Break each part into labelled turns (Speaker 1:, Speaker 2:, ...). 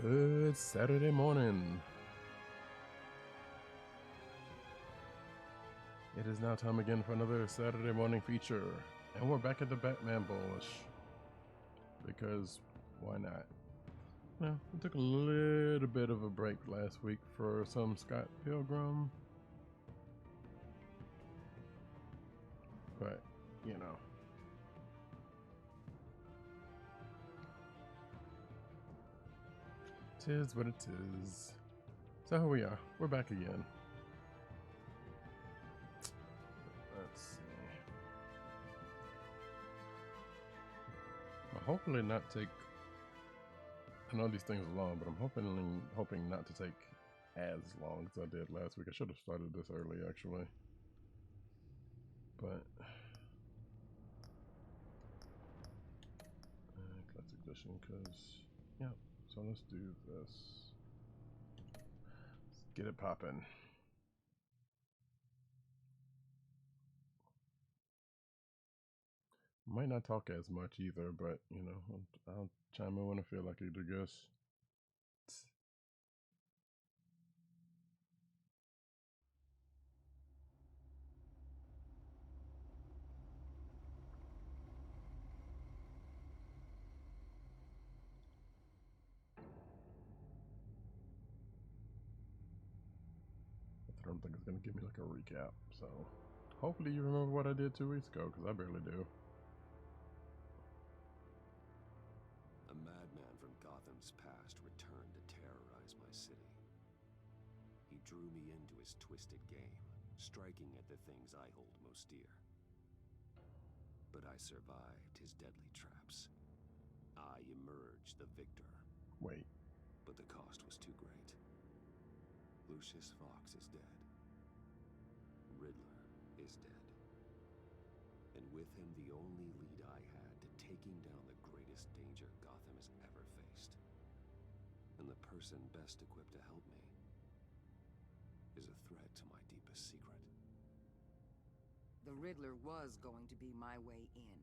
Speaker 1: Good Saturday morning. It is now time again for another Saturday morning feature, and we're back at the Batman Bullish. Because why not? No, we took a little bit of a break last week for some Scott Pilgrim. But, you know. Tis what it is. So here we are. We're back again. Let's see. I'll hopefully not take. I know these things are long, but I'm hoping not to take as long as I did last week. I should have started this early, actually. But classic edition, because yeah. So let's do this. Let's get it popping. Might not talk as much either, but you know, I'll chime in when I feel like it, I guess. I don't think it's gonna give me like a recap, so hopefully you remember what I did 2 weeks ago, because I barely do.
Speaker 2: A madman from Gotham's past returned to terrorize my city. He drew me into his twisted game, striking at the things I hold most dear. But I survived his deadly traps. I emerged the victor.
Speaker 1: Wait.
Speaker 2: But the cost was too great. Lucius Fox is dead. Riddler is dead. And with him, the only lead I had to taking down the greatest danger Gotham has ever faced. And the person best equipped to help me is a threat to my deepest secret.
Speaker 3: The Riddler was going to be my way in,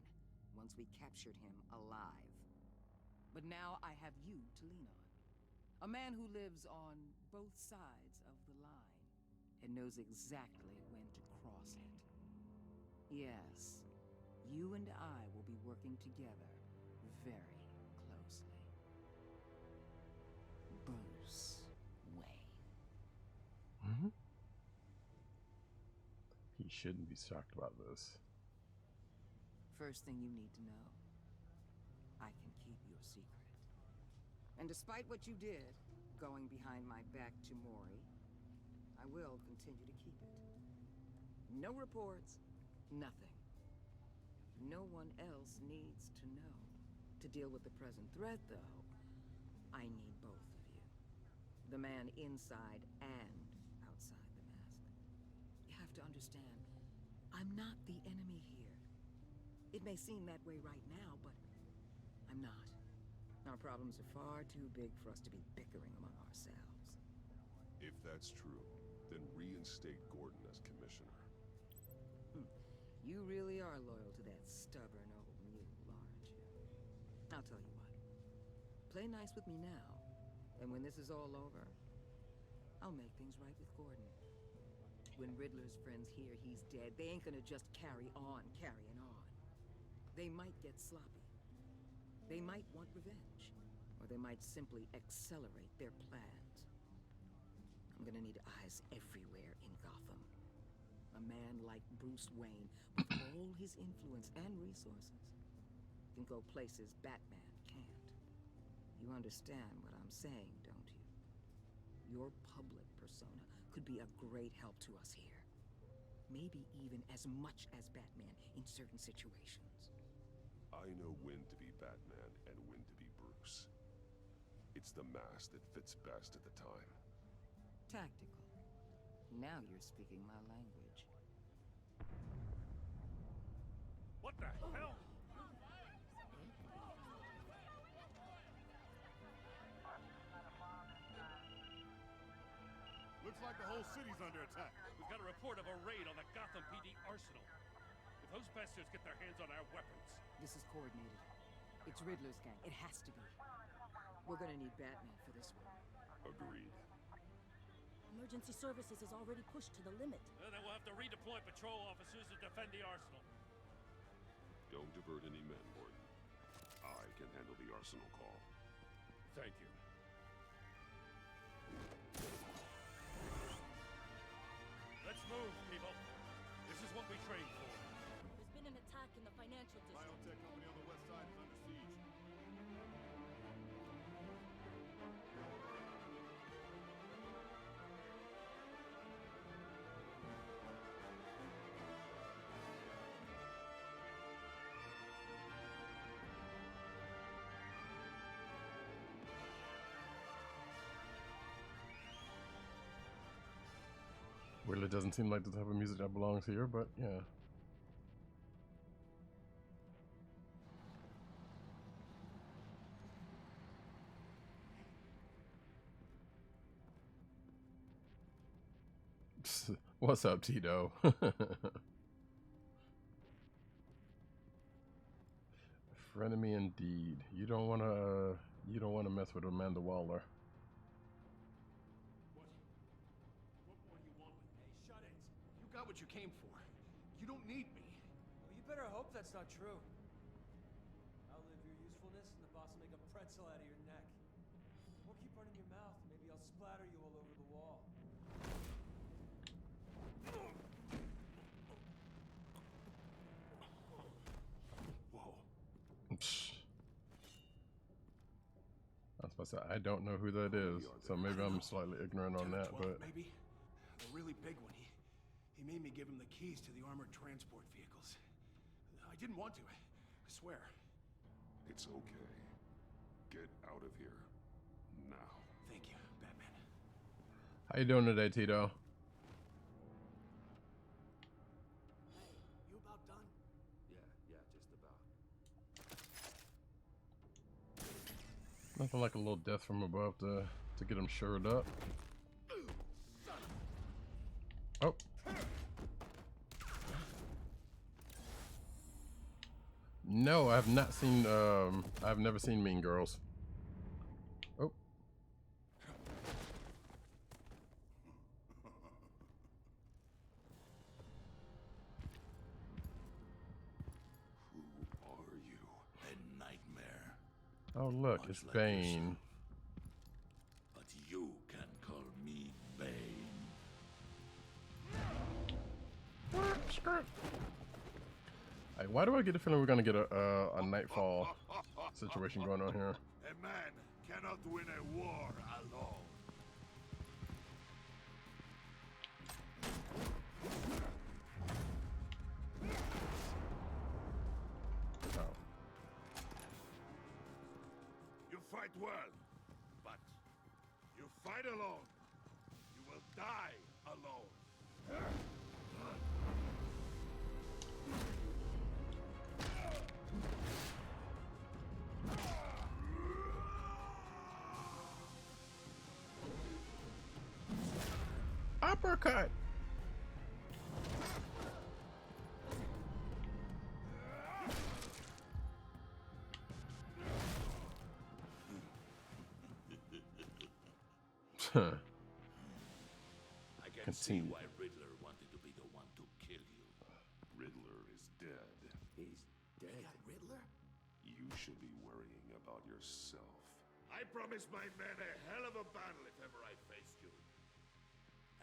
Speaker 3: once we captured him alive. But now I have you to lean on. A man who lives on both sides of the line and knows exactly when to cross it. Yes, you and I will be working together very closely. Bruce Wayne.
Speaker 1: Mm-hmm. He shouldn't be shocked about this.
Speaker 3: First thing you need to know, I can keep your secret. And despite what you did, going behind my back to Maury, I will continue to keep it. No reports, nothing. No one else needs to know. To deal with the present threat, though, I need both of you. The man inside and outside the mask. You have to understand, I'm not the enemy here. It may seem that way right now, but I'm not. Our problems are far too big for us to be bickering among ourselves.
Speaker 4: If that's true, then reinstate Gordon as commissioner.
Speaker 3: You really are loyal to that stubborn old mule, aren't you? I'll tell you what. Play nice with me now, and when this is all over, I'll make things right with Gordon. When Riddler's friends hear he's dead, they ain't gonna just carry on carrying on. They might get sloppy. They might want revenge, or they might simply accelerate their plans. I'm gonna need eyes everywhere in Gotham. A man like Bruce Wayne, with all his influence and resources, can go places Batman can't. You understand what I'm saying, don't you? Your public persona could be a great help to us here. Maybe even as much as Batman in certain situations.
Speaker 4: I know when to be Batman and when to be Bruce. It's the mask that fits best at the time.
Speaker 3: Tactical. Now you're speaking my language.
Speaker 5: What the hell?
Speaker 6: Looks like the whole city's under attack.
Speaker 5: We've got a report of a raid on the Gotham PD arsenal. If those bastards get their hands on our weapons...
Speaker 3: This is coordinated. It's Riddler's gang. It has to be. We're gonna need Batman for this one.
Speaker 4: Agreed.
Speaker 7: Emergency services is already pushed to the limit.
Speaker 5: Then we'll have to redeploy patrol officers to defend the arsenal.
Speaker 4: Don't divert any men, Gordon. I can handle the arsenal call.
Speaker 5: Thank you. Let's move, people. This is what we trained for.
Speaker 7: There's been an attack in the financial district.
Speaker 6: Biotech company on the west side is under siege.
Speaker 1: Really doesn't seem like the type of music that belongs here, but yeah. What's up, Tito? Frenemy indeed. You don't wanna mess with Amanda Waller.
Speaker 6: What more do you want with me? Hey, shut it. You got what you came for. You don't need me.
Speaker 8: Well, you better hope that's not true. Outlive your usefulness, and the boss will make a pretzel out of your neck. Or keep running your mouth. Maybe I'll splatter you all over the wall.
Speaker 6: Whoa.
Speaker 1: I was about to say, I don't know who that is, so maybe I'm slightly ignorant on that,
Speaker 6: 12,
Speaker 1: but
Speaker 6: maybe a really big one. He made me give him the keys to the armored transport vehicles. I didn't want to. I swear.
Speaker 4: It's okay. Get out of here. Now.
Speaker 6: Thank you, Batman.
Speaker 1: how you doing today, Tito?
Speaker 6: You about done?
Speaker 2: Yeah, just about.
Speaker 1: Nothing like a little death from above to get him shored up. Oh. No, I have not seen, I've never seen Mean Girls. Oh.
Speaker 4: Who are you?
Speaker 6: A nightmare.
Speaker 1: Oh, look, it's
Speaker 6: Much like
Speaker 1: Bane.
Speaker 6: But you can call me Bane.
Speaker 1: Hey, why do I get the feeling we're gonna get a Nightfall situation going on here?
Speaker 6: A man cannot win a war alone.
Speaker 1: Oh.
Speaker 6: You fight well, but you fight alone. You will die alone.
Speaker 1: Uppercut!
Speaker 6: I can see
Speaker 1: Continue.
Speaker 6: why Riddler wanted to be the one to kill you.
Speaker 4: Riddler is dead.
Speaker 2: He's dead.
Speaker 6: Riddler?
Speaker 4: You should be worrying about yourself.
Speaker 6: I promised my men a hell of a battle if ever I faced you.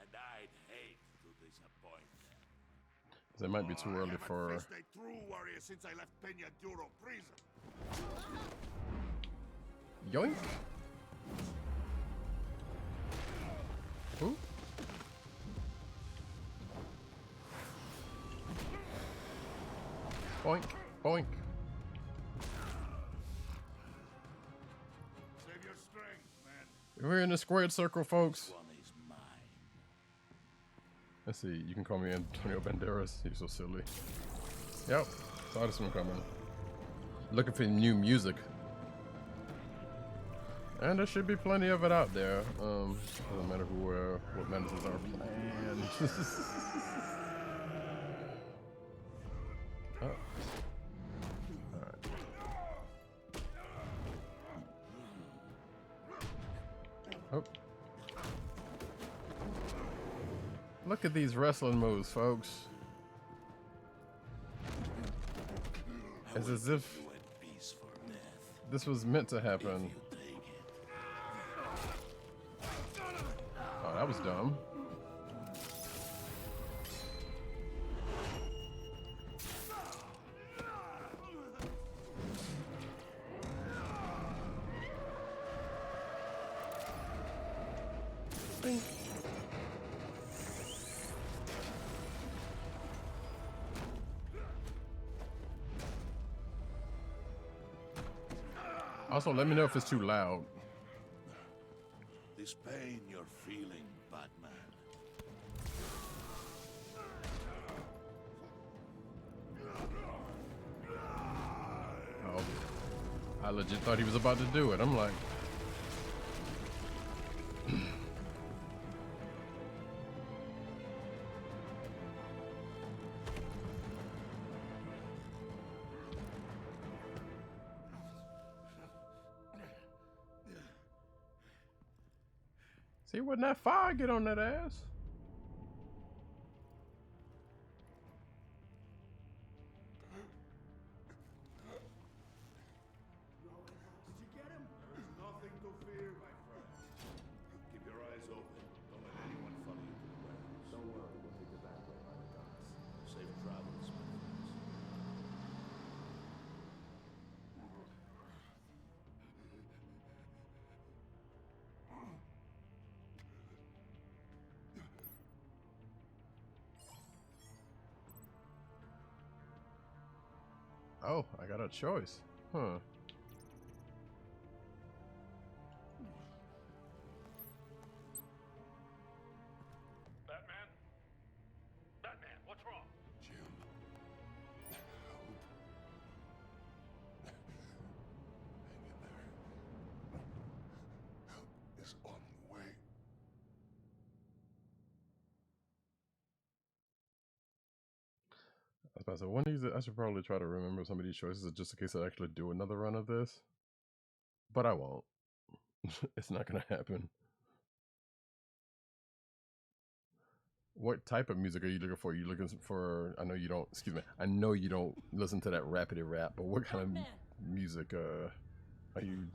Speaker 6: And I'd hate to disappoint them.
Speaker 1: It might be too
Speaker 6: I
Speaker 1: early
Speaker 6: haven't
Speaker 1: for.
Speaker 6: faced a true warrior since I left Peña Duro prison.
Speaker 1: Yoink! Ooh. Boink, boink.
Speaker 6: Save your strength, man.
Speaker 1: We're in a squared circle, folks.
Speaker 6: One is mine.
Speaker 1: Let's see, you can call me Antonio Banderas. You're so silly. Yep, saw this one coming. Looking for new music. And there should be plenty of it out there. Doesn't matter who, what medicines are planned. Oh. Alright. Look at these wrestling moves, folks. It's as if this was meant to happen. Oh, that was dumb. Also, let me know if it's too loud.
Speaker 9: This pain you're feeling, Batman.
Speaker 1: Oh, I legit thought he was about to do it. I'm like, see, wasn't that fire get on that ass?
Speaker 6: Did you get him?
Speaker 9: There's nothing to fear, my friend. Keep your eyes open. Don't let anyone follow you to the warehouse. Don't worry, we'll take you back way by the docks. Safe travels, my friends.
Speaker 1: Oh, I got a choice. Huh.
Speaker 5: Batman? Batman, what's wrong?
Speaker 4: Jim. Help. Hang in there. Help is on the way.
Speaker 1: I was about to say, one of these, I should probably try to remember some of these choices just in case I actually do another run of this. But I won't. It's not going to happen. What type of music are you looking for? Are you looking for, I know you don't, excuse me, I know you don't listen to that rapidy rap, but what kind of music are you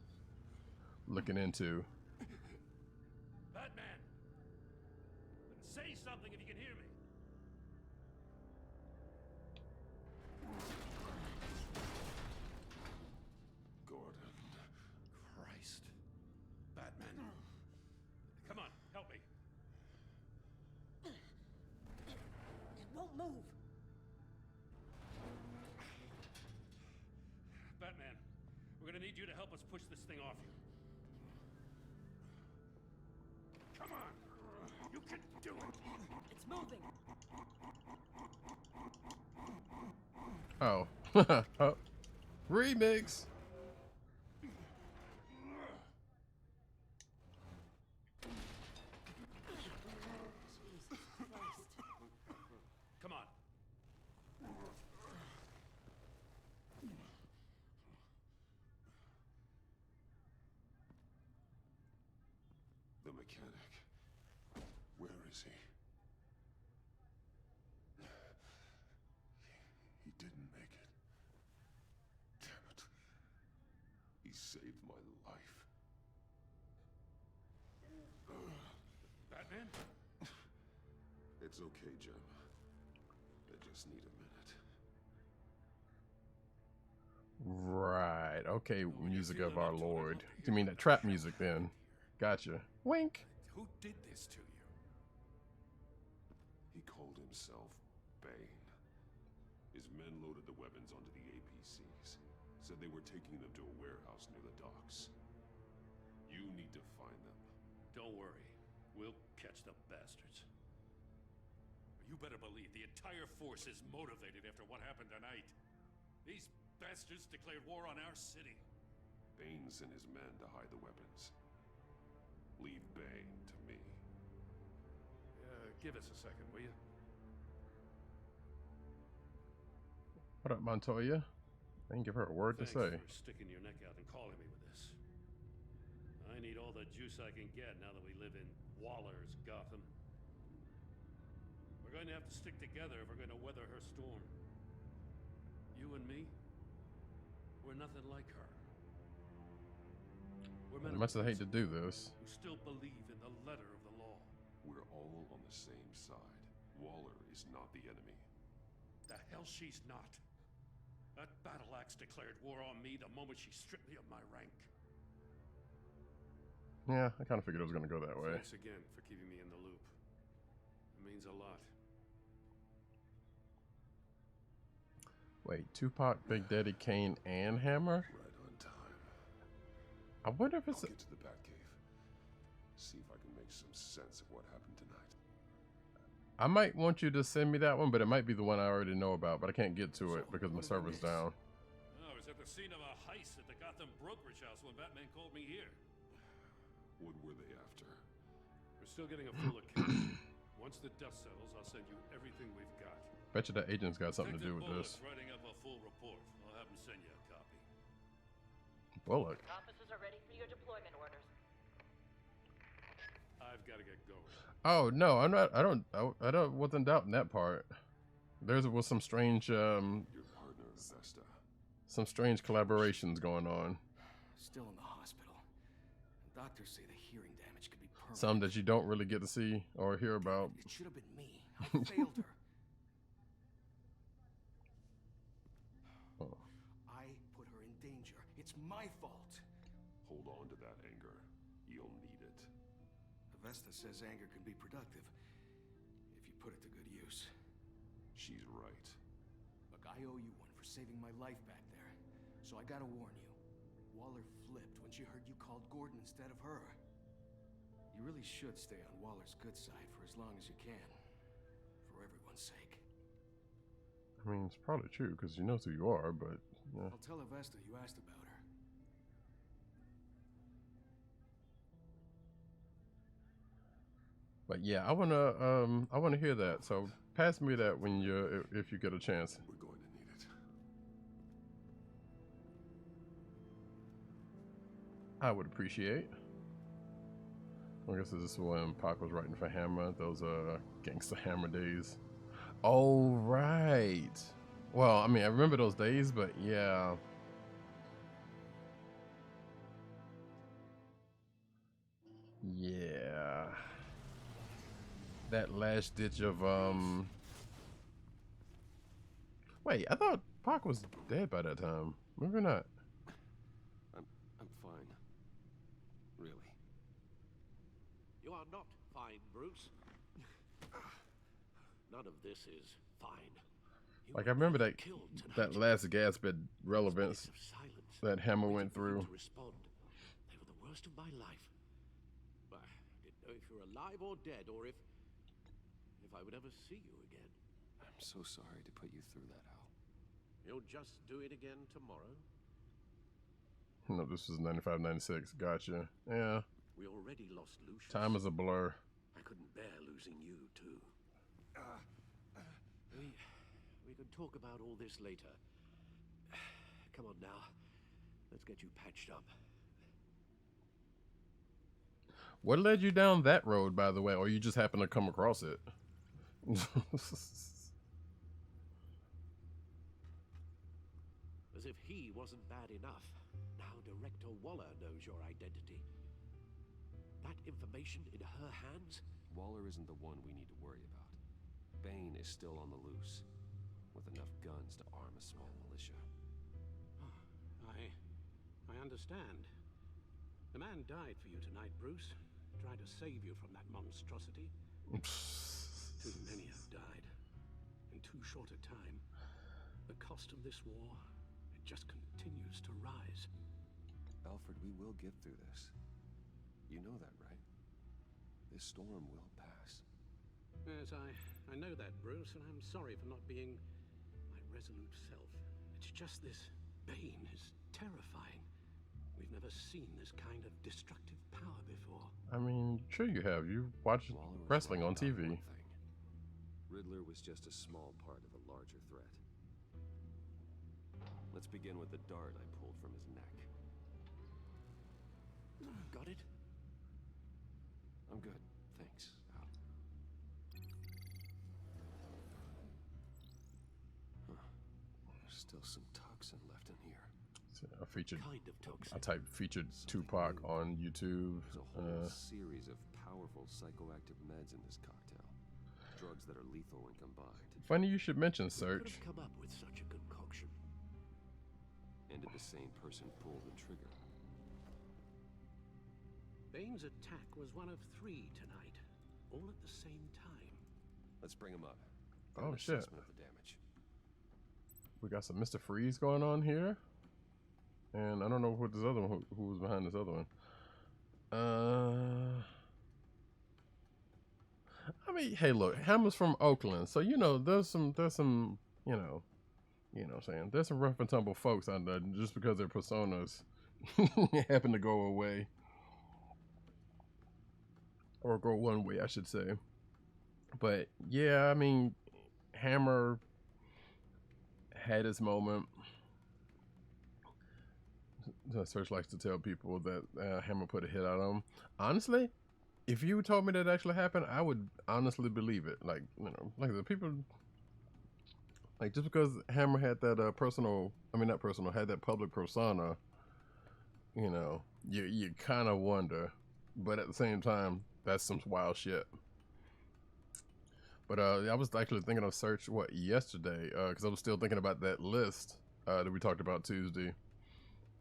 Speaker 1: looking into?
Speaker 5: Batman! Then say something if you can hear me.
Speaker 4: Gordon.
Speaker 6: Christ. Batman.
Speaker 5: Come on, help me.
Speaker 7: It won't move.
Speaker 5: Batman, we're gonna need you to help us push this thing off you. Come on! You can do it!
Speaker 7: It's moving.
Speaker 1: Oh. Oh. Remix!
Speaker 7: Jesus Christ.
Speaker 5: Come on.
Speaker 4: The mechanic. Where is he? He didn't make it. Damn it. He saved my life.
Speaker 5: Batman?
Speaker 4: It's okay, Jim. I just need a minute.
Speaker 1: Right. Okay, music of our Lord. You mean that trap music then? Gotcha. Wink.
Speaker 5: Who did this to you?
Speaker 4: He called himself Bane. His men loaded the weapons onto the APCs. Said they were taking them to a warehouse near the docks. You need to find them.
Speaker 5: Don't worry. We'll catch the bastards. You better believe the entire force is motivated after what happened tonight. These bastards declared war on our city.
Speaker 4: Bane sent his men to hide the weapons. Leave Bane to me.
Speaker 5: Give us a second, will you?
Speaker 1: What up, Montoya? I didn't give her a word
Speaker 5: Thanks
Speaker 1: to say.
Speaker 5: for sticking your neck out and calling me with this. I need all the juice I can get now that we live in Waller's Gotham. going to have to stick together if we're going to weather her storm. You and me, we're nothing like her. We're men
Speaker 1: As much as I hate to do
Speaker 5: principle
Speaker 1: this.
Speaker 5: who still believe in the letter of the law.
Speaker 4: We're all on the same side. Waller is not the enemy.
Speaker 5: The hell she's not. That battle axe declared war on me the moment she stripped me of my rank.
Speaker 1: Yeah, I kind of figured it was going to go that way.
Speaker 5: Thanks again for keeping me in the loop. It means a lot.
Speaker 1: Wait, Tupac, Big Daddy, Kane, and Hammer?
Speaker 4: Right on time.
Speaker 1: I wonder if it's...
Speaker 4: I'll get to the Batcave. See if I can make some sense of what happened tonight.
Speaker 1: I might want you to send me that one, but it might be the one I already know about, but I can't get to it because my server's down.
Speaker 5: I was at the scene of a heist at the Gotham brokerage house when Batman called me here.
Speaker 4: What were they after?
Speaker 5: We're still getting a full account. Once the dust settles, I'll send you everything we've got.
Speaker 1: Bet you that agent's got something to do with
Speaker 5: Bullock's
Speaker 1: this.
Speaker 5: writing up a full report. I'll have him send you a copy.
Speaker 1: Bullock.
Speaker 10: Officers are ready for your deployment orders.
Speaker 5: I've got to get going.
Speaker 1: Oh no, I'm not. I don't. Wasn't doubting that part. There was some strange,
Speaker 4: Your partner, Vesta.
Speaker 1: some strange collaborations going on.
Speaker 6: Still in the hospital. Doctors say the hearing damage could be permanent.
Speaker 1: Some that you don't really get to see or hear about.
Speaker 6: It should have been me. I failed her.
Speaker 1: Oh.
Speaker 6: I put her in danger. It's my fault.
Speaker 4: Hold on to that anger. You'll need it.
Speaker 6: Vesta says anger can be productive if you put it to good use.
Speaker 4: She's right.
Speaker 6: Look, I owe you one for saving my life back there. So I gotta warn you. Waller flipped when she heard you called Gordon instead of her. You really should stay on Waller's good side for as long as you can. For everyone's sake.
Speaker 1: I mean, it's probably true because she knows who you are, but yeah.
Speaker 6: I'll tell Vesta you asked about her.
Speaker 1: But yeah, I wanna hear that. So pass me that when if you get a chance.
Speaker 4: We're going to need it.
Speaker 1: I would appreciate. I guess this is when Pac was writing for Hammer. Those gangsta Hammer days. Oh right. Well, I mean, I remember those days, but yeah. Yeah. That last ditch of Wait, I thought Pac was dead by that time. Maybe not.
Speaker 2: I'm fine. Really.
Speaker 11: You are not fine, Bruce. None of this is fine. You
Speaker 1: Like I remember
Speaker 11: were
Speaker 1: that
Speaker 11: killed tonight.
Speaker 1: that last gasp at relevance
Speaker 11: Space of silence,
Speaker 1: that Hammer
Speaker 11: waiting
Speaker 1: went
Speaker 11: for you
Speaker 1: through.
Speaker 11: to respond. They were the worst of my life. I didn't know if you were alive or dead, or if I would ever see you again.
Speaker 2: I'm so sorry to put you through that, Al.
Speaker 11: You'll just do it again tomorrow.
Speaker 1: No, this was 95, 96. Gotcha. Yeah.
Speaker 11: We already lost Lucius.
Speaker 1: Time is a blur.
Speaker 11: I couldn't bear losing you too. We can talk about all this later. Come on now. Let's get you patched up.
Speaker 1: What led you down that road, by the way, or you just happened to come across it?
Speaker 11: As if he wasn't bad enough. Now Director Waller knows your identity. That information in her hands?
Speaker 2: Waller isn't the one we need to worry about. Bane is still on the loose, with enough guns to arm a small militia.
Speaker 11: I understand. The man died for you tonight, Bruce. Tried to save you from that monstrosity. Too many have died. In too short a time. The cost of this war, it just continues to rise.
Speaker 2: Alfred, we will get through this. You know that, right? This storm will pass.
Speaker 11: Yes, I know that, Bruce, and I'm sorry for not being my resolute self. It's just this Bane is terrifying. We've never seen this kind of destructive power before.
Speaker 1: I mean, sure you have. You watch
Speaker 2: Waller was
Speaker 1: wrestling
Speaker 2: right
Speaker 1: on
Speaker 2: about
Speaker 1: TV.
Speaker 2: one thing. Riddler was just a small part of a larger threat. Let's begin with the dart I pulled from his neck.
Speaker 11: Got it?
Speaker 2: I'm good, thanks, Al. Still some toxin left in here.
Speaker 1: I featured.
Speaker 11: Kind of toxin.
Speaker 1: I typed featured Tupac on YouTube.
Speaker 2: There's a whole series of powerful psychoactive meds in this cocktail. Drugs that are lethal when combined.
Speaker 1: Funny you should mention
Speaker 11: Who could
Speaker 1: Search.
Speaker 11: have come up with such a concoction?
Speaker 2: And did the same person pull the trigger?
Speaker 11: Bane's attack was one of 3 tonight, all at the same time.
Speaker 2: Let's bring him up.
Speaker 1: Oh,
Speaker 2: An
Speaker 1: shit.
Speaker 2: assessment of the damage.
Speaker 1: We got some Mr. Freeze going on here. And I don't know what this other one, who was behind this other one. I mean, hey, look, Hammer's from Oakland, so you know there's some, you know what I'm saying. There's some rough and tumble folks out there just because their personas happen to go away, or go one way, I should say. But yeah, I mean, Hammer had his moment. Search likes to tell people that Hammer put a hit out on him. Honestly, if you told me that actually happened, I would honestly believe it. Like, you know, like the people, like just because Hammer had that had that public persona, you know, you kind of wonder. But at the same time, that's some wild shit. But I was actually thinking of Search yesterday, because I was still thinking about that list that we talked about Tuesday.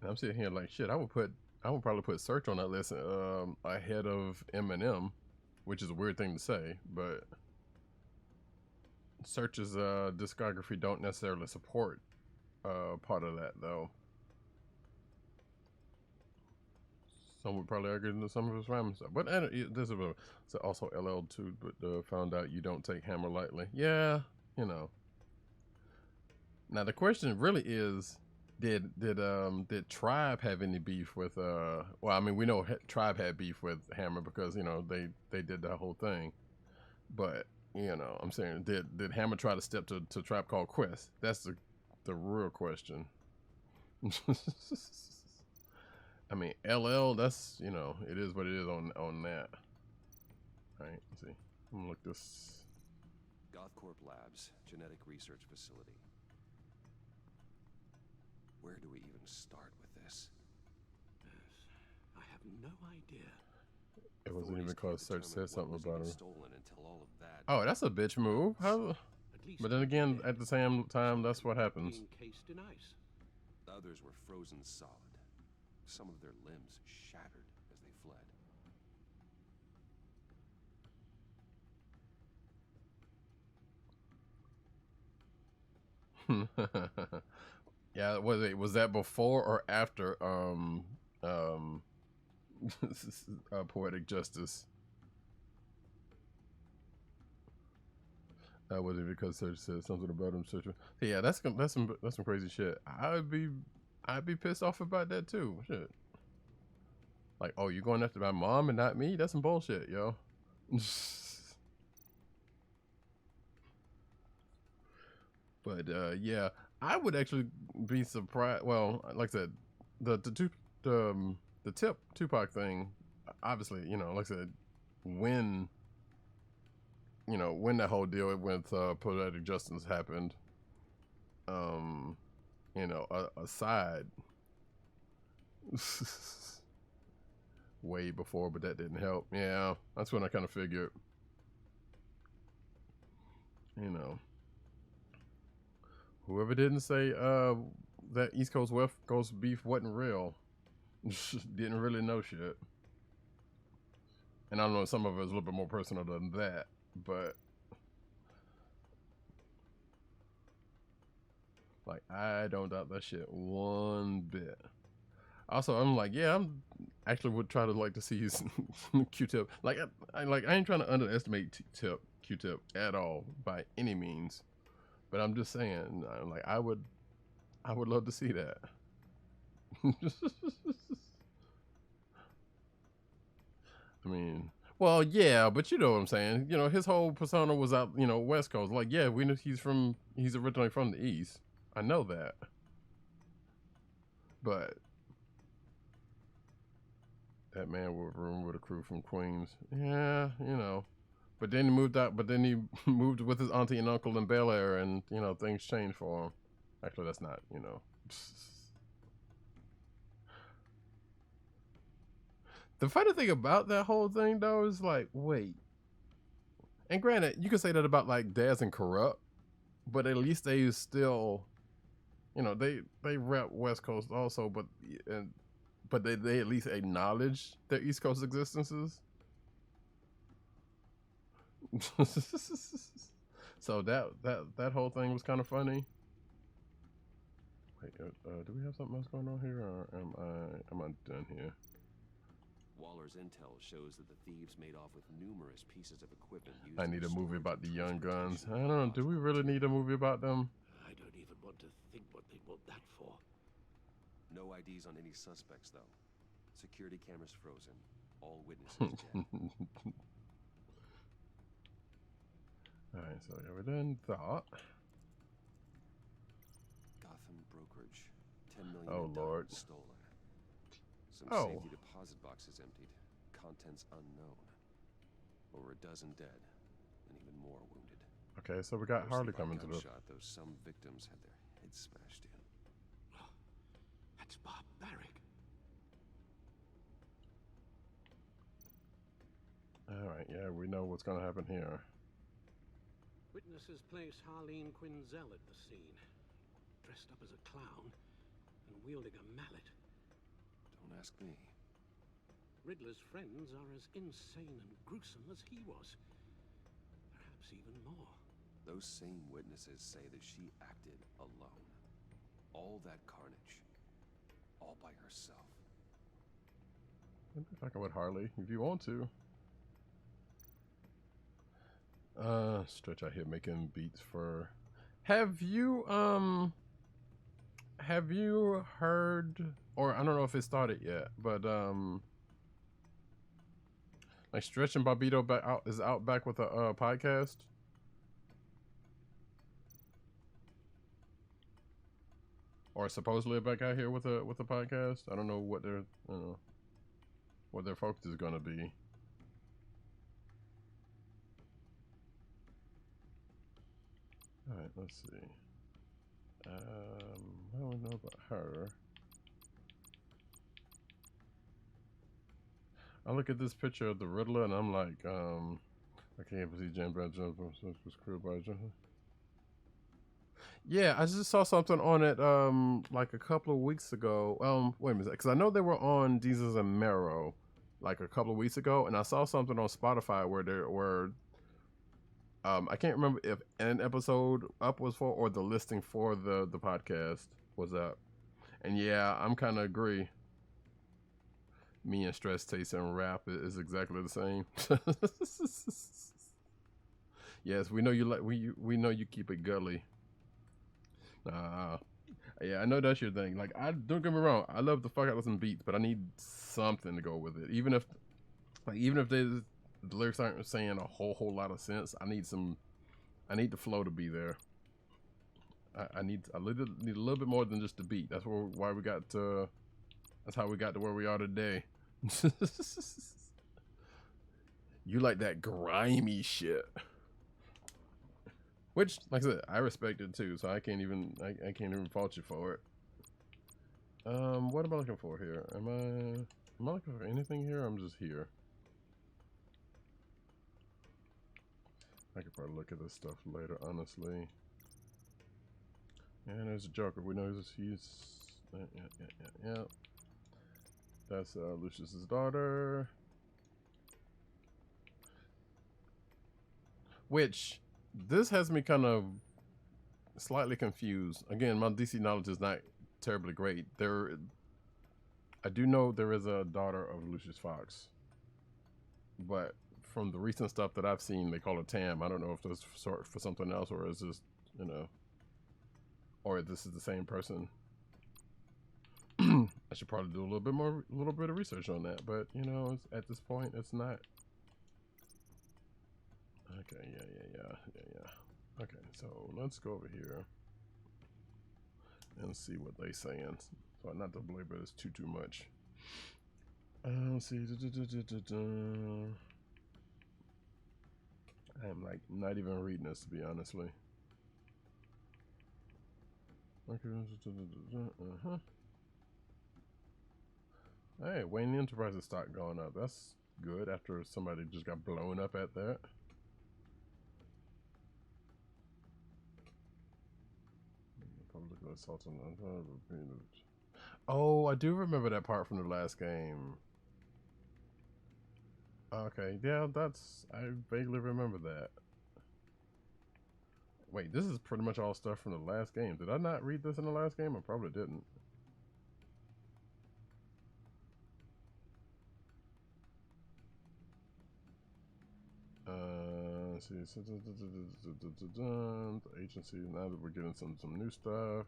Speaker 1: And I'm sitting here like, shit, I would probably put Search on that list ahead of Eminem, which is a weird thing to say, but Search's discography don't necessarily support part of that though. Some would probably argue that some of his rhymes stuff, but this is also LL2, but found out you don't take Hammer lightly. Yeah, you know. Now the question really is, did Tribe have any beef with well, I mean, we know Tribe had beef with Hammer because, you know, they did that whole thing. But, you know, I'm saying, did Hammer try to step to Tribe Called Quest? That's the real question. I mean, LL, that's, you know, it is what it is on that. All right, let's see. I'm gonna look this.
Speaker 2: GothCorp Labs, genetic research facility. Where do we even start with this?
Speaker 11: I have no idea.
Speaker 1: It wasn't even cause Search said something about him.
Speaker 2: Stolen until all of that.
Speaker 1: Oh, that's a bitch move. How? But then again, at the same time, that's what happens.
Speaker 11: Encased in ice.
Speaker 2: Others were frozen solid. Some of their limbs shattered as they fled.
Speaker 1: Yeah, was that before or after Poetic Justice? That wasn't because Search said something about him. Search. Yeah, that's some crazy shit. I'd be pissed off about that too. Shit. Like, oh, you going after my mom and not me? That's some bullshit, yo. But yeah, I would actually be surprised. Well, like I said, the Tip Tupac thing, obviously, you know, like I said, when that whole deal with Poetic Justice happened, you know, aside way before, but that didn't help. Yeah, that's when I kind of figured, you know, whoever didn't say that East Coast West Coast beef wasn't real didn't really know shit. And I don't know, some of it is a little bit more personal than that, but like, I don't doubt that shit one bit. Also, I'm like, yeah, I'm actually would try to like to see his Q-Tip. Like, I ain't trying to underestimate Q-Tip at all by any means, but I'm just saying, like, I would love to see that. I mean, well, yeah, but you know what I'm saying. You know, his whole persona was out, you know, West Coast. Like, yeah, we know he's originally from the East. I know that. But that man would room with a crew from Queens. Yeah, you know. But then he moved out, but then he moved with his auntie and uncle in Bel Air, and, you know, things changed for him. Actually, that's not, you know. The funny thing about that whole thing, though, is like, wait. And granted, you can say that about like Daz and Corrupt, but at least they still, you know, they rep West Coast also, but they at least acknowledge their East Coast existences. So that whole thing was kind of funny. Wait, do we have something else going on here, or am I done here?
Speaker 2: Waller's intel shows that the thieves made off with numerous pieces of equipment used
Speaker 1: I
Speaker 2: in
Speaker 1: need a movie about the young guns. I
Speaker 2: transportation
Speaker 1: don't know. Do we really need a movie about them?
Speaker 11: I don't even want to think what they want that for.
Speaker 2: No IDs on any suspects, though. Security cameras frozen. All witnesses dead.
Speaker 1: Alright, so yeah, we're done that.
Speaker 2: Gotham brokerage. 10 million
Speaker 1: Oh,
Speaker 2: in
Speaker 1: Lord.
Speaker 2: diamonds stolen. Some
Speaker 1: Oh.
Speaker 2: safety deposit boxes emptied. Contents unknown. Over a dozen dead, and even more wounded.
Speaker 1: Okay, so we got
Speaker 2: Mostly
Speaker 1: Harley
Speaker 2: by
Speaker 1: coming to the.
Speaker 2: gunshot, though some victims had their heads smashed in.
Speaker 11: That's barbaric.
Speaker 1: Alright, yeah, we know what's gonna happen here.
Speaker 11: Witnesses place Harleen Quinzel at the scene, dressed up as a clown and wielding a mallet.
Speaker 2: Don't ask me.
Speaker 11: Riddler's friends are as insane and gruesome as he was. Perhaps even more.
Speaker 2: Those same witnesses say that she acted alone. All that carnage. All by herself.
Speaker 1: You can talk about Harley if you want to. Stretch out here making beats for. Have you heard, or I don't know if it started yet, but like Stretch and Bobito is out back with a podcast. Or supposedly back out here with a podcast. I don't know what their focus is gonna be. All right, let's see. What do we know about her? I look at this picture of the Riddler and I'm like, I can't believe Jan Brad Jones was crewed by John. Yeah, I just saw something on it like a couple of weeks ago. Wait a minute, because I know they were on Jesus and Mero like a couple of weeks ago, and I saw something on Spotify where I can't remember if an episode up was for or the listing for the podcast was up. And yeah, I'm kind of agree. Me and Stress Taste and Rap is exactly the same. Yes, we know you like we know you keep it gully. Yeah, I know that's your thing. Like, I don't get me wrong, I love the fuck out of some beats, but I need something to go with it. Even if the lyrics aren't saying a whole lot of sense, I need the flow to be there. I need a little bit more than just the beat. That's why we got to. That's how we got to where we are today. You like that grimy shit. Which, like I said, I respect it too, so I can't even fault you for it. What am I looking for here? Am I looking for anything here? I'm just here. I could probably look at this stuff later, honestly. And there's a Joker. We know he's yeah. That's Lucius's daughter. Which, this has me kind of slightly confused. Again, my DC knowledge is not terribly great. I do know there is a daughter of Lucius Fox. But from the recent stuff that I've seen, they call her Tam. I don't know if this is for something else or is this, or this is the same person. I should probably do a little bit of research on that, but at this point, it's not. Okay, yeah. Okay, so let's go over here and see what they saying. So not to belabor this too much. Let's see. I am like not even reading this, to be honestly. Hey, Wayne Enterprises stock going up. That's good after somebody just got blown up at that. Public assault on. Oh, I do remember that part from the last game. Okay, yeah, I vaguely remember that. Wait, this is pretty much all stuff from the last game. Did I not read this in the last game? I probably didn't. Let's see. The agency. Now that we're getting some new stuff.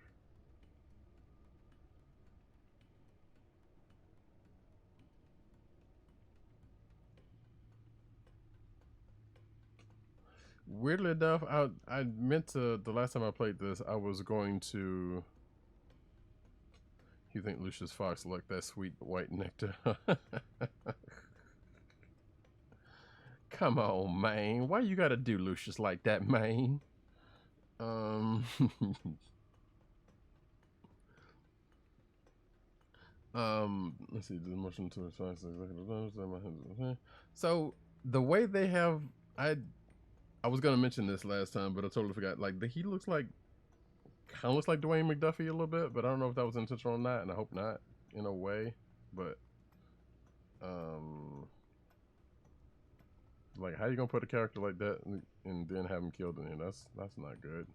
Speaker 1: Weirdly enough, I meant to, the last time I played this, I was going to. You think Lucius Fox like that sweet white nectar? Come on, man. Why you gotta do Lucius like that, man? Let's see. The motion to so the way they have, I was gonna mention this last time, but I totally forgot. Like he looks like, kind of looks like Dwayne McDuffie a little bit, but I don't know if that was intentional or not, and I hope not in a way. But like, how you gonna put a character like that and then have him killed in here? That's not good.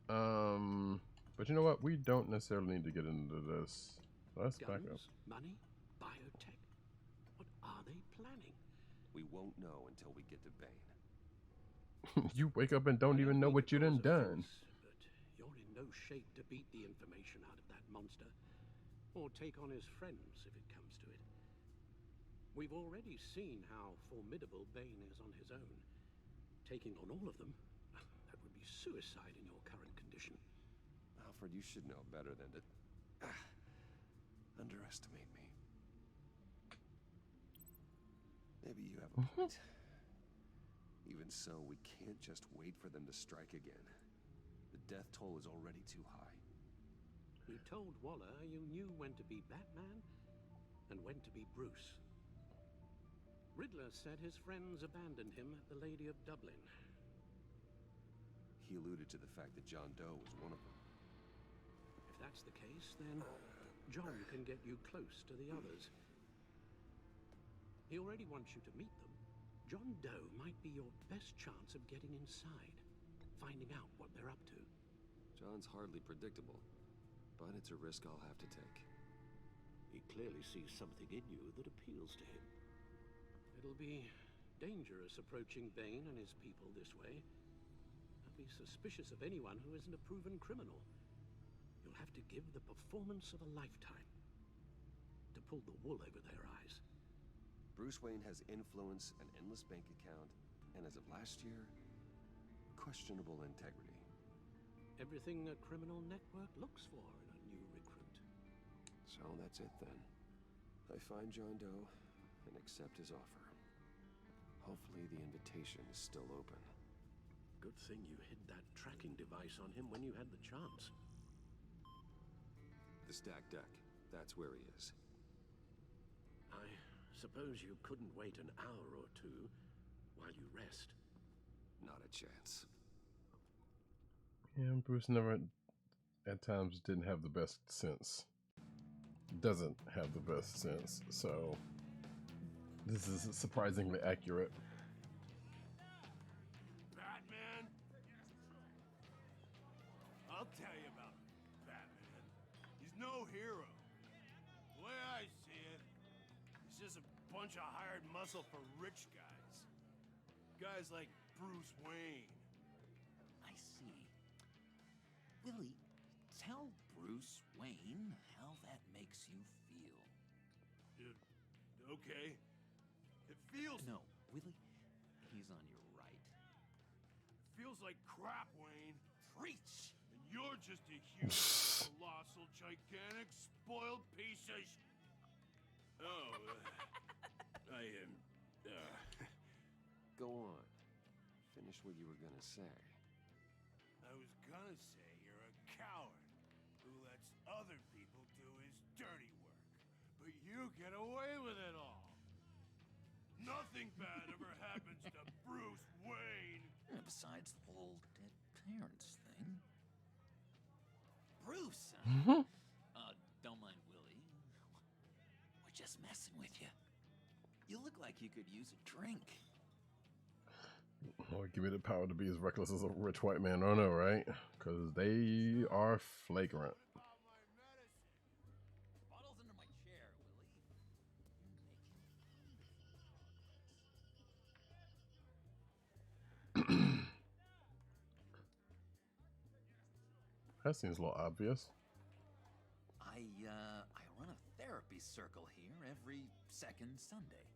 Speaker 1: But you know what? We don't necessarily need to get into this. So let's back up.
Speaker 11: Money, biotech. What are they planning?
Speaker 2: We won't know until we get to Bane.
Speaker 1: You wake up and don't even know what you done done.
Speaker 11: But you're in no shape to beat the information out of that monster, or take on his friends if it comes to it. We've already seen how formidable Bane is on his own. Taking on all of them, that would be suicide in your current condition.
Speaker 2: Alfred, you should know better than to underestimate me. Maybe you have a point. Even so, we can't just wait for them to strike again. The death toll is already too high.
Speaker 11: You told Waller you knew when to be Batman and when to be Bruce. Riddler said his friends abandoned him at the Lady of Dublin.
Speaker 2: He alluded to the fact that John Doe was one of them.
Speaker 11: If that's the case, then John can get you close to the others. He already wants you to meet them. John Doe might be your best chance of getting inside, finding out what they're up to.
Speaker 2: John's hardly predictable, but it's a risk I'll have to take.
Speaker 11: He clearly sees something in you that appeals to him. It'll be dangerous approaching Bane and his people this way. I'll be suspicious of anyone who isn't a proven criminal. You'll have to give the performance of a lifetime to pull the wool over their eyes.
Speaker 2: Bruce Wayne has influence, an endless bank account, and as of last year, questionable integrity.
Speaker 11: Everything a criminal network looks for in a new recruit.
Speaker 2: So that's it then. I find John Doe and accept his offer. Hopefully the invitation is still open.
Speaker 11: Good thing you hid that tracking device on him when you had the chance.
Speaker 2: The stacked deck, that's where he is.
Speaker 11: I suppose you couldn't wait an hour or two while you rest.
Speaker 2: Not a chance.
Speaker 1: Yeah, Bruce never, at times, didn't have the best sense. Doesn't have the best sense, so this is surprisingly accurate.
Speaker 9: Batman? I'll tell you about Batman. He's no hero. The way I see it, he's just a bunch of hired muscle for rich guys. Guys like Bruce Wayne.
Speaker 12: I see. Willie, tell Bruce Wayne how that makes you feel.
Speaker 9: Okay. It feels...
Speaker 12: No, Willie, he's on your right.
Speaker 9: Feels like crap, Wayne.
Speaker 12: Preach!
Speaker 9: And you're just a huge, colossal, gigantic, spoiled piece of Oh, I am...
Speaker 2: Go on. Finish what you were gonna say.
Speaker 9: I was gonna say you're a coward. get away with it all. Nothing bad ever happens to Bruce Wayne.
Speaker 12: Yeah, besides the whole dead parents thing. Bruce! Don't mind Willie. We're just messing with you. You look like you could use a drink.
Speaker 1: Lord, give me the power to be as reckless as a rich white man. Oh no, right? Because they are flagrant.
Speaker 12: Bottle's under my chair, Willie.
Speaker 1: That seems a little obvious.
Speaker 12: I run a therapy circle here every second Sunday.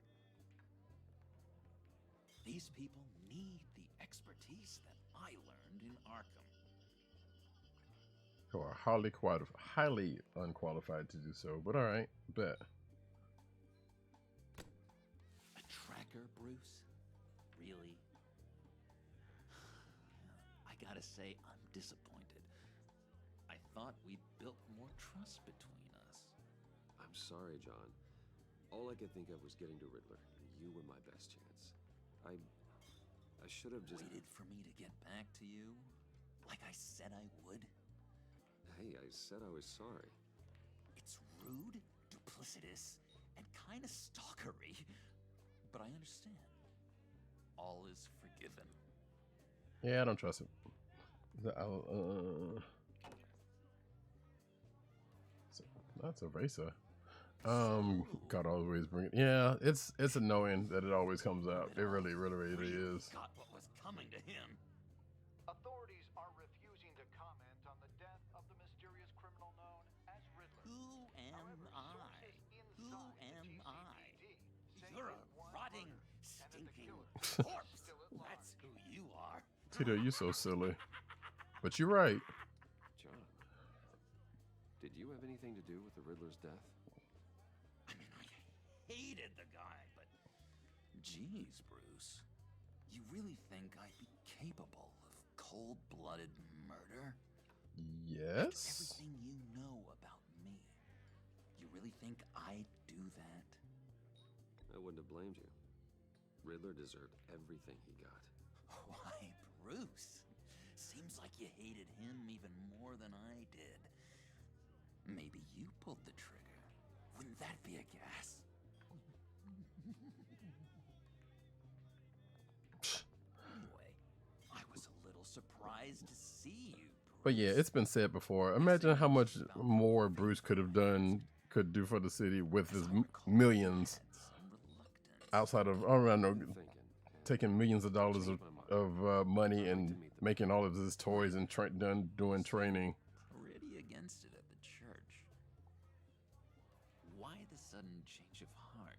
Speaker 12: These people need the expertise that I learned in Arkham.
Speaker 1: Who are highly unqualified to do so, but all right, bet.
Speaker 12: A tracker, Bruce? Really? I gotta say, I'm disappointed. I thought we'd built more trust between us.
Speaker 2: I'm sorry, John. All I could think of was getting to Riddler, and you were my best chance. I should have just
Speaker 12: waited for me to get back to you, like I said I would.
Speaker 2: Hey, I said I was sorry.
Speaker 12: It's rude, duplicitous, and kind of stalkery, but I understand. All is forgiven.
Speaker 1: Yeah, I don't trust it. That's a racer. God always bring it. Yeah, it's annoying that it always comes out. It really is.
Speaker 12: Got what was coming to him.
Speaker 13: Authorities are refusing to comment on the death of the mysterious criminal known as Riddler.
Speaker 12: Who am I? Who am I? You're a rotting, stinking corpse. That's who you are.
Speaker 1: Tito, you're so silly. But you're right.
Speaker 2: John, did you have anything to do with the Riddler's death?
Speaker 12: I mean, I hated the guy, but geez, Bruce, you really think I'd be capable of cold-blooded murder?
Speaker 1: Yes.
Speaker 12: After everything you know about me, you really think I'd do that?
Speaker 2: I wouldn't have blamed you. Riddler deserved everything he got.
Speaker 12: Why, Bruce? Seems like you hated him even more than I did. Maybe you pulled the trigger. Wouldn't that be a gas? Anyway, I was a little surprised to see you, Bruce.
Speaker 1: But yeah, it's been said before. Imagine how much more Bruce could do for the city with his millions. Outside of, I don't know, taking millions of dollars of money and making all of his toys and doing training.
Speaker 12: Pretty against it at the church. Why the sudden change of heart?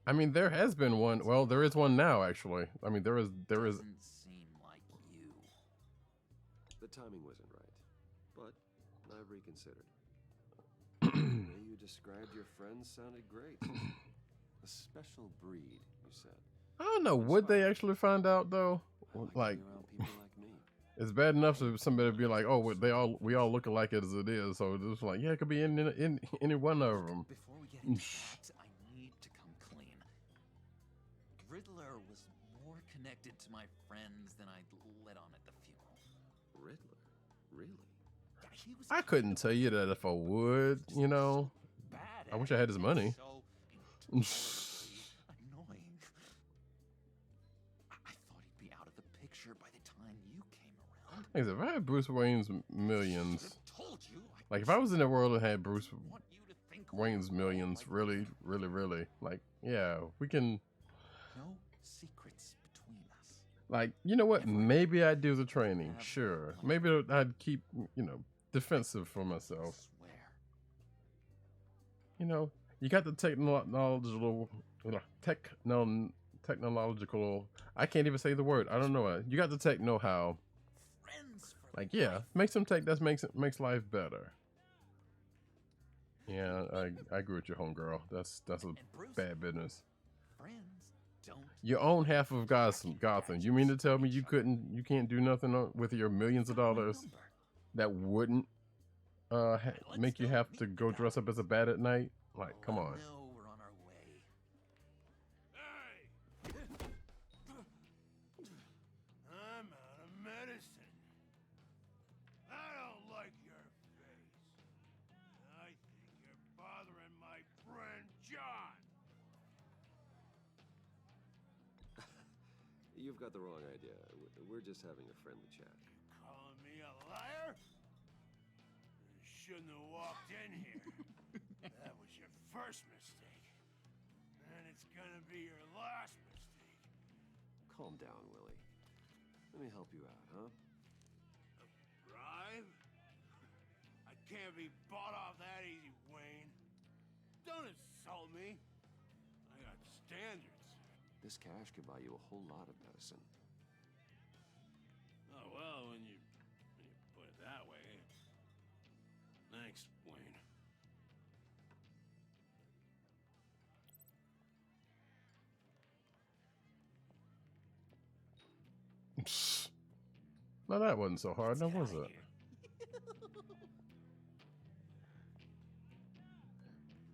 Speaker 1: I mean, there has been one. Well, there is one now, actually. I mean, there is.
Speaker 12: Doesn't seem like you.
Speaker 2: The timing wasn't right, but I've reconsidered. The way you described your friends sounded great. A special breed, you said.
Speaker 1: I don't know. Would they actually find out though? Like,
Speaker 2: people like me.
Speaker 1: It's bad enough for somebody to be like, "Oh, we all look alike as it is." So it's like, yeah, it could be any one of them.
Speaker 12: Before we get into that, I need to come clean. Riddler was more connected to my friends than I'd let on at the funeral.
Speaker 2: Riddler? Really?
Speaker 12: Yeah, he was
Speaker 1: I couldn't tell you that if I would, you know. I wish I had his money.
Speaker 12: So annoying. I thought he'd be out of the picture by the time you came around.
Speaker 1: Like I said, if I had Bruce Wayne's millions,
Speaker 12: Told you.
Speaker 1: like if I was in the world and had Bruce Wayne's millions, really, like, yeah, we can.
Speaker 12: No secrets between us.
Speaker 1: Like, you know what? Maybe I'd do the training. Sure. Maybe I'd keep, defensive for myself. You know, you got the technological. I can't even say the word. I don't know it. You got the tech know-how. Like, yeah, make some tech that makes life better. Yeah, I agree with your homegirl. That's a bad business. You own half of Gotham. You mean to tell me you can't do nothing with your millions of dollars that wouldn't make you have to go dress up as a bat at night? Like, come on.
Speaker 12: No, we're on our
Speaker 2: You've got the wrong idea. We're just having a friendly chat.
Speaker 9: Calling me a liar? You shouldn't have walked in here. That was your first mistake. And it's gonna be your last mistake.
Speaker 2: Calm down, Willie. Let me help you out, huh?
Speaker 9: A bribe? I can't be bought off that easy, Wayne. Don't insult me. I got standards.
Speaker 2: This cash could buy you a whole lot of medicine.
Speaker 9: Oh, well, when you put it that way. Thanks, Wayne.
Speaker 1: Now that wasn't so hard, now was it?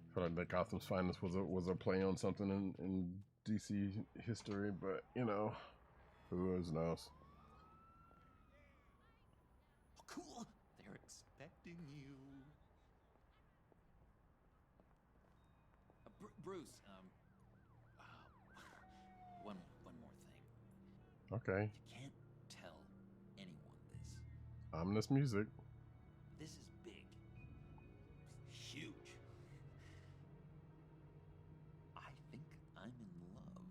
Speaker 1: I feel like that Gotham's Finest was a play on something in DC history, but you know, who knows?
Speaker 12: Cool. They're expecting you. Bruce, one more thing.
Speaker 1: Okay.
Speaker 12: You can't tell anyone this.
Speaker 1: Ominous music.
Speaker 12: This is big. Huge. I think I'm in love.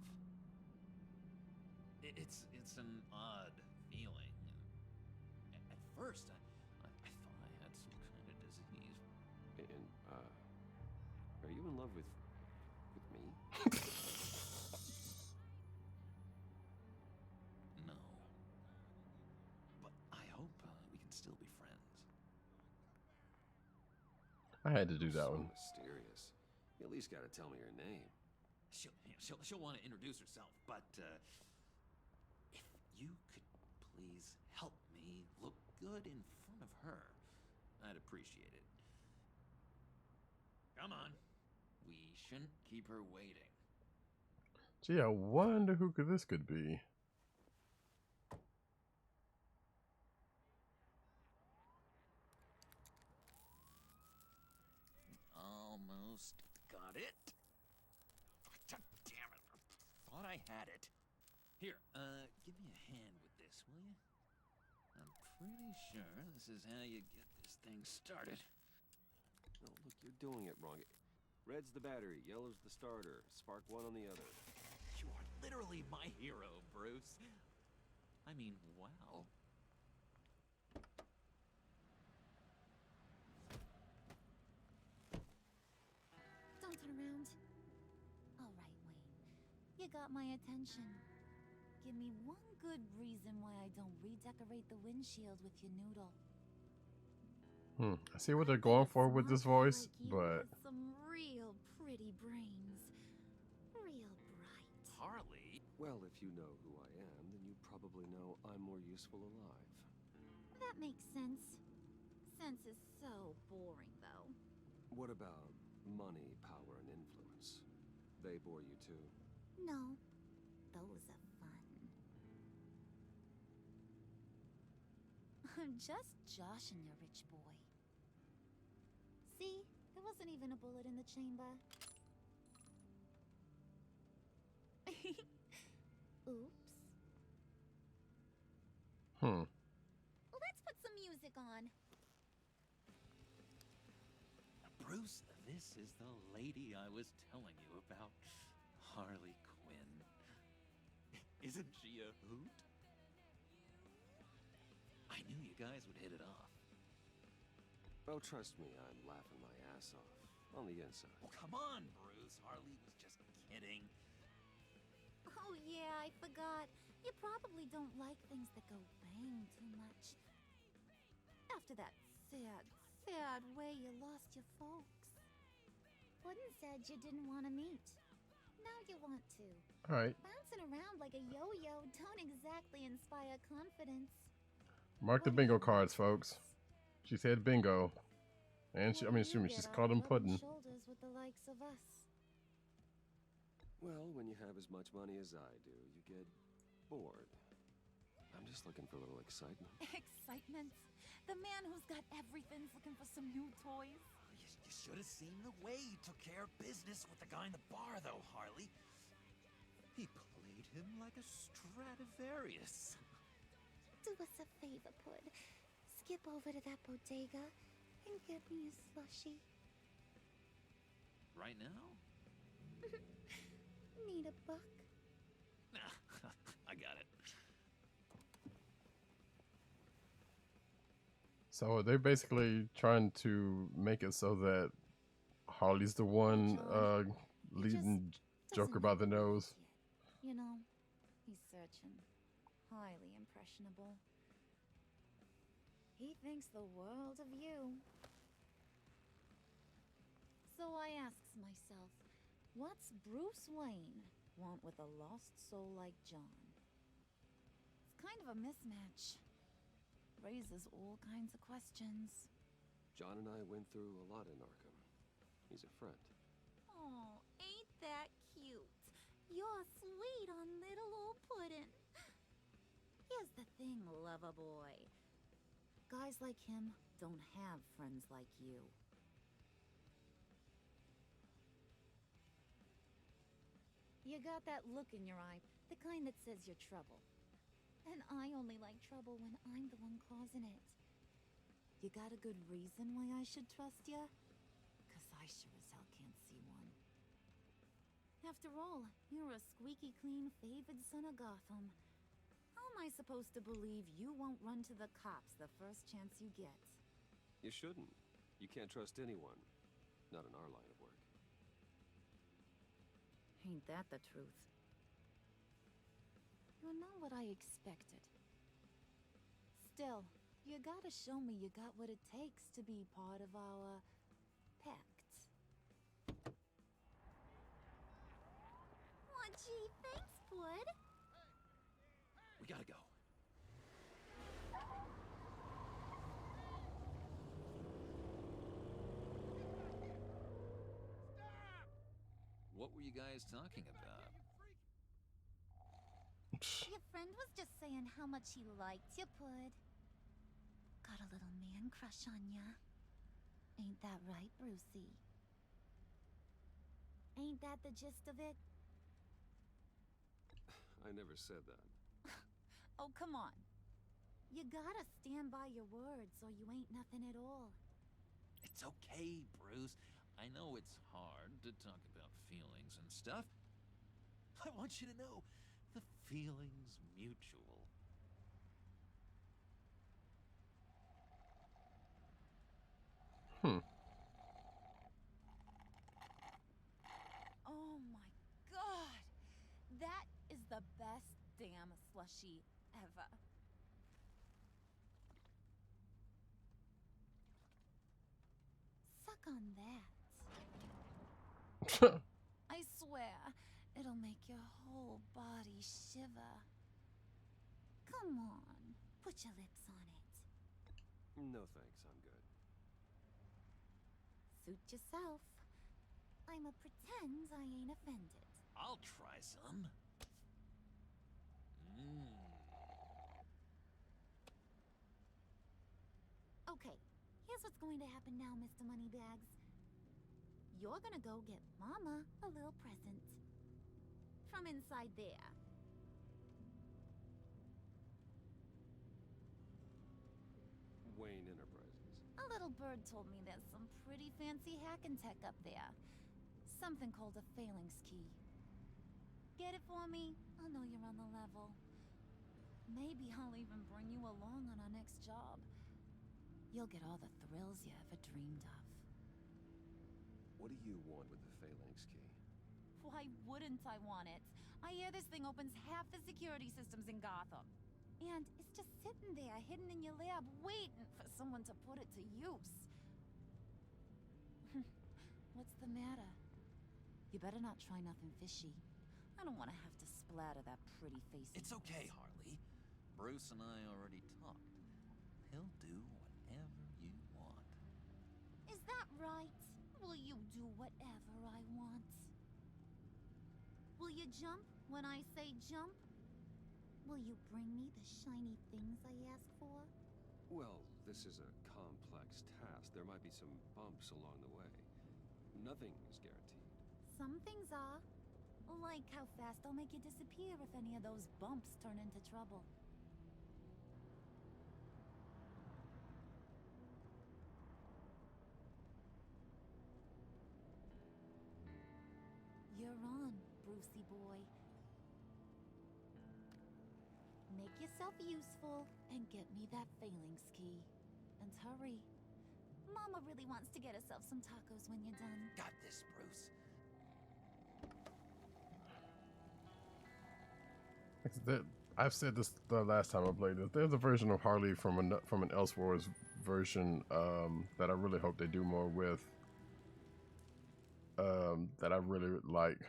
Speaker 12: It's an odd feeling. At first, I thought I had some kind of disease.
Speaker 2: And, are you in love with me?
Speaker 12: No. But I hope we can still be friends.
Speaker 1: I had to do that
Speaker 2: So
Speaker 1: one.
Speaker 2: mysterious. You at least gotta tell me her name.
Speaker 12: She'll want to introduce herself, but if you could please help me look good in front of her, I'd appreciate it. Come on. We shouldn't keep her waiting.
Speaker 1: Gee, I wonder who this could be.
Speaker 12: Almost got it. Damn it. Thought I had it. Here, give me a hand with this, will you? I'm pretty sure this is how you get this thing started.
Speaker 2: No, look, you're doing it wrong. Red's the battery, yellow's the starter. Spark one on the other.
Speaker 12: You are literally my hero, Bruce. I mean, wow.
Speaker 14: Don't turn around. All right, Wayne. You got my attention. Give me one good reason why I don't redecorate the windshield with your noodle.
Speaker 1: I see what they're going for with this voice, but
Speaker 14: Some real pretty brains. Real bright.
Speaker 12: Harley?
Speaker 2: Well, if you know who I am, then you probably know I'm more useful alive.
Speaker 14: That makes sense. Sense is so boring, though.
Speaker 2: What about money, power, and influence? They bore you too?
Speaker 14: No. Those are fun. I'm just joshing you, rich boy. See? There wasn't even a bullet in the chamber. Oops. Let's put some music on.
Speaker 12: Bruce, this is the lady I was telling you about. Harley Quinn. Isn't she a hoot? I knew you guys would hit it off.
Speaker 2: Oh, trust me, I'm laughing my ass off. On the inside.
Speaker 12: Oh, come on, Bruce. Harley was just kidding.
Speaker 14: Oh yeah, I forgot. You probably don't like things that go bang too much. After that sad way you lost your folks. Wooden said you didn't want to meet. Now you want to.
Speaker 1: Alright.
Speaker 14: Bouncing around like a yo-yo don't exactly inspire confidence.
Speaker 1: Mark the bingo cards, folks. She said bingo. And she, she's called him pudding.
Speaker 14: Shoulders with the likes of us.
Speaker 2: Well, when you have as much money as I do, you get bored. I'm just looking for a little excitement.
Speaker 14: Excitement? The man who's got everything's looking for some new toys.
Speaker 12: You should have seen the way he took care of business with the guy in the bar, though, Harley. He played him like a Stradivarius.
Speaker 14: Do us a favor, Pud. Skip over to that bodega and get me a slushie.
Speaker 12: Right now?
Speaker 14: Need a buck?
Speaker 12: Nah, I got it.
Speaker 1: So they're basically trying to make it so that Harley's the one leading Joker by the nose.
Speaker 14: You know, he's searching. Highly impressionable. He thinks the world of you. So I asks myself, what's Bruce Wayne want with a lost soul like John? It's kind of a mismatch. Raises all kinds of questions.
Speaker 2: John and I went through a lot in Arkham. He's a friend.
Speaker 14: Oh, ain't that cute? You're sweet on little old puddin'. Here's the thing, lover boy. Guys like him don't have friends like you. You got that look in your eye, the kind that says you're trouble. And I only like trouble when I'm the one causing it. You got a good reason why I should trust you? 'Cause I sure as hell can't see one. After all, you're a squeaky clean favored son of Gotham. How am I supposed to believe you won't run to the cops the first chance you get?
Speaker 2: You shouldn't. You can't trust anyone. Not in our line of work.
Speaker 14: Ain't that the truth? You're not what I expected. Still, you gotta show me you got what it takes to be part of our pact. Oh, gee, thanks, Bud.
Speaker 12: We gotta go. What were you guys talking about?
Speaker 14: Your friend was just saying how much he liked you, Pud. Got a little man crush on ya. Ain't that right, Brucey? Ain't that the gist of it?
Speaker 2: I never said that.
Speaker 14: Oh, come on. You gotta stand by your words or you ain't nothing at all.
Speaker 12: It's okay, Bruce. I know it's hard to talk about feelings and stuff. I want you to know the feeling's mutual.
Speaker 14: Oh my god! That is the best damn slushie ever. Suck on that. I swear, it'll make your whole body shiver. Come on, put your lips on it.
Speaker 2: No thanks, I'm good.
Speaker 14: Suit yourself. I'ma pretend I ain't offended.
Speaker 12: I'll try some.
Speaker 14: Okay, here's what's going to happen now, Mr. Moneybags. You're gonna go get Mama a little present. From inside there.
Speaker 2: Wayne Enterprises.
Speaker 14: A little bird told me there's some pretty fancy hacking tech up there. Something called a phalanx key. Get it for me? I'll know you're on the level. Maybe I'll even bring you along on our next job. You'll get all the thrills you ever dreamed of.
Speaker 2: What do you want with the phalanx key?
Speaker 14: Why wouldn't I want it? I hear this thing opens half the security systems in Gotham. And it's just sitting there, hidden in your lab, waiting for someone to put it to use. What's the matter? You better not try nothing fishy. I don't want to have to splatter that pretty face.
Speaker 12: It's okay, Harley. Bruce and I already talked. He'll do whatever you want.
Speaker 14: Is that right? Will you do whatever I want? Will you jump when I say jump? Will you bring me the shiny things I ask for?
Speaker 2: Well, this is a complex task. There might be some bumps along the way. Nothing is guaranteed.
Speaker 14: Some things are, Like how fast I'll make you disappear if any of those bumps turn into trouble. You're on, Brucey boy. Make yourself useful and get me that phalanx key. And hurry. Mama really wants to get herself some tacos when you're done.
Speaker 12: Got this, Bruce.
Speaker 1: I've said this the last time I played this. There's a version of Harley from an Elseworlds version that I really hope they do more with. That I really like.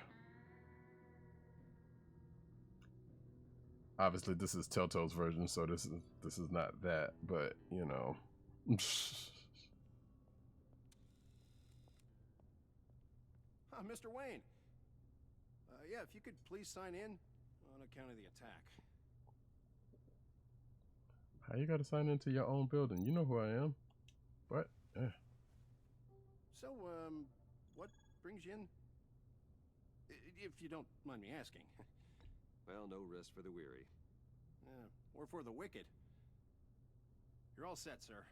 Speaker 1: Obviously, this is Telltale's version, so this is not that. But you know.
Speaker 6: Mr. Wayne. Yeah, if you could please sign in on account of the attack.
Speaker 1: How you gotta sign into your own building? You know who I am. What? Yeah.
Speaker 6: So, what brings you in? If you don't mind me asking.
Speaker 2: Well, no rest for the weary.
Speaker 6: Or for the wicked. You're all set, sir.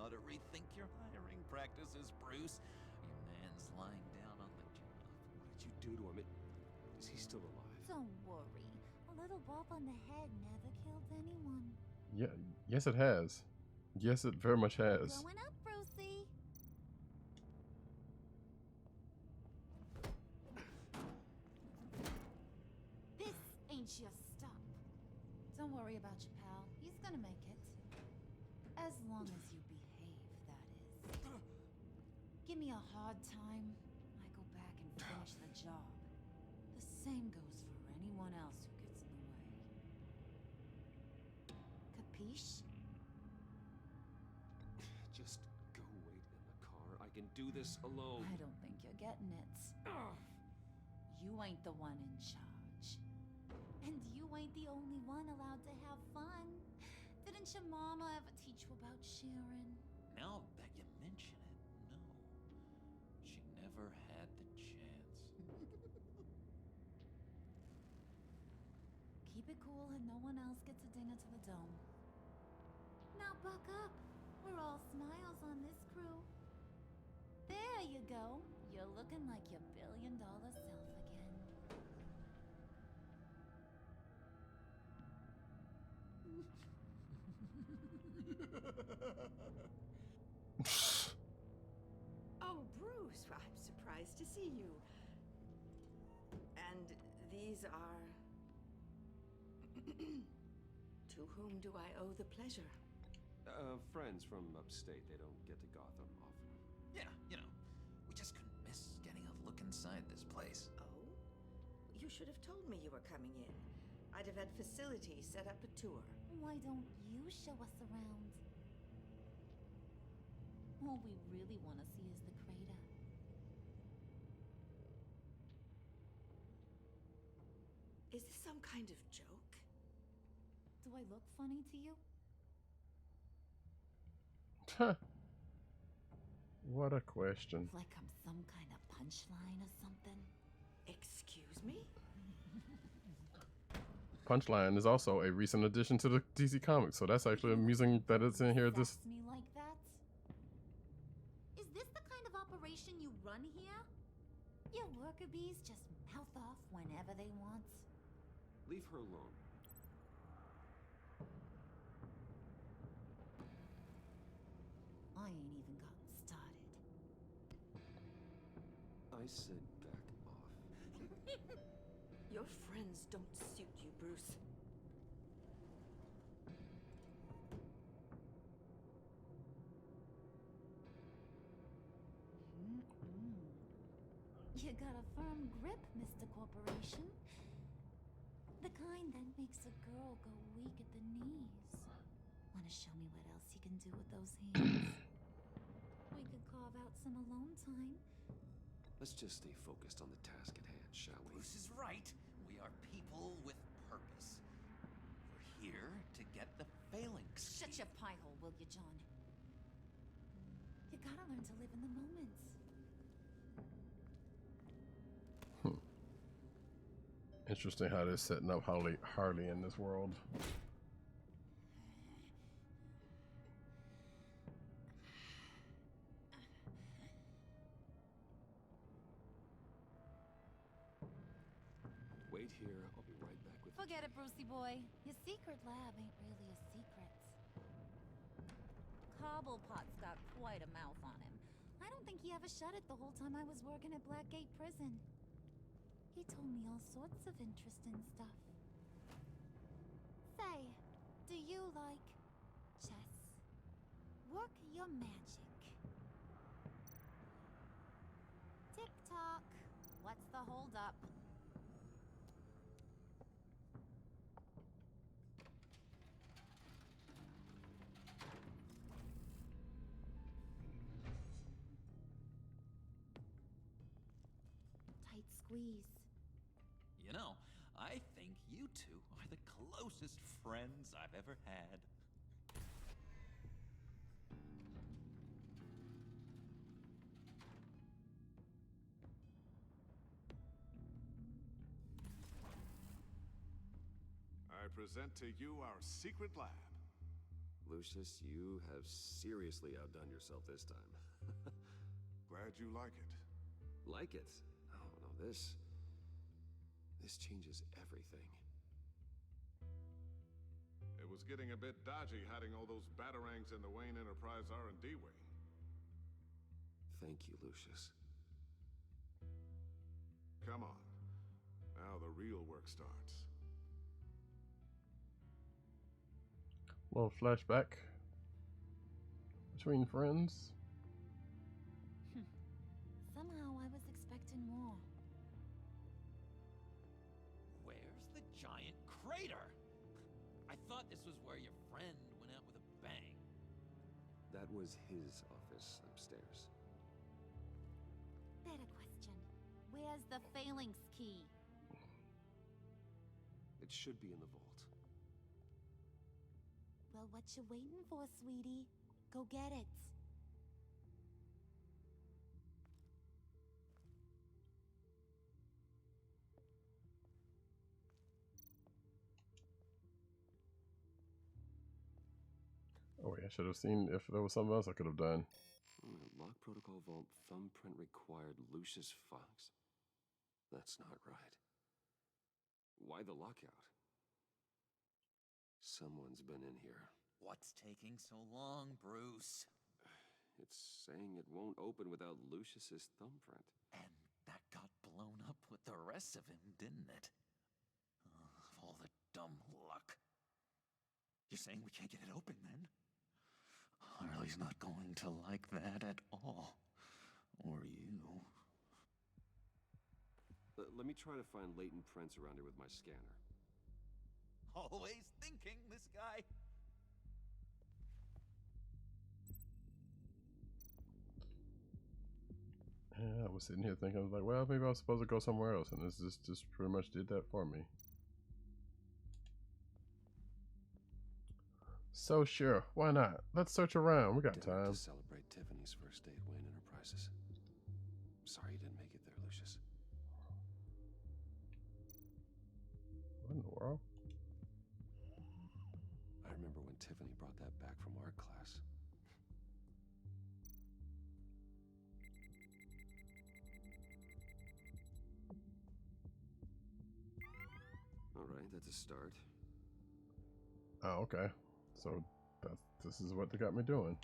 Speaker 12: To rethink your hiring practices, Bruce. Your man's lying down on the job.
Speaker 2: What did you do to him? Is he still alive?
Speaker 14: Don't worry. A little bump on the head never killed anyone.
Speaker 1: Yeah. Yes, it has. Yes, it very much has.
Speaker 14: Growing up, Brucey. This ain't your stop. Don't worry about your pal. He's gonna make it. As long as you behave, that is. Give me a hard time, I go back and finish the job. The same goes for anyone else who gets in the way. Capiche?
Speaker 2: Just go wait in the car. I can do this alone.
Speaker 14: I don't think you're getting it. You ain't the one in charge. And you ain't the only one allowed to have fun. Didn't your mama ever teach you about sharing?
Speaker 12: Now that you mention it, no. She never had the chance.
Speaker 14: Keep it cool and no one else gets a dinner to the dome. Now buck up. We're all smiles on this crew. There you go. You're looking like your billion-dollar self again.
Speaker 3: Oh, Bruce, I'm surprised to see you. And these are... To whom do I owe the pleasure?
Speaker 2: Friends from upstate. They don't get to Gotham often.
Speaker 12: Yeah, you know, we just couldn't miss getting a look inside this place.
Speaker 3: Oh? You should have told me you were coming in. I'd have had facilities set up a tour.
Speaker 14: Why don't you show us around? All we really want to see is the crater.
Speaker 3: Is this some kind of joke?
Speaker 14: Do I look funny to you?
Speaker 1: What a question.
Speaker 14: Like I'm some kind of punchline or something?
Speaker 3: Excuse me?
Speaker 1: Punchline is also a recent addition to the DC Comics, so that's actually amusing that it's in here. This
Speaker 14: Me like that? Is this the kind of operation you run here? Your worker bees just mouth off whenever they want.
Speaker 2: Leave her alone.
Speaker 14: I ain't even gotten started.
Speaker 2: I said back off.
Speaker 3: Your friends don't suit you, Bruce.
Speaker 14: You got a firm grip, Mr. Corporation. The kind that makes a girl go weak at the knees. Want to show me what else you can do with those hands? We could carve out some alone time.
Speaker 2: Let's just stay focused on the task at hand, shall we?
Speaker 12: Bruce is right. We are people with purpose. We're here to get the phalanx.
Speaker 14: Shut your pie hole, will you, John? You gotta learn to live in the moments.
Speaker 1: Interesting how they're setting up Harley in this world.
Speaker 2: Wait here, I'll be right back with
Speaker 14: Forget it, Brucey boy. Your secret lab ain't really a secret. Cobblepot's got quite a mouth on him. I don't think he ever shut it the whole time I was working at Blackgate Prison. He told me all sorts of interesting stuff. Say, do you like chess? Work your magic. Tick-tock. What's the holdup? Tight squeeze.
Speaker 12: You know, I think you two are the closest friends I've ever had.
Speaker 15: I present to you our secret lab.
Speaker 2: Lucius, you have seriously outdone yourself this time.
Speaker 15: Glad you like it.
Speaker 2: Like it? Oh, no, this changes everything.
Speaker 15: It was getting a bit dodgy hiding all those batarangs in the Wayne Enterprise R&D wing.
Speaker 2: Thank you, Lucius.
Speaker 15: Come on. Now the real work starts.
Speaker 1: Little flashback between friends.
Speaker 14: Somehow I was expecting more.
Speaker 12: Where's the giant crater? I thought this was where your friend went out with a bang.
Speaker 2: That was his office upstairs.
Speaker 14: Better question. Where's the phalanx key?
Speaker 2: It should be in the vault.
Speaker 14: Well, what you waiting for, sweetie? Go get it.
Speaker 1: Oh wait, I should have seen if there was something else I could have done.
Speaker 2: Lock protocol vault thumbprint required Lucius Fox. That's not right. Why the lockout? Someone's been in here.
Speaker 12: What's taking so long, Bruce?
Speaker 2: It's saying it won't open without Lucius's thumbprint.
Speaker 12: And that got blown up with the rest of him, didn't it? Oh, all the dumb luck. You're saying we can't get it open, then? Harley's not going to like that at all. Or you.
Speaker 2: Let me try to find latent prints around here with my scanner.
Speaker 12: Always thinking, this guy.
Speaker 1: Yeah, I was sitting here thinking, I was like, well, maybe I was supposed to go somewhere else, and this just pretty much did that for me. So sure, why not? Let's search around. We got time.
Speaker 2: To celebrate Tiffany's first day at Wayne Enterprises. Sorry you didn't make it there, Lucius.
Speaker 1: What in the world?
Speaker 2: I remember when Tiffany brought that back from art class. All right, that's a start.
Speaker 1: Oh, okay. So this is what they got me doing.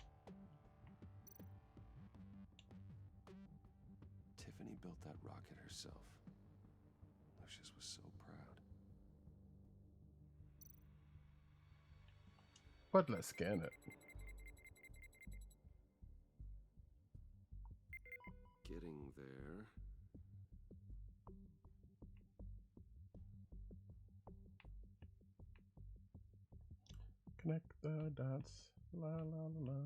Speaker 2: Tiffany built that rocket herself. Lucius was so proud.
Speaker 1: But let's scan it.
Speaker 2: Getting there.
Speaker 1: Connect the dots. La la la la.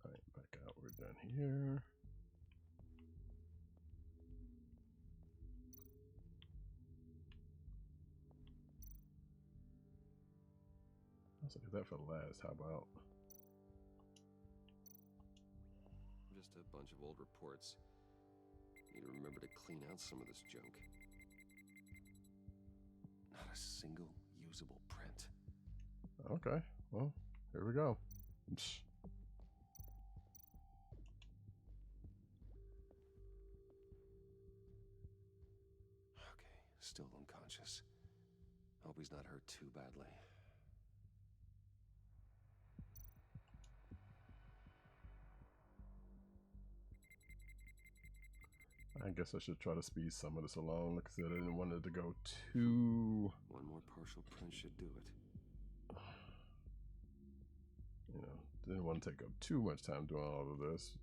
Speaker 1: Alright, back out. We're done here. I'll save that for last. How about?
Speaker 2: Just a bunch of old reports. Need to remember to clean out some of this junk. Not a single usable print.
Speaker 1: Okay, well, here we go.
Speaker 2: Okay, still unconscious. Hope he's not hurt too badly.
Speaker 1: I guess I should try to speed some of this along. Like I said, I didn't want it to go too...
Speaker 2: One more partial print should do it.
Speaker 1: You know, didn't want to take up too much time doing all of this.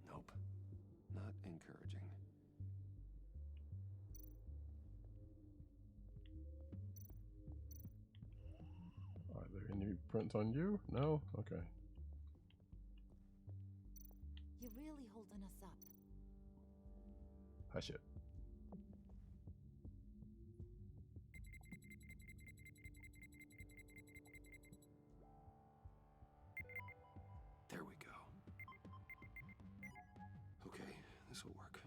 Speaker 2: Nope. Not encouraging.
Speaker 1: Are there any prints on you? No? Okay.
Speaker 14: You're really holding us up.
Speaker 1: Hush it.
Speaker 2: There we go. Okay, this will work.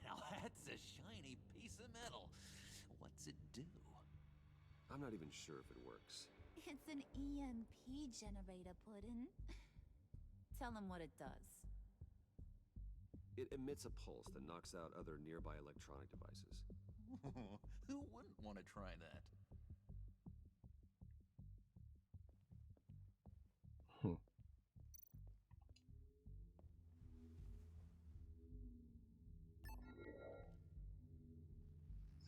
Speaker 12: Now that's a shiny piece of metal. What's it do?
Speaker 2: I'm not even sure if it works.
Speaker 14: It's an EMP generator, Puddin'. Tell him what it does.
Speaker 2: It emits a pulse that knocks out other nearby electronic devices.
Speaker 12: Who wouldn't want to try that?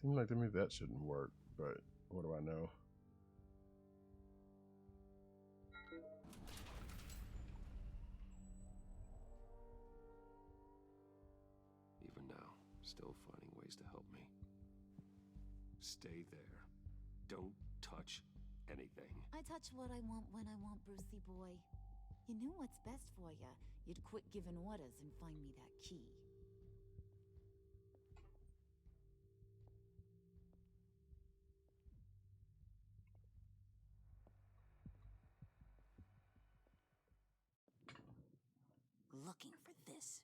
Speaker 1: Seems like to me that shouldn't work, but what do I know?
Speaker 2: Even now, still finding ways to help me. Stay there. Don't touch anything.
Speaker 14: I touch what I want when I want, Brucey boy. You knew what's best for you. You'd quit giving orders and find me that key. Looking for this.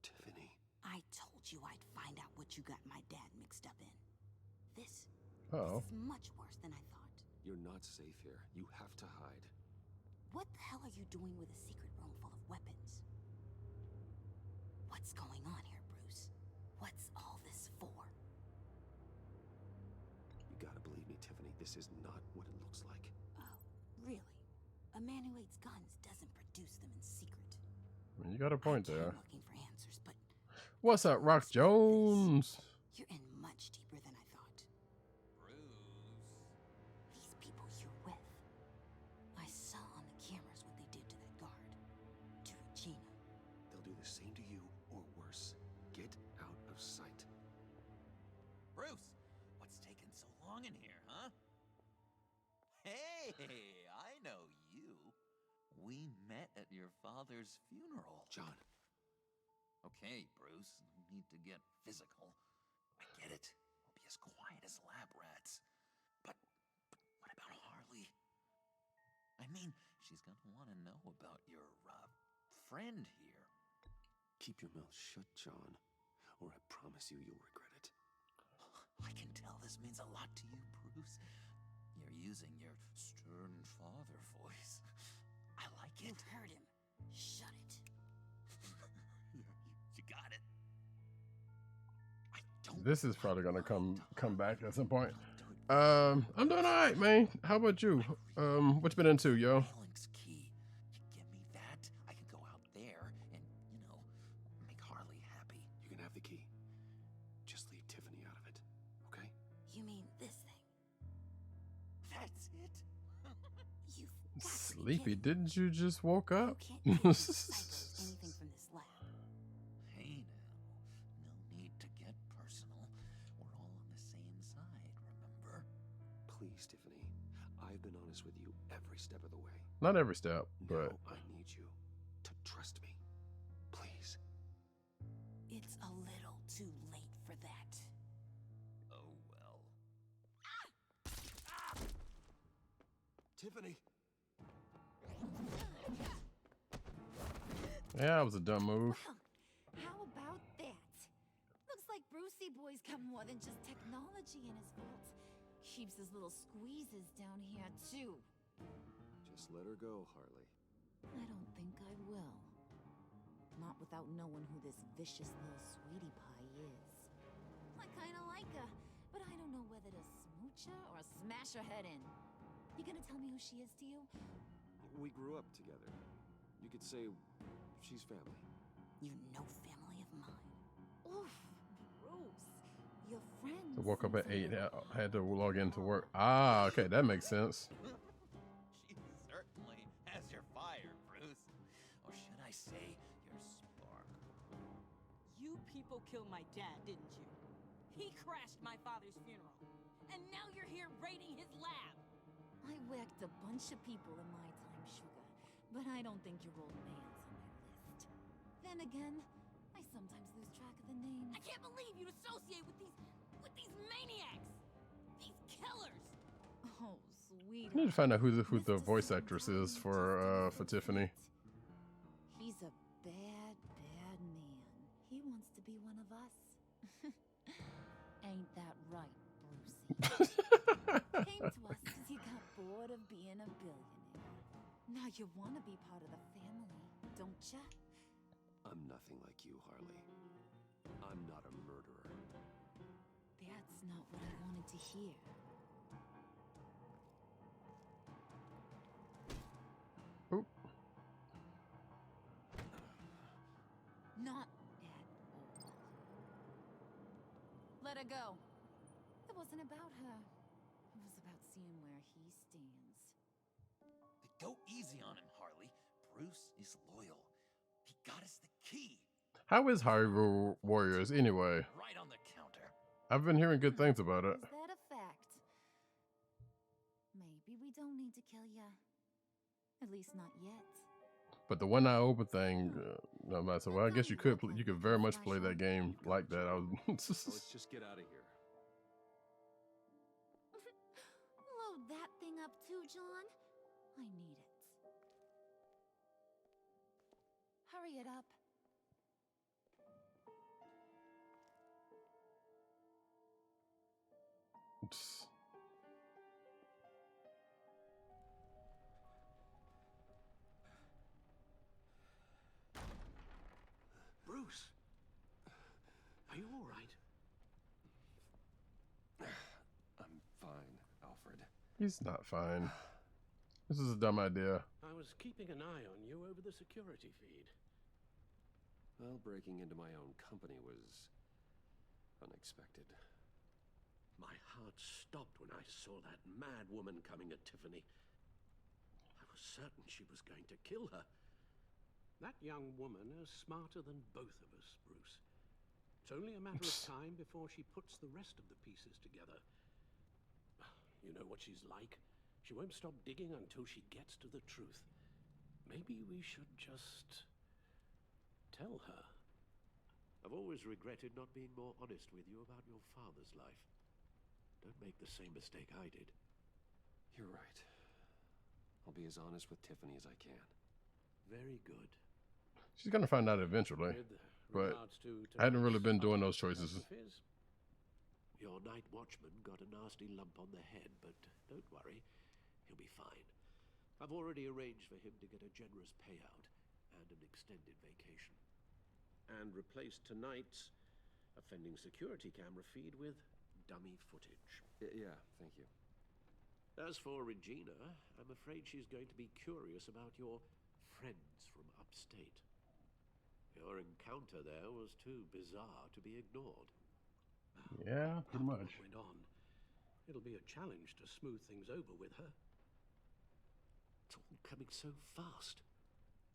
Speaker 2: Tiffany.
Speaker 14: I told you I'd find out what you got my dad mixed up in. This
Speaker 1: Uh-oh.
Speaker 14: is much worse than I thought.
Speaker 2: You're not safe here. You have to hide.
Speaker 14: What the hell are you doing with a secret room full of weapons? What's going on here, Bruce? What's all this for?
Speaker 2: You gotta believe me, Tiffany. This is not what it looks like.
Speaker 14: Oh, really? A man who hates guns doesn't produce them in secret.
Speaker 1: I mean, you got a point there.
Speaker 14: I'm looking for answers, but
Speaker 1: what's up, Rock Jones?
Speaker 14: you're in much deeper than I thought. These people you're with. I saw on the cameras what they did to that guard. To Regina.
Speaker 2: They'll do the same to you, or worse. Get out of sight.
Speaker 12: Bruce, what's taking so long in here, huh? Hey, I know you. We met at your father's funeral.
Speaker 2: John.
Speaker 12: Okay, Bruce, no need to get physical. I get it. We'll be as quiet as lab rats. But what about Harley? I mean, she's gonna want to know about your, friend here.
Speaker 2: Keep your mouth shut, John, or I promise you you'll regret it.
Speaker 12: I can tell this means a lot to you, Bruce. You're using your stern father voice. I like it.
Speaker 14: You heard him. Shut it.
Speaker 12: You got it. I don't.
Speaker 1: This is probably gonna come back at some point. I'm doing alright, man. How about you? What you been into, yo?
Speaker 12: Link's key. You give me that, I can go out there and, make Harley happy.
Speaker 2: You can have the key. Just leave Tiffany out of it, okay?
Speaker 14: You mean this thing?
Speaker 12: That's it?
Speaker 14: You've
Speaker 1: Sleepy, didn't you just woke up?
Speaker 7: Anything from this lab.
Speaker 12: Hey now, no need to get personal. We're all on the same side, remember?
Speaker 2: Please, Tiffany. I've been honest with you every step of the way.
Speaker 1: Not every step, but
Speaker 2: Now I need you to trust me. Please.
Speaker 7: It's a little too late for that.
Speaker 12: Oh well.
Speaker 2: Tiffany!
Speaker 1: yeah, it was a dumb move.
Speaker 14: Well, how about that? Looks like Brucey Boy's got more than just technology in his vault. Keeps his little squeezes down here, too.
Speaker 2: Just let her go, Harley.
Speaker 14: I don't think I will. Not without knowing who this vicious little sweetie pie is. I kinda like her, but I don't know whether to smooch her or smash her head in. You gonna tell me who she is to you?
Speaker 2: We grew up together. You could say she's family.
Speaker 14: You're no family of mine. Oof, Bruce. Your friend.
Speaker 1: I woke up at 8, had to log into work. Ah, okay, that makes sense.
Speaker 12: She certainly has your fire, Bruce. Or should I say, your spark.
Speaker 7: You people killed my dad, didn't you? He crashed my father's funeral. And now you're here raiding his lab.
Speaker 14: I whacked a bunch of people in my time, Sugar, but I don't think your old man's on my list. Then again, I sometimes lose track of the names.
Speaker 7: I can't believe you'd associate with these maniacs! These killers!
Speaker 14: Oh, sweetie.
Speaker 1: I need to find out who the voice actress is for Tiffany.
Speaker 14: He's a bad, bad man. He wants to be one of us. Ain't that right, Brucey? Came to us because you got bored of being a billionaire. Now you want to be part of the family, don't ya?
Speaker 2: I'm nothing like you, Harley. I'm not a murderer.
Speaker 14: That's not what I wanted to hear.
Speaker 1: Oop.
Speaker 14: Not at all. Let her go. It wasn't about her. It was about seeing where he stands.
Speaker 12: Go easy on him, Harley. Bruce is loyal. He got us the key.
Speaker 1: How is Hyrule Warriors anyway?
Speaker 12: Right on the counter.
Speaker 1: I've been hearing good things about it.
Speaker 14: Is that a fact? Maybe we don't need to kill ya. At least not yet.
Speaker 1: But the one eye open thing, no matter. Well, I guess you could very much play that game like that.
Speaker 2: Let's just get out of here.
Speaker 14: Load that thing up too, John. I need it. Hurry it up.
Speaker 11: Bruce, are you all right?
Speaker 2: I'm fine, Alfred.
Speaker 1: He's not fine. This is a dumb idea.
Speaker 11: I was keeping an eye on you over the security feed.
Speaker 2: Well, breaking into my own company was unexpected.
Speaker 11: My heart stopped when I saw that mad woman coming at Tiffany. I was certain she was going to kill her. That young woman is smarter than both of us, Bruce. It's only a matter of time before she puts the rest of the pieces together. You know what she's like. She won't stop digging until she gets to the truth. Maybe we should just tell her.
Speaker 16: I've always regretted not being more honest with you about your father's life. Don't make the same mistake I did.
Speaker 2: You're right. I'll be as honest with Tiffany as I can.
Speaker 11: Very good.
Speaker 1: She's gonna find out eventually, but I hadn't really been doing those choices.
Speaker 16: Your night watchman got a nasty lump on the head, but don't worry, he'll be fine. I've already arranged for him to get a generous payout and an extended vacation. And replaced tonight's offending security camera feed with dummy footage.
Speaker 2: Yeah, thank you.
Speaker 16: As for Regina, I'm afraid she's going to be curious about your friends from upstate. Your encounter there was too bizarre to be ignored.
Speaker 1: Yeah, pretty much.
Speaker 11: Went on. It'll be a challenge to smooth things over with her.
Speaker 12: To
Speaker 16: coming so fast.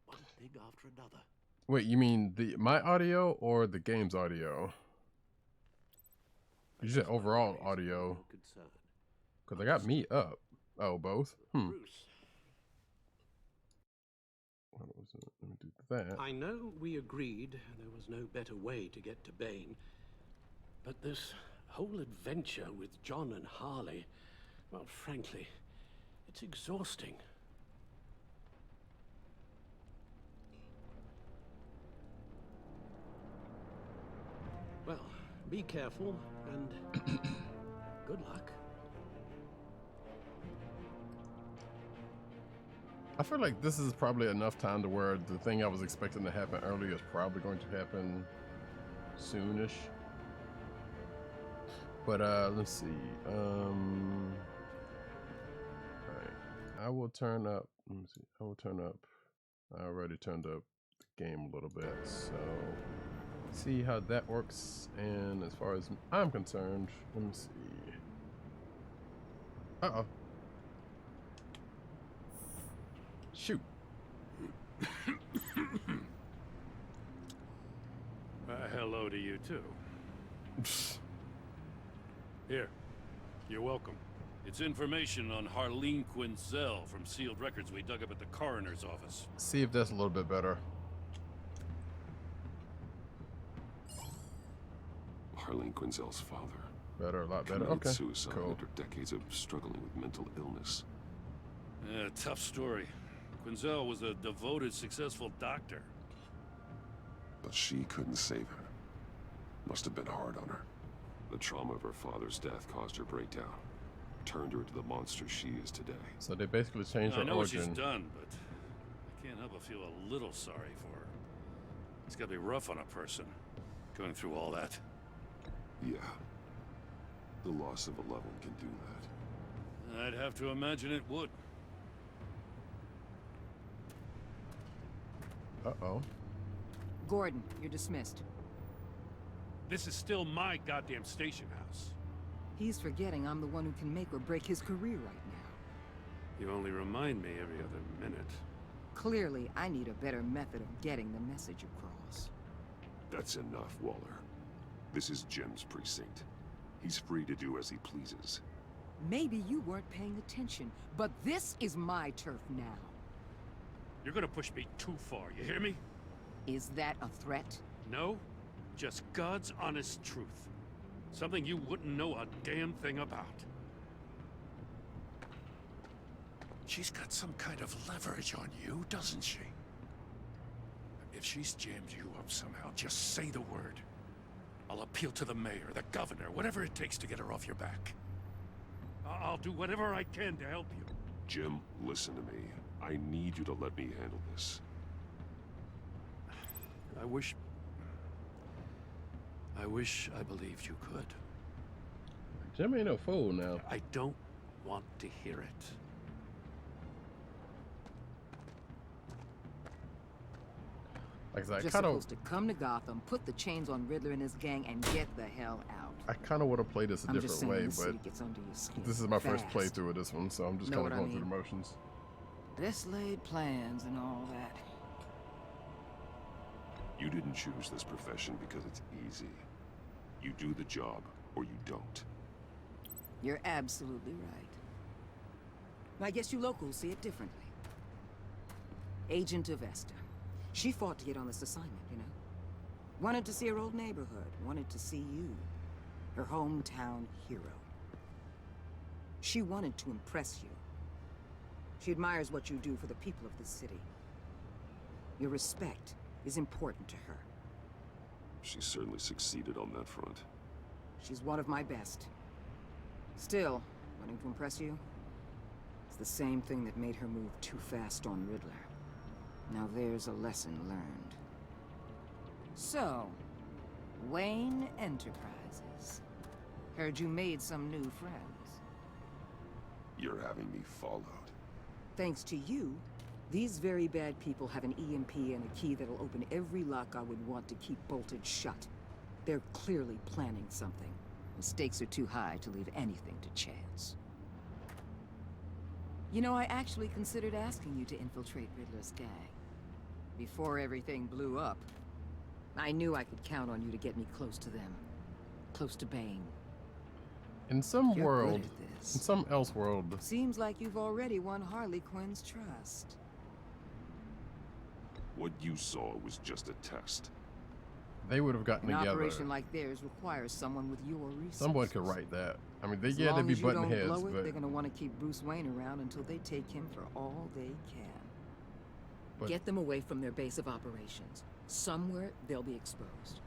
Speaker 16: One thing after another.
Speaker 1: Wait, you mean my audio or the game's audio? You said overall audio. Because I got me up. Oh, both?
Speaker 16: Bruce.
Speaker 1: What was it? Let me do that.
Speaker 16: I know we agreed there was no better way to get to Bane, but this whole adventure with John and Harley, well, frankly, it's exhausting. Well, be careful and good luck.
Speaker 1: I feel like this is probably enough time to where the thing I was expecting to happen earlier is probably going to happen soonish. But let's see. All right. I will turn up. Let me see. I will turn up. I already turned up the game a little bit, so see how that works. And as far as I'm concerned, let me see. Uh-oh. Shoot.
Speaker 5: Hello to you, too. Here. You're welcome. It's information on Harleen Quinzel from sealed records we dug up at the coroner's office.
Speaker 1: See if that's a little bit better.
Speaker 4: Harleen Quinzel's father.
Speaker 1: Better, a lot better.
Speaker 4: Committed
Speaker 1: Okay,
Speaker 4: suicide
Speaker 1: cool.
Speaker 4: after decades of struggling with mental illness.
Speaker 5: Yeah, tough story. Quinzel was a devoted, successful doctor.
Speaker 4: But she couldn't save her. Must have been hard on her. The trauma of her father's death caused her breakdown. Turned her into the monster she is today.
Speaker 1: So they basically changed her
Speaker 5: I know
Speaker 1: origin.
Speaker 5: what she's done, but I can't help but feel a little sorry for her. It's gotta be rough on a person, going through all that.
Speaker 4: Yeah. The loss of a loved one can do that.
Speaker 5: I'd have to imagine it would.
Speaker 1: Uh-oh.
Speaker 3: Gordon, you're dismissed.
Speaker 5: This is still my goddamn station house.
Speaker 3: He's forgetting I'm the one who can make or break his career right now.
Speaker 5: You only remind me every other minute.
Speaker 3: Clearly, I need a better method of getting the message across.
Speaker 4: That's enough, Waller. This is Jim's precinct. He's free to do as he pleases.
Speaker 3: Maybe you weren't paying attention, but this is my turf now.
Speaker 5: You're gonna push me too far, you hear me?
Speaker 3: Is that a threat?
Speaker 5: No, just God's honest truth. Something you wouldn't know a damn thing about. She's got some kind of leverage on you, doesn't she? If she's jammed you up somehow, just say the word. I'll appeal to the mayor, the governor, whatever it takes to get her off your back. I'll do whatever I can to help you.
Speaker 4: Jim, listen to me. I need you to let me handle this.
Speaker 5: I wish I believed you could.
Speaker 1: Jim ain't no fool now.
Speaker 5: I don't want to hear it.
Speaker 1: Like I said,
Speaker 3: You're supposed to come to Gotham, put the chains on Riddler and his gang, and get the hell out.
Speaker 1: I kind of want to play this a
Speaker 3: I'm just
Speaker 1: different
Speaker 3: saying
Speaker 1: way,
Speaker 3: the city
Speaker 1: but
Speaker 3: gets under your skin
Speaker 1: this is my first
Speaker 3: fast.
Speaker 1: playthrough of this one, so I'm just
Speaker 3: Know
Speaker 1: kind of
Speaker 3: what I
Speaker 1: going through the
Speaker 3: mean?
Speaker 1: motions.
Speaker 3: Best laid plans and all that.
Speaker 4: You didn't choose this profession because it's easy. You do the job, or you don't.
Speaker 3: You're absolutely right. I guess you locals see it differently. Agent of Esther. She fought to get on this assignment, you know? Wanted to see her old neighborhood. Wanted to see you. Her hometown hero. She wanted to impress you. She admires what you do for the people of this city. Your respect is important to her.
Speaker 4: She certainly succeeded on that front.
Speaker 3: She's one of my best. Still, wanting to impress you? It's the same thing that made her move too fast on Riddler. Now there's a lesson learned. So, Wayne Enterprises. Heard you made some new friends.
Speaker 4: You're having me followed.
Speaker 3: Thanks to you, these very bad people have an EMP and a key that'll open every lock I would want to keep bolted shut. They're clearly planning something. The stakes are too high to leave anything to chance. You know, I actually considered asking you to infiltrate Riddler's gang. Before everything blew up, I knew I could count on you to get me close to them. Close to Bane.
Speaker 1: In some
Speaker 3: You're
Speaker 1: world,
Speaker 3: good at this.
Speaker 1: in some else world,
Speaker 3: Seems like you've already won Harley Quinn's trust.
Speaker 4: What you saw was just a test.
Speaker 1: they would have gotten
Speaker 3: An
Speaker 1: together.
Speaker 3: operation like theirs requires someone with your resources.
Speaker 1: Someone could write that. I mean,
Speaker 3: As
Speaker 1: yeah,
Speaker 3: long
Speaker 1: they'd be
Speaker 3: as you
Speaker 1: button
Speaker 3: don't
Speaker 1: heads,
Speaker 3: blow it,
Speaker 1: but
Speaker 3: they're gonna want to keep Bruce Wayne around until they take him for all they can. Get them away from their base of operations. Somewhere they'll be exposed.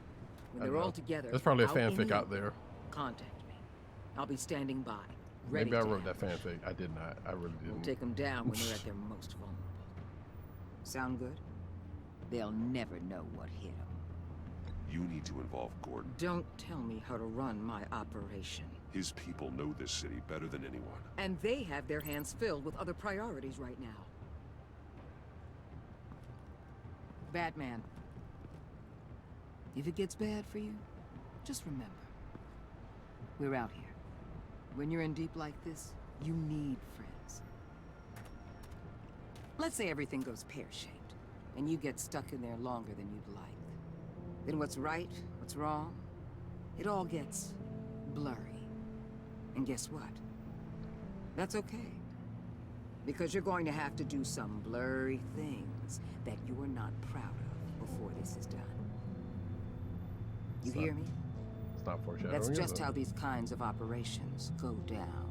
Speaker 3: When
Speaker 1: I
Speaker 3: they're
Speaker 1: don't
Speaker 3: all
Speaker 1: know.
Speaker 3: together,
Speaker 1: There's probably a
Speaker 3: out in
Speaker 1: fanfic
Speaker 3: the
Speaker 1: out
Speaker 3: open,
Speaker 1: there.
Speaker 3: Contact me. I'll be standing by. Ready
Speaker 1: Maybe I
Speaker 3: to
Speaker 1: wrote
Speaker 3: act.
Speaker 1: that fanfic. I did not. I really
Speaker 3: We'll
Speaker 1: didn't.
Speaker 3: take them down when they're at their most vulnerable. Sound good? They'll never know what hit them.
Speaker 4: You need to involve Gordon.
Speaker 3: Don't tell me how to run my operation.
Speaker 4: His people know this city better than anyone.
Speaker 3: And they have their hands filled with other priorities right now. Batman. If it gets bad for you, just remember. We're out here. When you're in deep like this, you need friends. Let's say everything goes pear-shaped, and you get stuck in there longer than you'd like. Then what's right, what's wrong, it all gets blurry. And guess what? That's okay. Because you're going to have to do some blurry things that you're not proud of before this is done. You hear me?
Speaker 1: It's not foreshadowing.
Speaker 3: That's
Speaker 1: is
Speaker 3: just
Speaker 1: it?
Speaker 3: how these kinds of operations go down.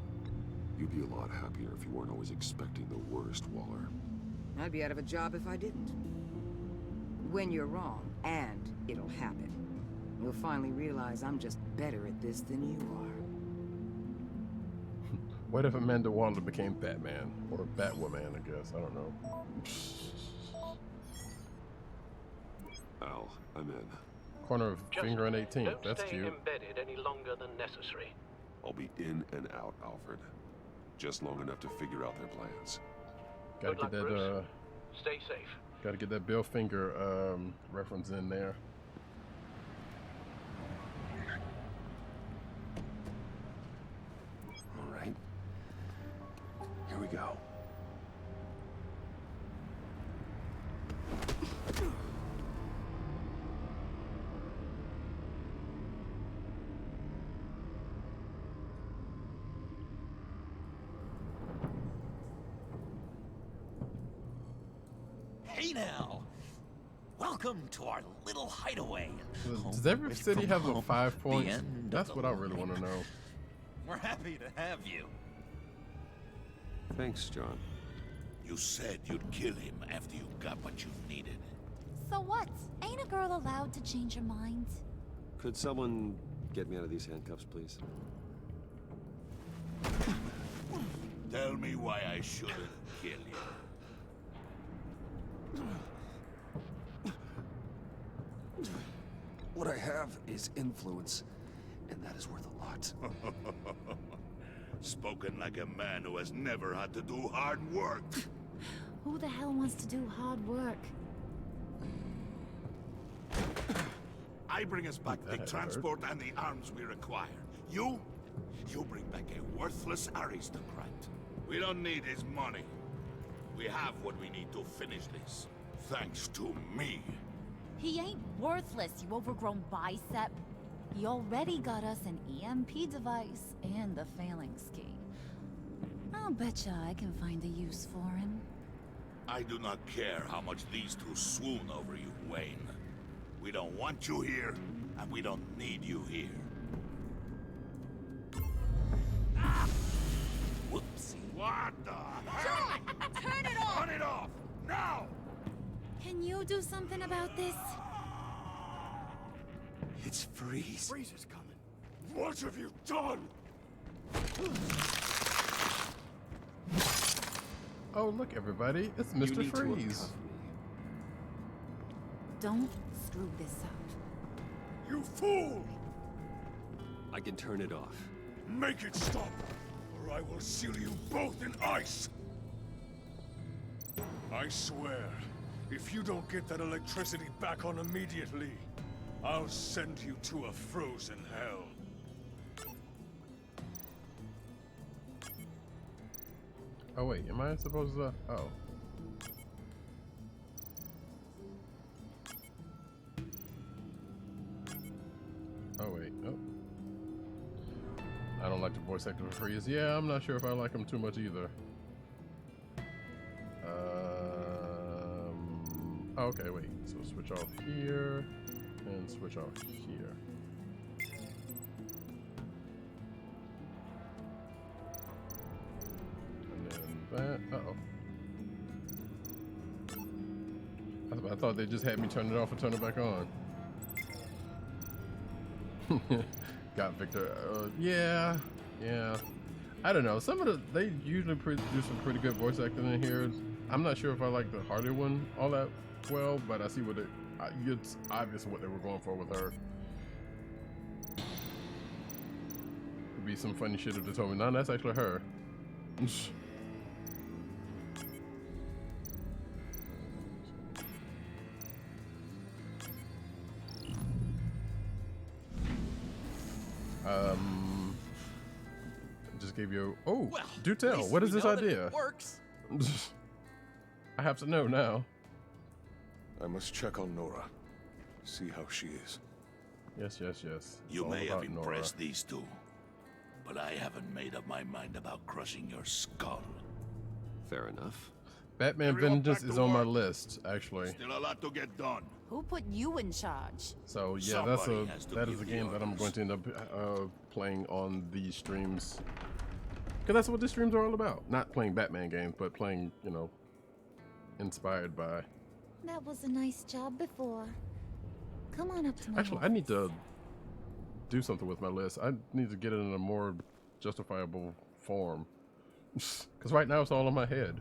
Speaker 4: You'd be a lot happier if you weren't always expecting the worst, Waller.
Speaker 3: I'd be out of a job if I didn't. When you're wrong, and it'll happen, you'll finally realize I'm just better at this than you are.
Speaker 1: What if Amanda Waller became Batman or Batwoman? I guess I don't know.
Speaker 4: Al, I'm in.
Speaker 1: Corner of
Speaker 16: Just
Speaker 1: finger and 18th.
Speaker 16: don't
Speaker 1: That's
Speaker 16: stay
Speaker 1: cute.
Speaker 16: embedded any longer than necessary.
Speaker 4: I'll be in and out, Alfred. Just long enough to figure out their plans.
Speaker 1: Gotta
Speaker 16: Good
Speaker 1: get that.
Speaker 16: luck, Bruce. Stay safe.
Speaker 1: Gotta get that Bill Finger reference in there.
Speaker 4: All right. Here we go.
Speaker 12: Hey now! Welcome to our little hideaway.
Speaker 1: Does every city have a 5 points?
Speaker 12: end of
Speaker 1: That's
Speaker 12: the
Speaker 1: what I really want to know.
Speaker 12: We're happy to have you.
Speaker 4: Thanks, John.
Speaker 17: You said you'd kill him after you got what you needed.
Speaker 14: So what? Ain't a girl allowed to change her mind?
Speaker 2: Could someone get me out of these handcuffs, please?
Speaker 17: Tell me why I shouldn't kill you.
Speaker 2: What I have is influence, and that is worth a lot.
Speaker 17: Spoken like a man who has never had to do hard work.
Speaker 14: Who the hell wants to do hard work?
Speaker 17: I bring us back the transport and the arms we require. You bring back a worthless aristocrat. We don't need his money. We have what we need to finish this. Thanks to me.
Speaker 14: He ain't worthless, you overgrown bicep. He already got us an EMP device and the failing ski. I'll betcha I can find a use for him.
Speaker 17: I do not care how much these two swoon over you, Wayne. We don't want you here, and we don't need you here. Whoopsie. What the hell?
Speaker 14: John, turn it off!
Speaker 17: Turn it off! Now!
Speaker 14: Can you do something about this?
Speaker 2: It's Freeze.
Speaker 9: Freeze is coming. What have you done?
Speaker 1: Oh, look, everybody. It's
Speaker 2: You
Speaker 1: Mr.
Speaker 2: need to
Speaker 1: Freeze.
Speaker 2: uncuff me.
Speaker 14: Don't screw this up.
Speaker 9: You fool!
Speaker 2: I can turn it off.
Speaker 9: Make it stop, or I will seal you both in ice! I swear, if you don't get that electricity back on immediately, I'll send you to a frozen hell.
Speaker 1: Oh wait, am I supposed to? Oh. Oh wait. Oh. I don't like the voice actor for Freeze. Yeah, I'm not sure if I like him too much either. Okay, wait. So switch off here and switch off here. And then that. Uh-oh. I thought they just had me turn it off and turn it back on. Got Victor. Yeah. I don't know. They usually do some pretty good voice acting in here. I'm not sure if I like the Hardy one all that well, but I see what it's obvious what they were going for with her. Could be some funny shit if they told me, no, that's actually her. Just gave you. Oh, well, do tell. What is this idea?
Speaker 18: It works.
Speaker 1: I have to know now.
Speaker 17: I must check on Nora. See how she is.
Speaker 1: Yes.
Speaker 17: You may have impressed these two, but I haven't made up my mind about crushing your skull.
Speaker 2: Fair enough.
Speaker 1: Batman Vengeance is on my list, actually.
Speaker 17: Still a lot to get done.
Speaker 7: Who put you in charge?
Speaker 1: So yeah, that is a game that I'm going to end up playing on these streams. Because that's what the streams are all about. Not playing Batman games, but playing, you know, inspired by.
Speaker 14: That was a nice job before. Come on up to my
Speaker 1: Actually, I need to do something with my list. I need to get it in a more justifiable form. Because right now it's all in my head.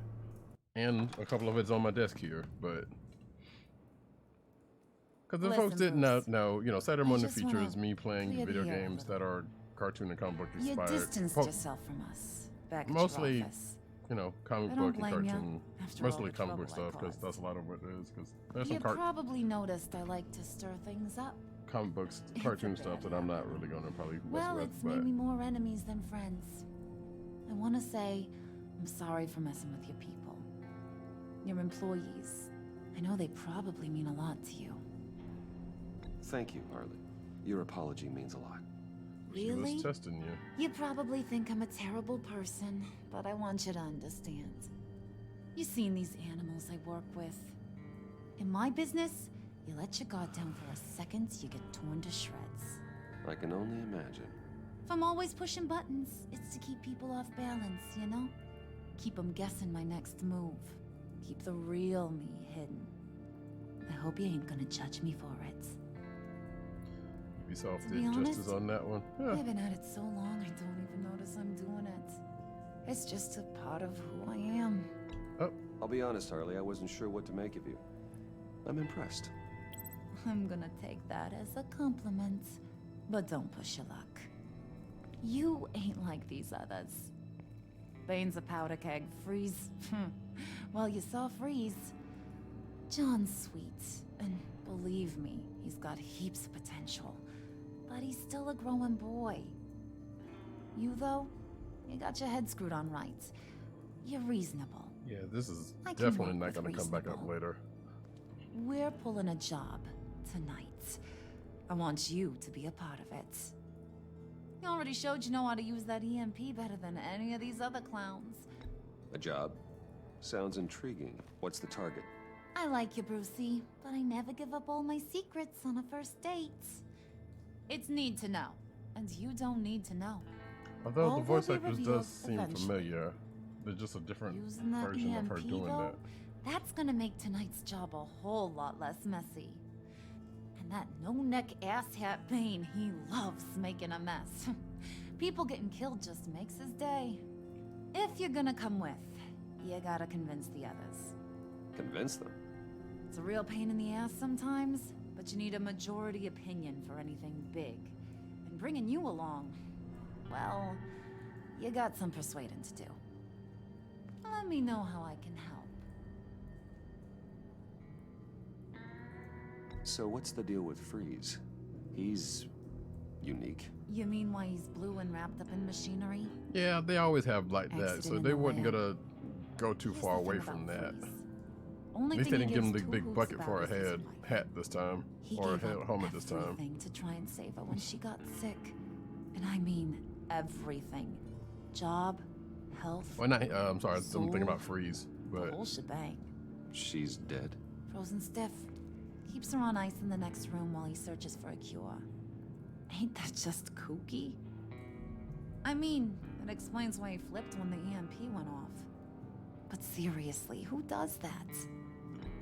Speaker 1: And a couple of it's on my desk here, but... Because the folks didn't know, you know, Saturday Morning Feature is me playing video games that are cartoon and comic book inspired.
Speaker 7: You distanced yourself from us back
Speaker 1: mostly,
Speaker 7: at your office.
Speaker 1: You know, comic book and cartoon. Mostly comic book stuff, because that's a lot of what it is. Because there's some
Speaker 7: probably noticed I like to stir things up.
Speaker 1: Comic books, cartoon stuff that I'm not really going to probably mess with.
Speaker 7: Well, it's made me more enemies than friends. I want to say I'm sorry for messing with your people. Your employees. I know they probably mean a lot to you.
Speaker 2: Thank you, Harley. Your apology means a lot.
Speaker 14: Really?
Speaker 1: She was testing you.
Speaker 14: You probably think I'm a terrible person, but I want you to understand.
Speaker 7: You've seen these animals I work with. In my business, you let your guard down for a second, you get torn to shreds.
Speaker 2: I can only imagine.
Speaker 7: If I'm always pushing buttons, it's to keep people off balance, you know? Keep them guessing my next move. Keep the real me hidden. I hope you ain't gonna judge me for it.
Speaker 1: Ubisoft did justice on that one. Yeah.
Speaker 7: I've been at it so long, I don't even notice I'm doing it. It's just a part of who I am.
Speaker 1: Oh.
Speaker 2: I'll be honest, Harley, I wasn't sure what to make of you. I'm impressed.
Speaker 7: I'm gonna take that as a compliment. But don't push your luck. You ain't like these others. Bane's a powder keg. Freeze. Well, you saw Freeze. John's sweet. And believe me, he's got heaps of potential. But he's still a growing boy. You, though, you got your head screwed on right. You're reasonable.
Speaker 1: Yeah, this is definitely not going to come back up later.
Speaker 7: We're pulling a job tonight. I want you to be a part of it. You already showed you know how to use that EMP better than any of these other clowns.
Speaker 2: A job? Sounds intriguing. What's the target?
Speaker 14: I like you, Brucey, but I never give up all my secrets on a first date.
Speaker 7: It's need to know, and you don't need to know.
Speaker 1: Although
Speaker 7: all
Speaker 1: the voice
Speaker 7: will be
Speaker 1: actors
Speaker 7: revealed
Speaker 1: does seem
Speaker 7: eventually.
Speaker 1: familiar. There's just a different
Speaker 7: Using that
Speaker 1: version of her
Speaker 7: EMP,
Speaker 1: doing
Speaker 7: though,
Speaker 1: that.
Speaker 7: that's gonna make tonight's job a whole lot less messy. And that no-neck asshat Bane, he loves making a mess. People getting killed just makes his day. If you're gonna come with, you gotta convince the others.
Speaker 2: Convince them?
Speaker 7: It's a real pain in the ass sometimes, but you need a majority opinion for anything big. And bringing you along, well, you got some persuading to do. Let me know how I can help.
Speaker 2: So what's the deal with Freeze? He's unique.
Speaker 7: You mean why he's blue and wrapped up in machinery?
Speaker 1: Yeah, they always have like that. So they wasn't gonna go too
Speaker 7: Here's
Speaker 1: far
Speaker 7: the
Speaker 1: away
Speaker 7: thing
Speaker 1: from
Speaker 7: about
Speaker 1: that.
Speaker 7: Freeze. Only
Speaker 1: At least
Speaker 7: thing
Speaker 1: they
Speaker 7: he
Speaker 1: didn't give him
Speaker 7: gives
Speaker 1: the
Speaker 7: two
Speaker 1: big
Speaker 7: hoots
Speaker 1: bucket
Speaker 7: about
Speaker 1: for a
Speaker 7: is his
Speaker 1: head
Speaker 7: wife.
Speaker 1: hat this time,
Speaker 7: He
Speaker 1: or a
Speaker 7: gave up
Speaker 1: helmet this time.
Speaker 7: everything to try and save her when she got sick. And I mean everything. Job, health,
Speaker 1: Well, not. I'm sorry. I'm thinking
Speaker 7: soul,
Speaker 1: about Freeze,
Speaker 7: the
Speaker 1: but
Speaker 7: whole shebang.
Speaker 2: She's dead?
Speaker 7: Frozen stiff. Keeps her on ice in the next room while he searches for a cure. Ain't that just kooky? I mean, it explains why he flipped when the EMP went off. But seriously, who does that?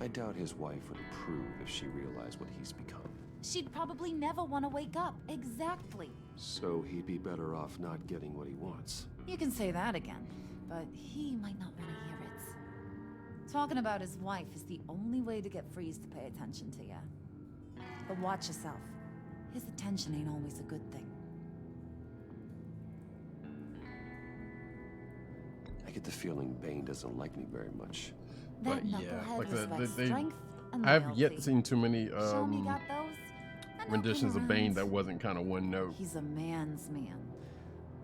Speaker 2: I doubt his wife would approve if she realized what he's become.
Speaker 7: She'd probably never want to wake up. Exactly.
Speaker 2: So he'd be better off not getting what he wants.
Speaker 7: You can say that again, but he might not want to hear it. Talking about his wife is the only way to get Freeze to pay attention to you. But watch yourself. His attention ain't always a good thing.
Speaker 2: I get the feeling Bane doesn't like me very much.
Speaker 7: That
Speaker 1: but yeah,
Speaker 7: knucklehead
Speaker 1: like
Speaker 7: respects
Speaker 1: they
Speaker 7: strength and
Speaker 1: I've
Speaker 7: loyalty.
Speaker 1: yet seen too many
Speaker 7: Show me got those? And I'll
Speaker 1: renditions
Speaker 7: come
Speaker 1: of Bane
Speaker 7: around.
Speaker 1: that wasn't kind of one note.
Speaker 7: He's a man's man.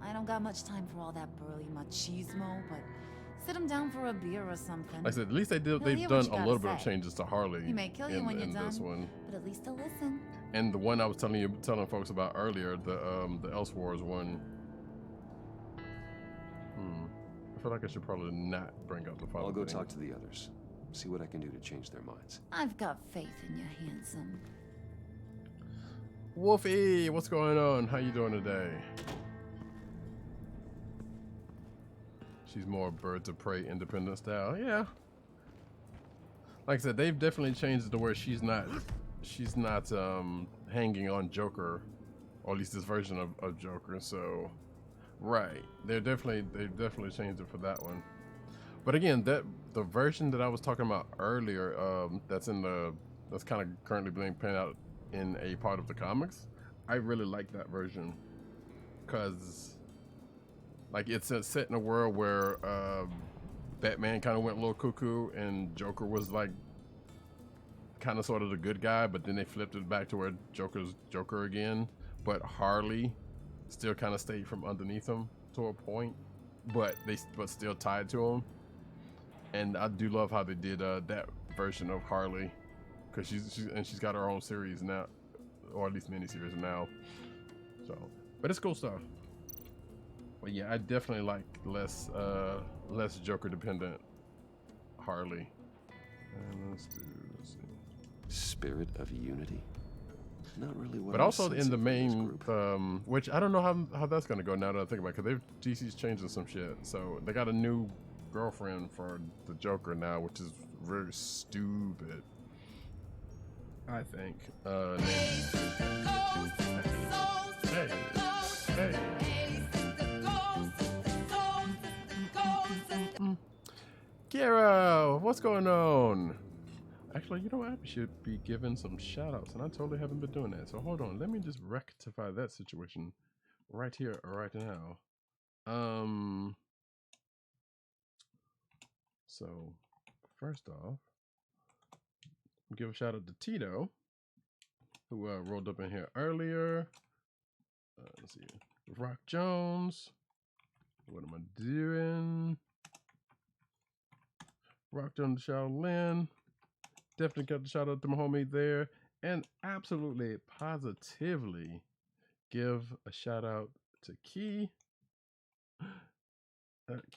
Speaker 7: I don't got much time for all that burly machismo, but sit him down for a beer or something.
Speaker 1: Like I said, at least they've
Speaker 7: He'll
Speaker 1: done
Speaker 7: hear what
Speaker 1: a
Speaker 7: you gotta
Speaker 1: little bit of
Speaker 7: say.
Speaker 1: changes to Harley
Speaker 7: He may kill you when you're
Speaker 1: in this
Speaker 7: done,
Speaker 1: one.
Speaker 7: but at least he'll listen.
Speaker 1: And the one I was telling folks about earlier, the Elseworlds one. I feel like I should probably not bring up the father.
Speaker 2: I'll go
Speaker 1: thing.
Speaker 2: talk to the others. See what I can do to change their minds.
Speaker 7: I've got faith in you, handsome.
Speaker 1: Wolfie, what's going on? How you doing today? She's more Birds of Prey independent style. Yeah. Like I said, they've definitely changed it to where she's not hanging on Joker, or at least this version of Joker. So, right, they've definitely changed it for that one. But again, the version that I was talking about earlier, that's kind of currently being played out in a part of the comics, I really like that version, because like it's set in a world where Batman kind of went a little cuckoo and Joker was like kind of sort of the good guy, but then they flipped it back to where Joker's Joker again, but Harley still kind of stayed from underneath him to a point, but still tied to him. And I do love how they did that version of Harley, because she's got her own series now, or at least miniseries now. So, but it's cool stuff. But yeah, I definitely like less Joker dependent Harley. And let's see.
Speaker 2: Spirit of unity? Not really what
Speaker 1: But
Speaker 2: I'm
Speaker 1: also in
Speaker 2: sensing
Speaker 1: the
Speaker 2: from this
Speaker 1: main,
Speaker 2: group.
Speaker 1: which I don't know how that's gonna go now that I think about it, because DC's changing some shit. So they got a new girlfriend for the Joker now, which is very stupid, I think. Kira, what's going on? Actually, you know what? I should be giving some shout outs, and I totally haven't been doing that. So hold on, let me just rectify that situation right here, right now. So first off, give a shout out to Tito, who rolled up in here earlier. Let's see, Rock Jones. What am I doing? Rock Jones, Shaolin. Definitely got the shout out to my homie there, and absolutely, positively, give a shout out to Key.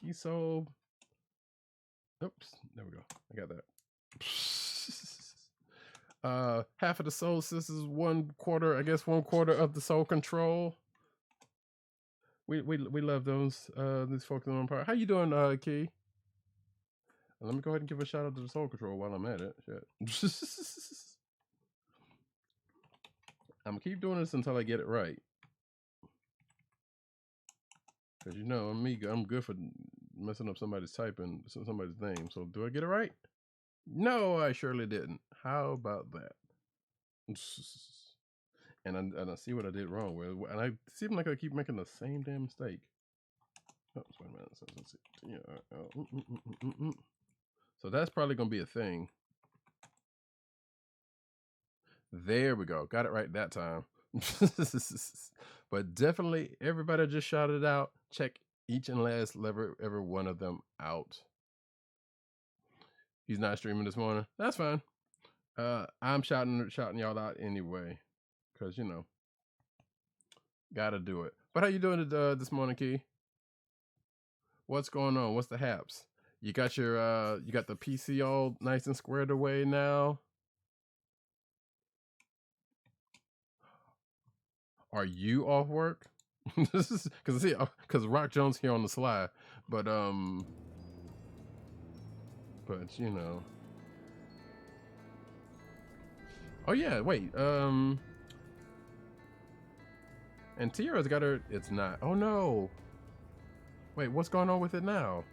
Speaker 1: Key Soul. Oops, there we go. I got that. Half of the Soul Sisters, 1/4, I guess 1/4 of the Soul Control. We love those these folks on part. How you doing, Key? Let me go ahead and give a shout out to the Soul Control while I'm at it. Shit. I'm gonna keep doing this until I get it right. Cause you know I'm good for messing up somebody's typing, somebody's name. So do I get it right? No, I surely didn't. How about that? And I see what I did wrong with, and I seem like I keep making the same damn mistake. Oh, wait a minute. Let's see. Yeah. So that's probably gonna be a thing. There we go. Got it right that time. But definitely, everybody just shouted out. Check each and last every one of them out. He's not streaming this morning. That's fine. I'm shouting y'all out anyway, cause you know, gotta do it. But how you doing this morning, Key? What's going on? What's the haps? You got your you got the PC all nice and squared away now? Are you off work? This is because Rock Jones here on the sly, but you know. Oh yeah, wait. And Tiara's got her. It's not. Oh no. Wait, what's going on with it now?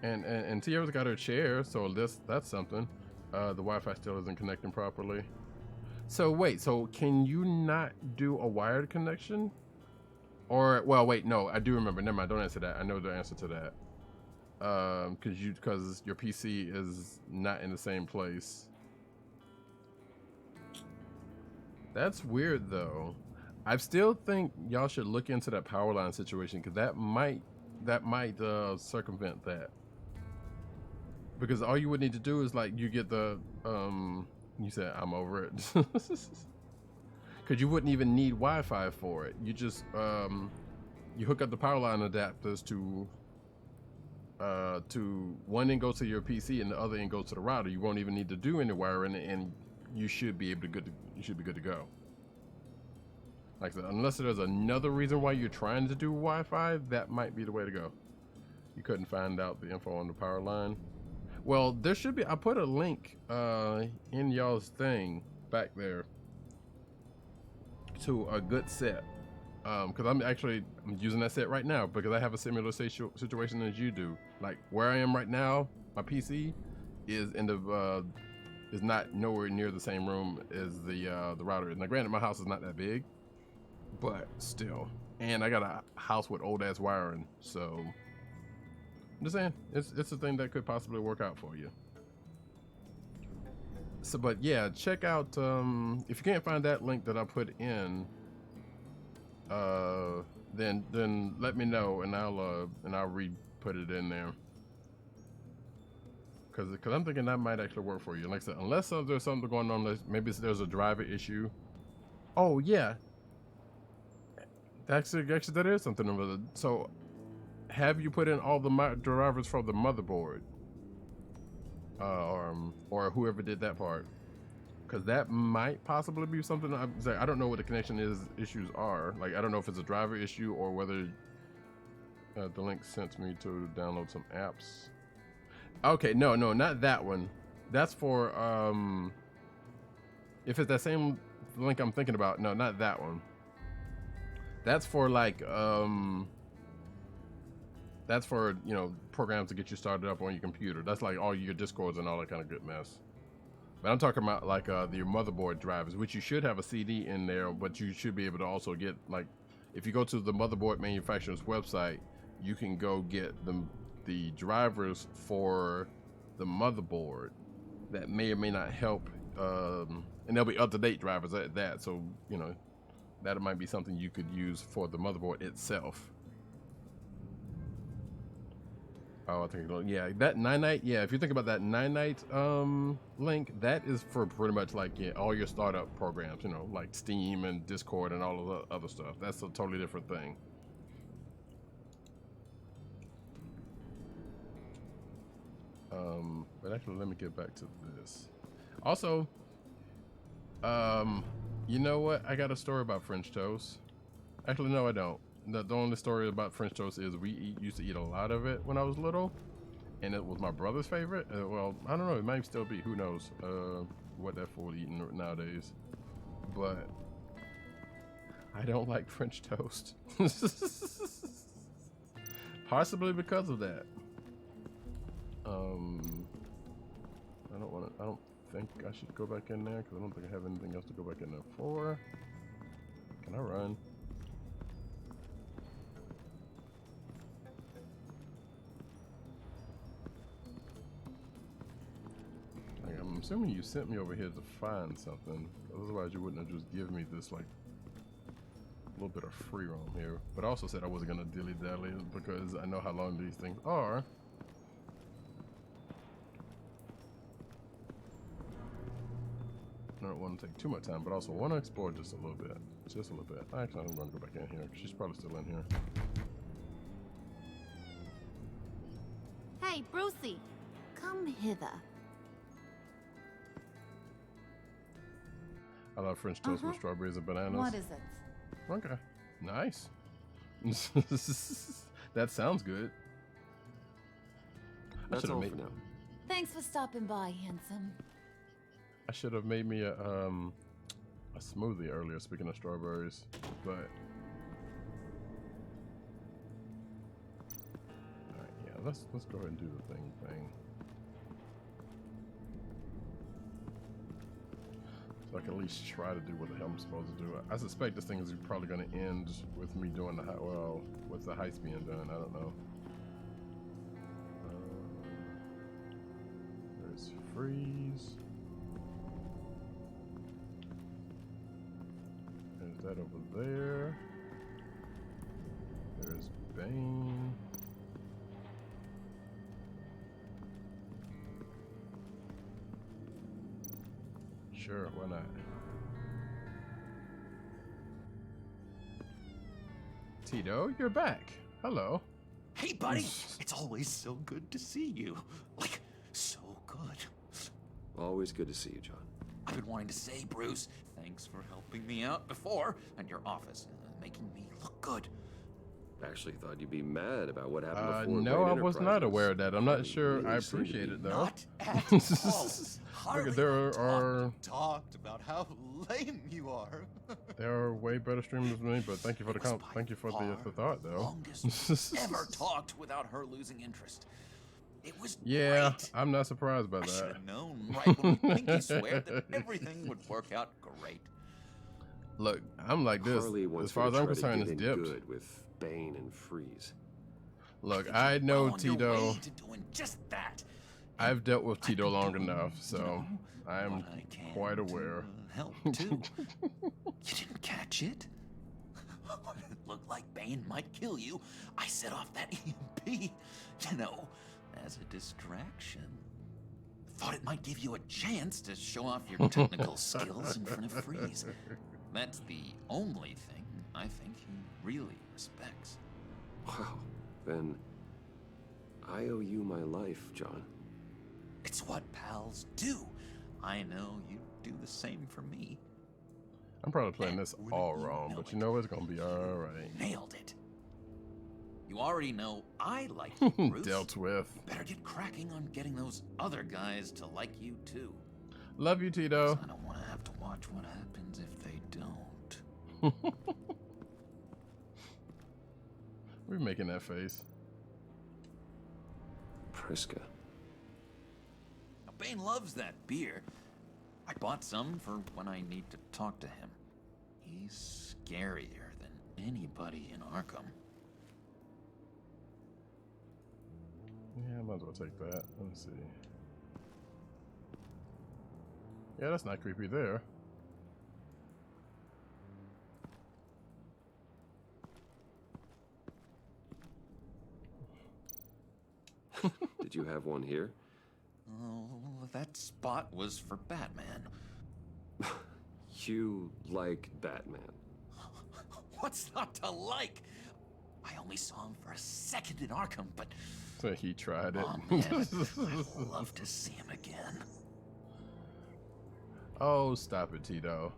Speaker 1: And Tiara's got her chair, so that's something. The Wi-Fi still isn't connecting properly. So wait, so can you not do a wired connection? Or well, wait, no, I do remember. Never mind, don't answer that. I know the answer to that. Because your PC is not in the same place. That's weird though. I still think y'all should look into that power line situation because that might circumvent that. Because all you would need to do is like you get the you said I'm over it. Because you wouldn't even need Wi-Fi for it. You just you hook up the power line adapters to one end goes to your PC and the other end goes to the router. You won't even need to do any wiring, and you should be able to you should be good to go. Like I said, unless there's another reason why you're trying to do Wi-Fi, that might be the way to go. You couldn't find out the info on the power line. Well, there should be. I put a link in y'all's thing back there to a good set. Because I'm using that set right now because I have a similar situation as you do. Like where I am right now, my PC is in the is not nowhere near the same room as the router is. Now, granted, my house is not that big, but still, and I got a house with old ass wiring, so I'm just saying it's a thing that could possibly work out for you. So, but yeah, check out if you can't find that link that I put in. Then let me know and I'll re-put it in there. Cause I'm thinking that might actually work for you. Like I said, unless there's something going on, maybe there's a driver issue. Oh yeah, actually that is something. So, have you put in all the drivers for the motherboard, or whoever did that part? Because that might possibly be something. I don't know what the connection issues are. Like I don't know if it's a driver issue or whether the link sent me to download some apps. Okay, no, not that one. That's for if it's that same link I'm thinking about. No, not that one. That's for like that's for programs to get you started up on your computer. That's like all your Discords and all that kind of good mess. But I'm talking about like your motherboard drivers, which you should have a CD in there, but you should be able to also get, like, if you go to the motherboard manufacturer's website, you can go get the drivers for the motherboard that may or may not help, and they'll be up-to-date drivers at that. So that might be something you could use for the motherboard itself. Oh, I think that 9-night. Yeah, if you think about that 9-night link, that is for pretty much like all your startup programs, like Steam and Discord and all of the other stuff. That's a totally different thing. But actually, let me get back to this. Also, you know what? I got a story about French toast. Actually, no, I don't. The only story about French toast is we used to eat a lot of it when I was little, and it was my brother's favorite. Well, I don't know, it might still be, who knows what that fool eating nowadays. But I don't like French toast. Possibly because of that. I don't think I should go back in there because I don't think I have anything else to go back in there for. Can I run? I'm assuming you sent me over here to find something. Otherwise, you wouldn't have just given me this like little bit of free roam here. But I also said I wasn't gonna dilly-dally because I know how long these things are. I don't want to take too much time, but also want to explore just a little bit. Just a little bit. Actually, I'm going to go back in here. She's probably still in here.
Speaker 14: Hey, Brucey, come hither.
Speaker 1: I love French toast with strawberries and bananas.
Speaker 14: What is it?
Speaker 1: Okay. Nice. That sounds good.
Speaker 2: That's all for now.
Speaker 14: Thanks for stopping by, handsome.
Speaker 1: I should have made me a smoothie earlier, speaking of strawberries, but alright, yeah, let's go ahead and do the thing. So I can at least try to do what the hell I'm supposed to do. I suspect this thing is probably going to end with me doing the with the heist being done. I don't know. There's freeze. There's that over there. There's Bane. Sure, why not? Tito, you're back. Hello.
Speaker 12: Hey, buddy. It's always so good to see you. Like, so good.
Speaker 2: Always good to see you, John.
Speaker 12: I've been wanting to say, Bruce, thanks for helping me out before, and your office, making me look good.
Speaker 2: Actually thought you'd be mad about what happened before.
Speaker 1: No, I was not aware of that. I'm not sure
Speaker 2: really
Speaker 1: I appreciate it, though.
Speaker 12: Not at all. Harley
Speaker 1: there are
Speaker 12: talked about how lame you are.
Speaker 1: There are way better streamers than me, but thank you for the thank you for the thought, though.
Speaker 12: Longest ever talked without her losing interest. It was great.
Speaker 1: I'm not surprised by
Speaker 12: I should
Speaker 1: that.
Speaker 12: have known right when we pinky swear that everything would work out great.
Speaker 1: Look, I'm like this.
Speaker 2: Harley
Speaker 1: As far as I'm concerned, it's dipped.
Speaker 2: Good with Bane and Freeze.
Speaker 1: Look, I know
Speaker 12: On your
Speaker 1: Tito.
Speaker 12: way to doing just that.
Speaker 1: I've dealt with Tito long enough, so I'm quite aware.
Speaker 12: Help too. You didn't catch it? When it looked like Bane might kill you, I set off that EMP, you know, as a distraction. Thought it might give you a chance to show off your technical skills in front of Freeze. That's the only thing I think he really respects.
Speaker 2: Wow. Then I owe you my life, John.
Speaker 12: It's what pals do. I know you do the same for me.
Speaker 1: I'm probably playing this all wrong, but you know it's gonna be all right.
Speaker 12: Nailed it. You already know I like you, Bruce.
Speaker 1: Dealt with.
Speaker 12: Better get cracking on getting those other guys to like you too.
Speaker 1: Love you, Tito.
Speaker 12: I don't want to have to watch what happens if they don't.
Speaker 1: We're making that face.
Speaker 2: Priska.
Speaker 12: Now, Bane loves that beer. I bought some for when I need to talk to him. He's scarier than anybody in Arkham.
Speaker 1: Yeah, I might as well take that. Let me see. Yeah, that's not creepy there.
Speaker 2: Did you have one here?
Speaker 12: Oh, that spot was for Batman.
Speaker 2: You like Batman.
Speaker 12: What's not to like? I only saw him for a second in Arkham, but...
Speaker 1: So he tried it.
Speaker 12: Oh, man, I'd love to see him again.
Speaker 1: Oh, stop it, Tito.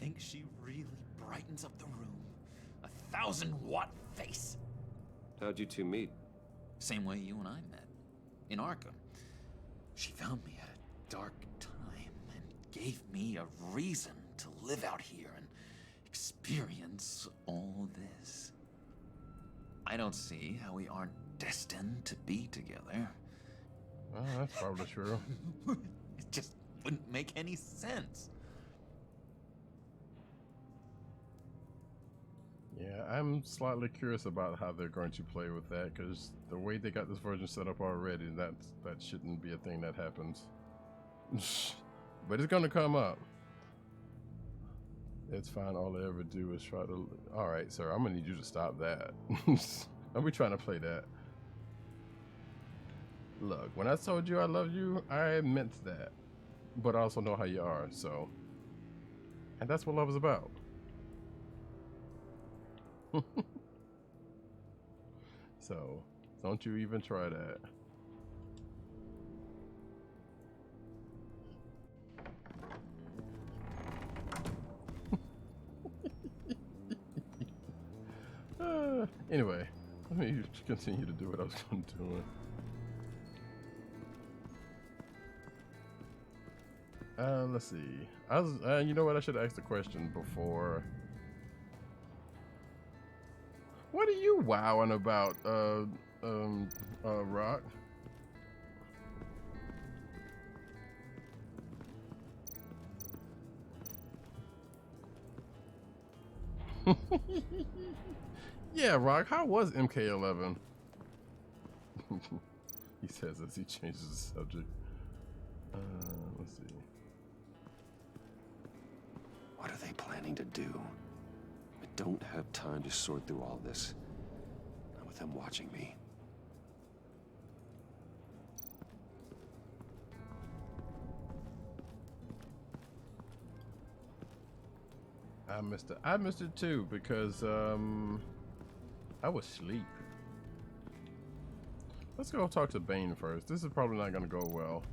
Speaker 12: Think she really brightens up the room. 1,000-watt face.
Speaker 2: How'd you two meet?
Speaker 12: Same way you and I met. In Arkham. She found me at a dark time and gave me a reason to live out here and experience all this. I don't see how we aren't destined to be together.
Speaker 1: Oh, that's probably true.
Speaker 12: It just wouldn't make any sense.
Speaker 1: Yeah, I'm slightly curious about how they're going to play with that, because the way they got this version set up already, that shouldn't be a thing that happens. but it's gonna come up. It's fine. All I ever do is try to. All right, sir. I'm gonna need you to stop that. Are we trying to play that? Look, when I told you I love you, I meant that. But I also know how you are, so. And that's what love is about. So, don't you even try that. Anyway, let me continue to do what I was going to do. Let's see. I was, you know what? I should have asked the question before. What are you wowing about, Rock? Yeah, Rock, how was MK11? He says as he changes the subject. Let's see.
Speaker 2: What are they planning to do? I don't have time to sort through all this. Not with them watching me.
Speaker 1: I missed it too because I was asleep. Let's go talk to Bane first. This is probably not gonna go well.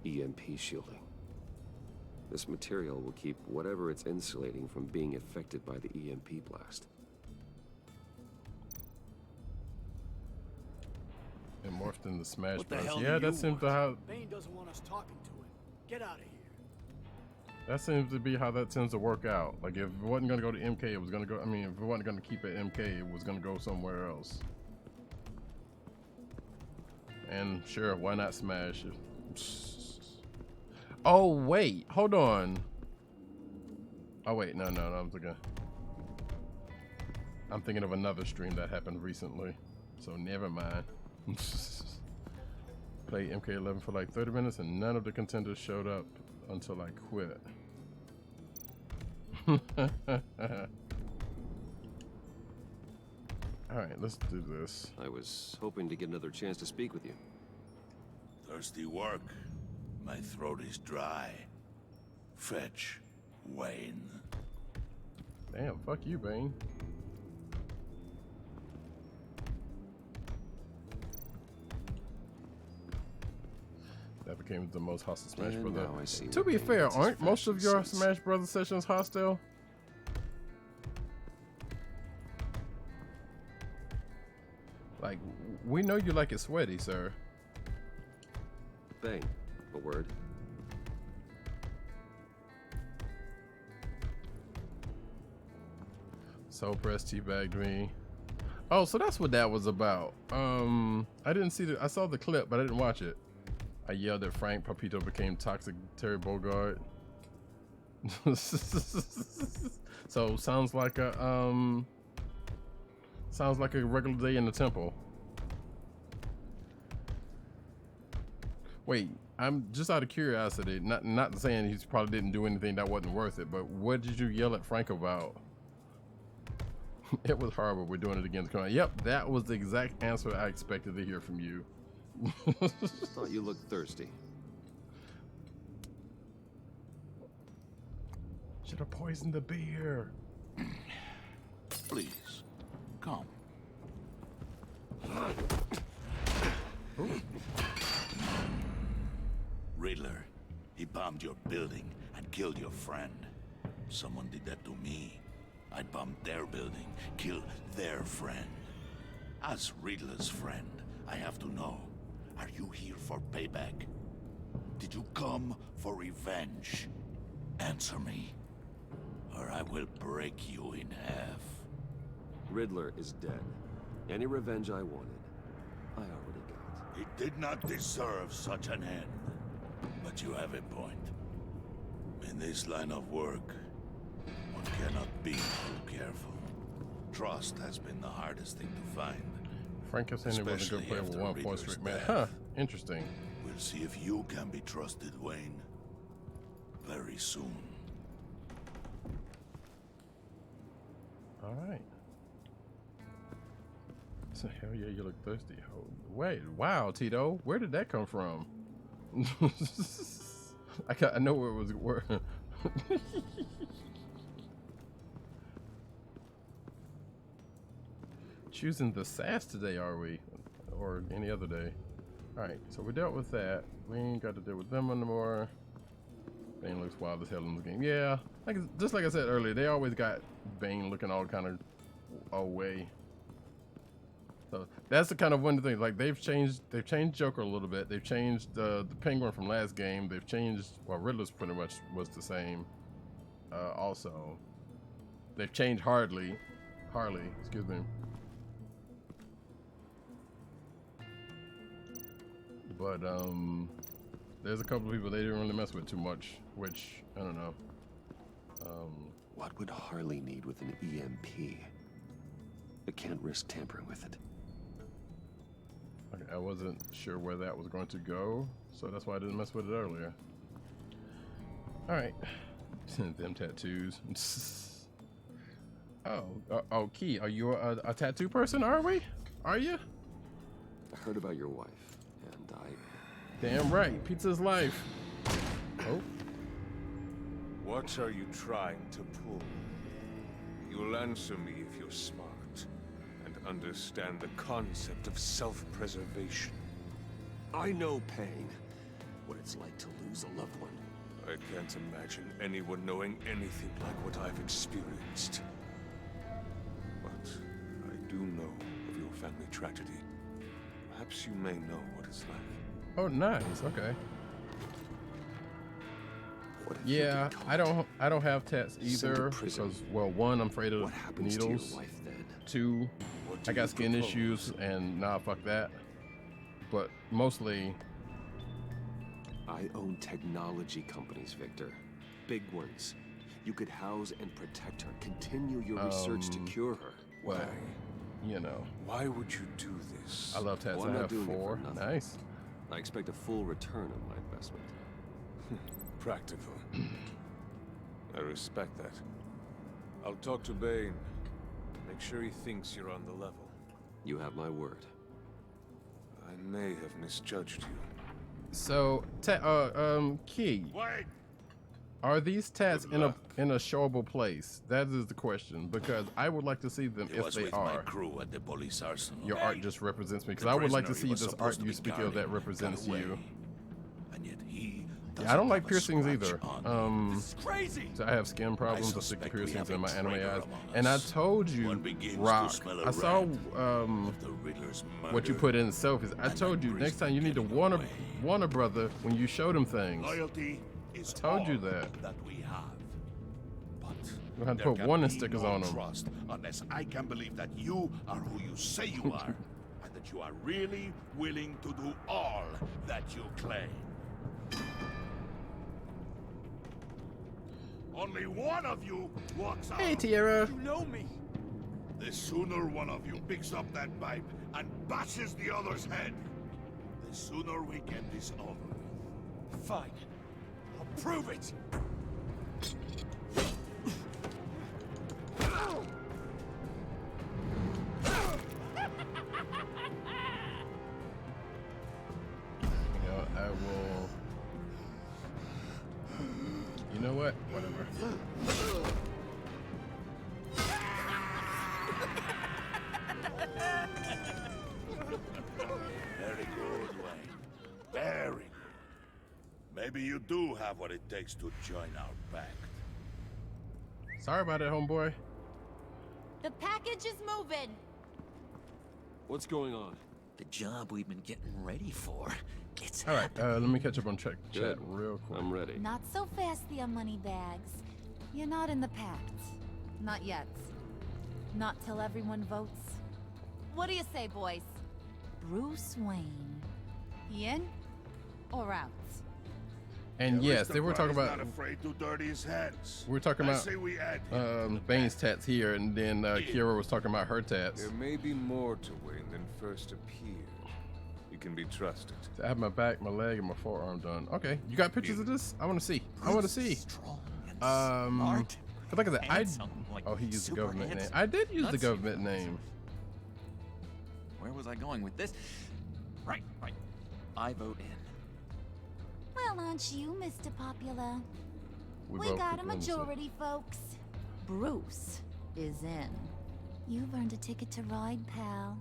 Speaker 2: EMP shielding. This material will keep whatever it's insulating from being affected by the EMP blast.
Speaker 1: It morphed into Smash
Speaker 6: What the
Speaker 1: Bros.
Speaker 6: hell
Speaker 1: Yeah,
Speaker 6: do
Speaker 1: that
Speaker 6: you
Speaker 1: seems to
Speaker 6: want?
Speaker 1: how
Speaker 6: Bane doesn't want us talking to him. Get out of here.
Speaker 1: that seems to be how that tends to work out. Like if it wasn't gonna go to MK, it was gonna go. I mean, if it wasn't gonna keep it MK, it was gonna go somewhere else. And sure, why not Smash? Oh wait, hold on. Oh wait, no, I'm thinking of another stream that happened recently. So never mind. Played MK11 for like 30 minutes and none of the contenders showed up until I quit. Alright, let's do this.
Speaker 2: I was hoping to get another chance to speak with you.
Speaker 17: Thirsty work. My throat is dry. Fetch, Wayne.
Speaker 1: Damn, fuck you, Bane. That became the most hostile Smash
Speaker 2: And
Speaker 1: Brother.
Speaker 2: now I see
Speaker 1: To
Speaker 2: where
Speaker 1: be
Speaker 2: Bane
Speaker 1: fair,
Speaker 2: gets his
Speaker 1: aren't most of your
Speaker 2: fashion
Speaker 1: Smash Brother sessions hostile? Like, we know you like it sweaty, sir.
Speaker 2: Bang. A word.
Speaker 1: So press teabagged me. Oh, so that's what that was about. I didn't see I saw the clip, but I didn't watch it. I yelled at Frank. Papito became toxic Terry Bogard. So sounds like a regular day in the temple. Wait, I'm just out of curiosity. Not saying he probably didn't do anything that wasn't worth it, but what did you yell at Frank about? It was horrible. We're doing it again. Yep, that was the exact answer I expected to hear from you.
Speaker 2: Thought you looked thirsty.
Speaker 1: Should have poisoned the beer.
Speaker 17: Please, come. Riddler, he bombed your building and killed your friend. Someone did that to me. I bombed their building, killed their friend. As Riddler's friend, I have to know, are you here for payback? Did you come for revenge? Answer me, or I will break you in half.
Speaker 2: Riddler is dead. Any revenge I wanted, I already got.
Speaker 17: He did not deserve such an end. But you have a point. In this line of work, one cannot be too careful. Trust has been the hardest thing to find.
Speaker 1: Frank kept saying he wasn't a good
Speaker 17: Especially
Speaker 1: player with
Speaker 17: after
Speaker 1: one point
Speaker 17: Riddler's
Speaker 1: streak, man.
Speaker 17: death.
Speaker 1: Huh, interesting.
Speaker 17: We'll see if you can be trusted, Wayne. Very soon.
Speaker 1: All right. So, hell yeah, you look thirsty. Oh, wait, wow, Tito, where did that come from? I know where it was. Where. Choosing the sass today, are we? Or any other day? All right, so we dealt with that. We ain't got to deal with them anymore. Bane looks wild as hell in this game. Yeah, just like I said earlier, they always got Bane looking all kind of away. So that's the kind of one thing. Like they've changed Joker a little bit. They've changed the Penguin from last game. They've changed. Well, Riddler's pretty much was the same. Also, they've changed Harley. Excuse me. But there's a couple of people they didn't really mess with too much, which I don't know.
Speaker 2: What would Harley need with an EMP? I can't risk tampering with it.
Speaker 1: Okay, I wasn't sure where that was going to go, so that's why I didn't mess with it earlier. All right, them tattoos. Oh, Key, are you a tattoo person? Are you?
Speaker 2: I heard about your wife, and I...
Speaker 1: Damn right, pizza's life. Oh.
Speaker 18: What are you trying to pull? You'll answer me if you're smart and understand the concept of self-preservation.
Speaker 2: I know pain. What it's like to lose a loved one.
Speaker 18: I can't imagine anyone knowing anything like what I've experienced. But I do know of your family tragedy. Perhaps you may know what it's like.
Speaker 1: Oh, nice. Okay. Yeah, I don't have tats either because, well, one, I'm afraid of needles. Two, I got skin issues, and nah, fuck that. But mostly,
Speaker 2: I own technology companies, Victor. Big ones. You could house and protect her. Continue your research to cure her.
Speaker 1: Well, you know.
Speaker 18: Why would you do this?
Speaker 1: I love tats.
Speaker 2: Well,
Speaker 1: I
Speaker 2: I'm not
Speaker 1: have
Speaker 2: doing it for
Speaker 1: 4.
Speaker 2: nothing.
Speaker 1: Nice.
Speaker 2: I expect a full return on my investment.
Speaker 18: Practical. I respect that. I'll talk to Bane. Make sure he thinks you're on the level.
Speaker 2: You have my word.
Speaker 18: I may have misjudged you.
Speaker 1: So, Key.
Speaker 17: Wait.
Speaker 1: Are these tats in a showable place? That is the question, because I would like to see them
Speaker 17: It
Speaker 1: if
Speaker 17: was
Speaker 1: they
Speaker 17: with
Speaker 1: are.
Speaker 17: my crew at the police arsenal.
Speaker 1: Your art just represents me, because I would like to see this art you speak of that represents you.
Speaker 17: And yet he
Speaker 1: Yeah, I don't like piercings either.
Speaker 17: This is crazy.
Speaker 1: So I have skin problems. I stick the
Speaker 17: suspect we
Speaker 1: piercings
Speaker 17: have
Speaker 1: in
Speaker 17: a
Speaker 1: my anime
Speaker 17: traitor
Speaker 1: eyes.
Speaker 17: among
Speaker 1: And I
Speaker 17: us.
Speaker 1: told you,
Speaker 17: One begins to
Speaker 1: Rock.
Speaker 17: smell a
Speaker 1: I saw
Speaker 17: rat the Riddler's
Speaker 1: what you
Speaker 17: murder,
Speaker 1: put in selfies. I told you next time you need to warn a brother when you show them things.
Speaker 17: Loyalty is
Speaker 1: I told you
Speaker 17: all
Speaker 1: that.
Speaker 17: we have. But
Speaker 1: You have to
Speaker 17: there
Speaker 1: put
Speaker 17: can
Speaker 1: warning
Speaker 17: be
Speaker 1: stickers
Speaker 17: no
Speaker 1: on them.
Speaker 17: trust unless I can believe that you are who you say you are, and that you are really willing to do all that you claim. Only one of you walks out.
Speaker 1: Hey, Tierra.
Speaker 8: You know me.
Speaker 17: The sooner one of you picks up that pipe and bashes the other's head, the sooner we get this over with.
Speaker 8: Fine. I'll prove it.
Speaker 1: You know, I will. You know what? Whatever.
Speaker 17: Very good, Wayne. Very good. Maybe you do have what it takes to join our pact.
Speaker 1: Sorry about that, homeboy.
Speaker 10: The package is moving.
Speaker 2: What's going on?
Speaker 12: The job we've been getting ready for. It's
Speaker 1: All right, let me catch up on chat
Speaker 2: Good.
Speaker 1: real quick.
Speaker 2: I'm ready.
Speaker 7: Not so fast, the money bags. You're not in the pact. Not yet. Not till everyone votes. What do you say, boys? Bruce Wayne. In or out?
Speaker 1: And yes, they were talking about.
Speaker 17: Not afraid to dirty his hands.
Speaker 1: We were talking
Speaker 17: I
Speaker 1: about
Speaker 17: say we add him
Speaker 1: Bane's tats here, and then Kira was talking about her tats.
Speaker 18: There may be more to Wayne than first appeared. You can be trusted.
Speaker 1: I have my back, my leg, and my forearm done. Okay, you got pictures of this? I want to see. I want to see.
Speaker 12: Smart,
Speaker 1: but like I said,
Speaker 12: handsome, like
Speaker 1: he used the
Speaker 12: super
Speaker 1: government name.
Speaker 12: handsome.
Speaker 1: I did use the
Speaker 12: Nuts.
Speaker 1: government name.
Speaker 12: Where was I going with this? Right. I vote in.
Speaker 14: Well, aren't you, Mr. Popular?
Speaker 1: We
Speaker 14: We
Speaker 1: both
Speaker 14: got a
Speaker 1: picked Lindsay.
Speaker 14: majority, folks. Bruce is in. You've earned a ticket to ride, pal.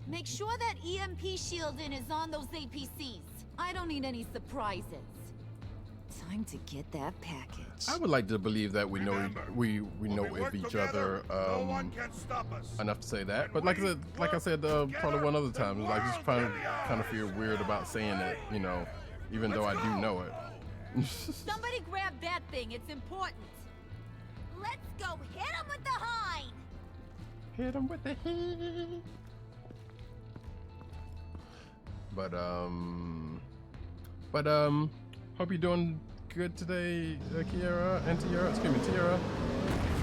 Speaker 10: Make sure that EMP shielding is on those APCs. I don't need any surprises.
Speaker 3: Time to get that package.
Speaker 1: I would like to believe that we know we know
Speaker 17: work
Speaker 1: of each
Speaker 17: together,
Speaker 1: other
Speaker 17: no one can stop us.
Speaker 1: enough to say that. But like I said, probably one other time, it's like just kind of feel weird about saying it, you know, even though I do know it.
Speaker 10: Somebody grab that thing. It's important.
Speaker 14: Let's go hit him with the hind.
Speaker 1: Hit him with the heat. But hope you're doing good today, Kiara and Tiara. Excuse me, Tiara.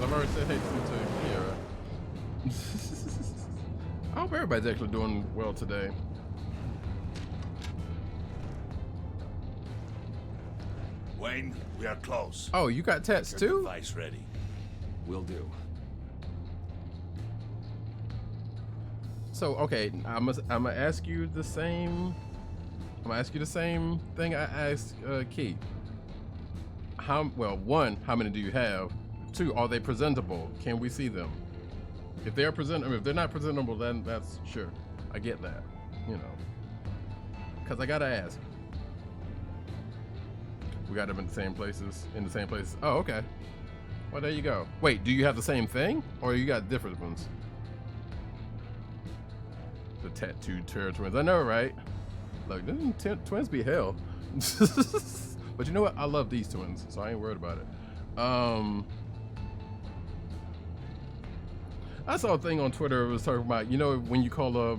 Speaker 1: I've already said hey to Kiara. I hope everybody's actually doing well today.
Speaker 17: Wayne, we are close.
Speaker 1: Oh, you got tats
Speaker 17: Get your
Speaker 1: too?
Speaker 17: device ready.
Speaker 2: Will do.
Speaker 1: So okay, I'm gonna ask you the same. I'm gonna ask you the same thing I asked Key. One, how many do you have? Two, are they presentable? Can we see them? If they're presentable, if they're not presentable, then that's sure. I get that, you know. Cause I gotta ask. We got them in the same places. Oh, okay. Well, there you go. Wait, do you have the same thing, or you got different ones? The tattooed terror twins. I know, right? Look, twins be hell. But you know what? I love these twins, so I ain't worried about it. I saw a thing on Twitter. It was talking about, you know, when you call a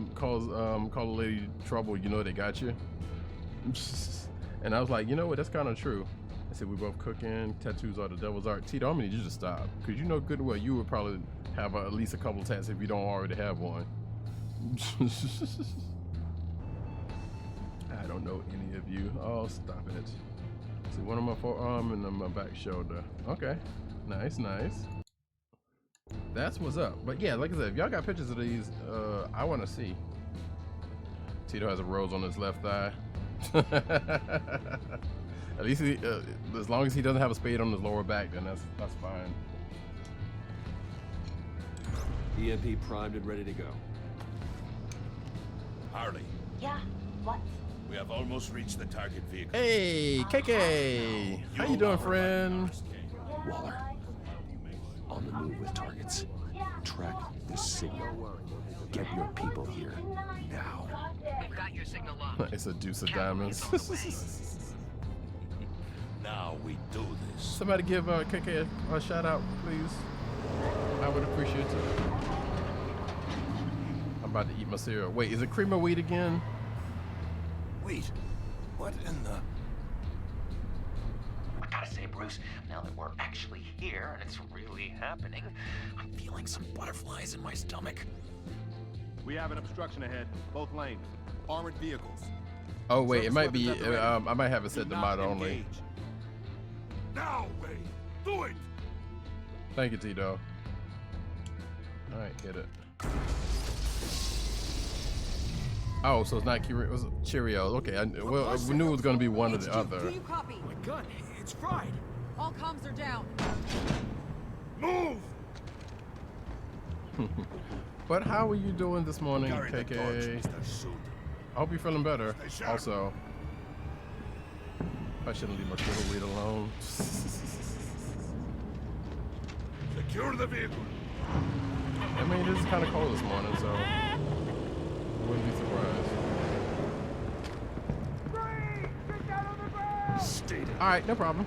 Speaker 1: lady trouble, you know they got you. And I was like, you know what? That's kind of true. I said we both cooking. Tattoos are the devil's art. Tito, I'm gonna need you to stop, because you know good and well you would probably have at least a couple tats if you don't already have one. I don't know any of you. Oh, stop it. See, one on my forearm and on my back shoulder. Okay, nice. That's what's up. But yeah, like I said, if y'all got pictures of these, I want to see. Tito has a rose on his left thigh. At least he, as long as he doesn't have a spade on his lower back, then that's fine.
Speaker 2: EMP primed and ready to go.
Speaker 17: Harley,
Speaker 14: Yeah, what?
Speaker 17: we have almost reached the target vehicle.
Speaker 1: Hey, KK, how you doing, friend?
Speaker 2: Waller, on the move with targets. Track the signal. Get your people here now.
Speaker 3: We've got your signal locked.
Speaker 1: It's a deuce of diamonds.
Speaker 17: Now we do this.
Speaker 1: Somebody give KK a shout out, please. I would appreciate it. I'm about to eat my cereal. Wait, is it cream of wheat again?
Speaker 17: Wheat? What in the...
Speaker 12: I gotta say, Bruce, now that we're actually here and it's really happening, I'm feeling some butterflies in my stomach.
Speaker 9: We have an obstruction ahead, both lanes. Armored vehicles.
Speaker 1: Oh wait, it might be. I might have it set to mod only.
Speaker 17: Now, Wayne, do it!
Speaker 1: Thank you, Tito. All right, hit it. Oh, so it's not Cheerios. Okay, well, we knew it was going to be one or the other.
Speaker 3: Do you copy?
Speaker 6: My gun, it's fried.
Speaker 3: All comms are down.
Speaker 17: Move!
Speaker 1: But how are you doing this morning,
Speaker 17: Carry the torch,
Speaker 1: KK?
Speaker 17: Mr. Suit.
Speaker 1: I hope you're feeling better.
Speaker 17: Stay sharp.
Speaker 1: Also, I shouldn't leave my little weed alone.
Speaker 17: Secure the vehicle.
Speaker 1: I mean, it is kind of cold this morning, so I wouldn't be surprised.
Speaker 17: Stay down.
Speaker 1: All right, no problem.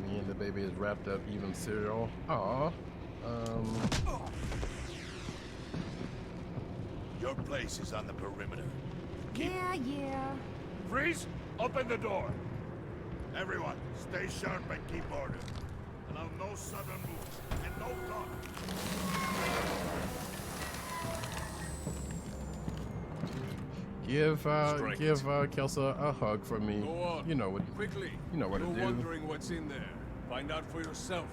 Speaker 1: Me and the baby is wrapped up, even cereal. Aw.
Speaker 17: Your place is on the perimeter.
Speaker 14: Yeah.
Speaker 17: Freeze! Open the door! Everyone, stay sharp and keep order. Allow no sudden moves, and no talk.
Speaker 1: Give Kelsa a hug for me.
Speaker 18: Go on.
Speaker 1: You know what?
Speaker 18: Quickly.
Speaker 1: You know what to
Speaker 18: You're
Speaker 1: do.
Speaker 18: wondering what's in there. Find out for yourself.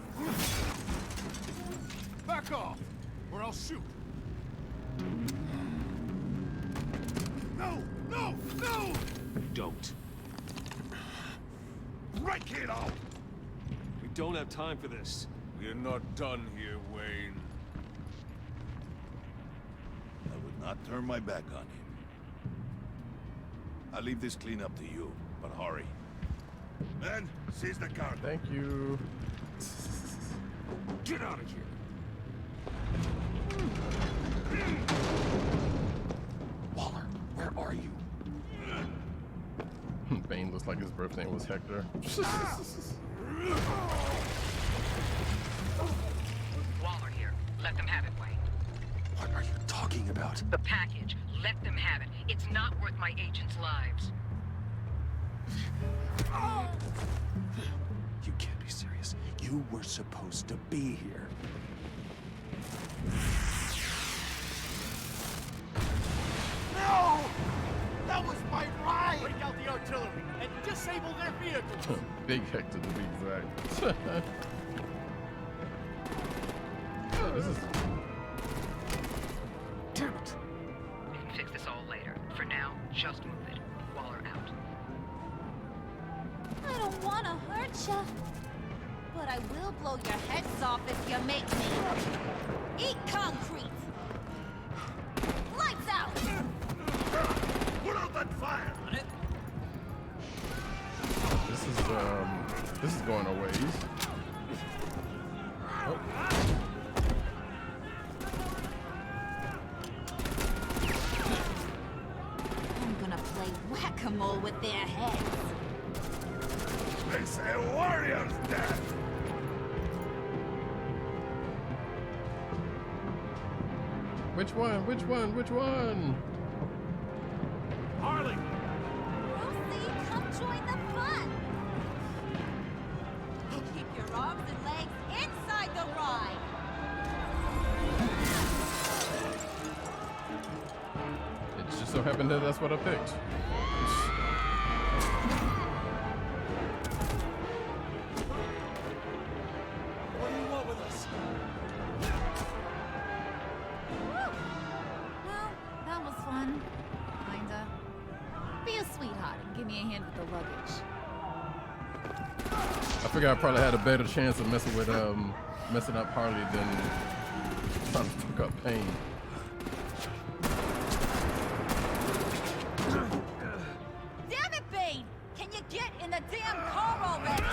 Speaker 9: Back off, or I'll shoot.
Speaker 17: No!
Speaker 2: Don't.
Speaker 17: Break it out!
Speaker 2: We don't have time for this.
Speaker 18: We're not done here, Wayne.
Speaker 17: I would not turn my back on him. I'll leave this clean up to you, but hurry. Men, seize the car.
Speaker 1: Thank you.
Speaker 17: Get out of here.
Speaker 9: Waller, where are you?
Speaker 1: Bane looks like his birth name was Hector.
Speaker 3: Waller here. Let them have it, Wayne.
Speaker 9: What are you talking about?
Speaker 3: The package. Let them have it. It's not worth my agents' lives.
Speaker 9: You can't be serious. You were supposed to be here.
Speaker 17: No! That was my ride!
Speaker 8: Break out the artillery and disable their vehicles!
Speaker 1: Big Hector to be exact. This is...
Speaker 3: Damn it. We can fix this all later. For now, just move it. Waller out.
Speaker 14: I don't want to hurt ya, but I will blow your heads off if you make me. Eat concrete! Lights out!
Speaker 17: Put out that fire!
Speaker 1: This is going a ways. Oh.
Speaker 14: I'm gonna play whack-a-mole with their heads.
Speaker 17: They say warrior's dead!
Speaker 1: Which one? Which one? Which one?
Speaker 9: Harley!
Speaker 14: Lucy, come join the fun! Keep your arms and legs inside the ride!
Speaker 1: It just so happened that that's what I picked.
Speaker 8: What do you want with us?
Speaker 7: Well, that was fun. Kinda. Be a sweetheart and give me a hand with the luggage.
Speaker 1: I figure I probably had a better chance of messing up Harley than trying to fuck up Payne.
Speaker 14: Damn it, Bane! Can you get in the damn car already?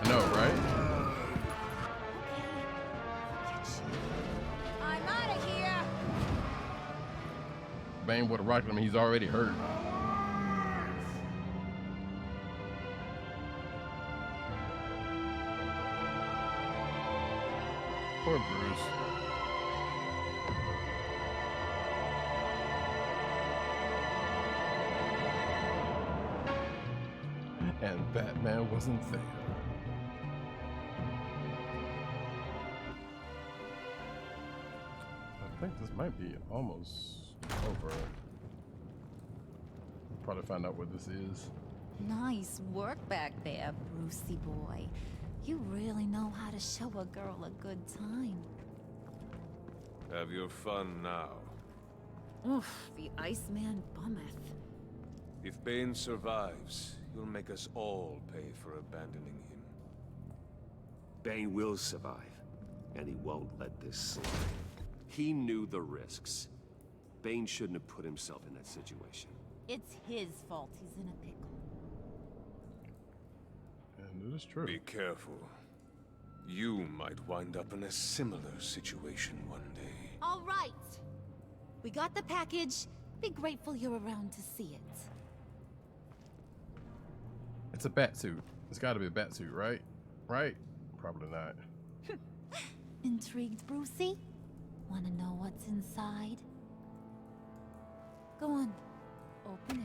Speaker 1: I know, right?
Speaker 14: I'm out of here!
Speaker 1: Bane would have rocked him. He's already hurt. Poor Bruce. And Batman wasn't there. I think this might be almost over. Probably find out what this is.
Speaker 7: Nice work back there, Brucey boy. You really know how to show a girl a good time.
Speaker 18: Have your fun now.
Speaker 7: Oof, the Iceman bummeth.
Speaker 18: If Bane survives, you'll make us all pay for abandoning him.
Speaker 2: Bane will survive, and he won't let this slide. He knew the risks. Bane shouldn't have put himself in that situation.
Speaker 14: It's his fault he's in a pickle.
Speaker 1: And it is true.
Speaker 18: Be careful. You might wind up in a similar situation one day.
Speaker 14: All
Speaker 10: We got the package. Be grateful you're around to see it.
Speaker 1: It's a bat suit. It's got to be a bat suit, right? Right? Probably not.
Speaker 10: Intrigued, Brucey? Want to know what's inside? Go on. Open it.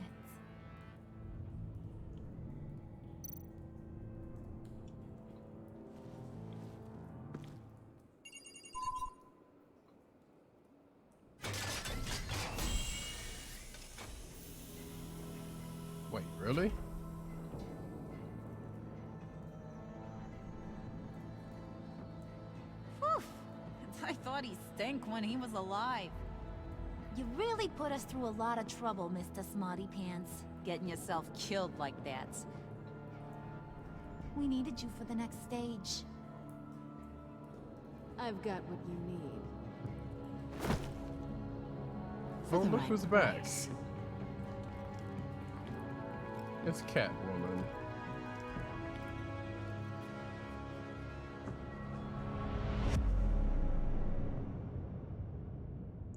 Speaker 1: Wait, really?
Speaker 7: Whew. I thought he stank when he was alive.
Speaker 10: You really put us through a lot of trouble, Mr. Smarty Pants.
Speaker 7: Getting yourself killed like that.
Speaker 10: We needed you for the next stage.
Speaker 19: I've got what you need.
Speaker 1: Oh, look who's back. It's Catwoman.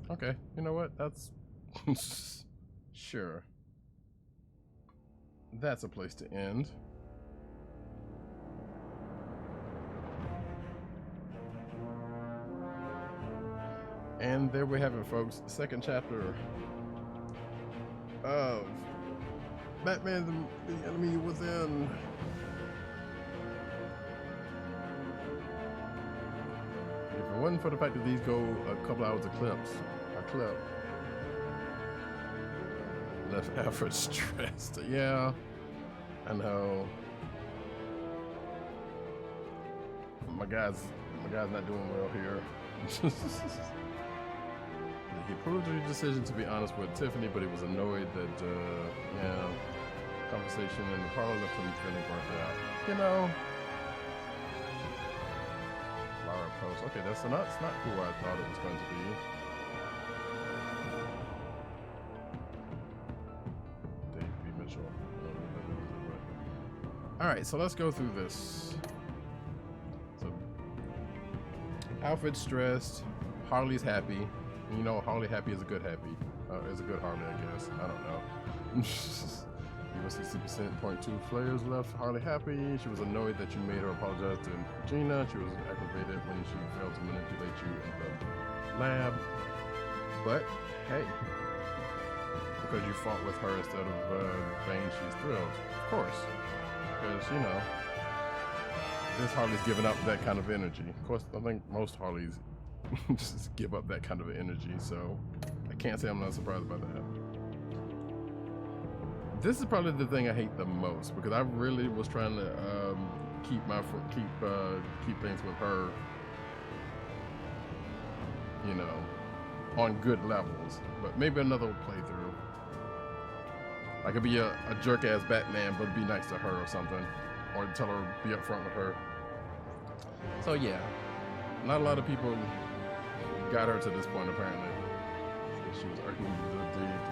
Speaker 1: Okay, you know what? That's sure. That's a place to end. And there we have it, folks. Second chapter of Batman the Enemy Within. If it wasn't for the fact that these go a couple hours a clip, left Alfred stressed. Yeah, I know. My guy's not doing well here. He approved of your decision to be honest with Tiffany, but he was annoyed that, yeah, conversation in the parlor left him feeling burnt out. You know, Laura Post. Okay, that's not who I thought it was going to be. Dave B. Mitchell. All right, so let's go through this. So, Alfred's stressed. Harley's happy. You know, Harley happy is a good happy. Is a good Harley, I guess. I don't know. You were 60%.2 players left Harley happy. She was annoyed that you made her apologize to Gina. She was aggravated when she failed to manipulate you in the lab. But, hey, because you fought with her instead of Bane, she's thrilled. Of course. Because, you know, this Harley's giving up that kind of energy. Of course, I think most Harleys just give up that kind of energy, so I can't say I'm not surprised by that. This is probably the thing I hate the most, because I really was trying to keep things with her, you know, on good levels. But maybe another playthrough, I could be a jerk ass Batman, but be nice to her or something, or tell her be upfront with her. So yeah, not a lot of people got her to this point, apparently. So she was arguing the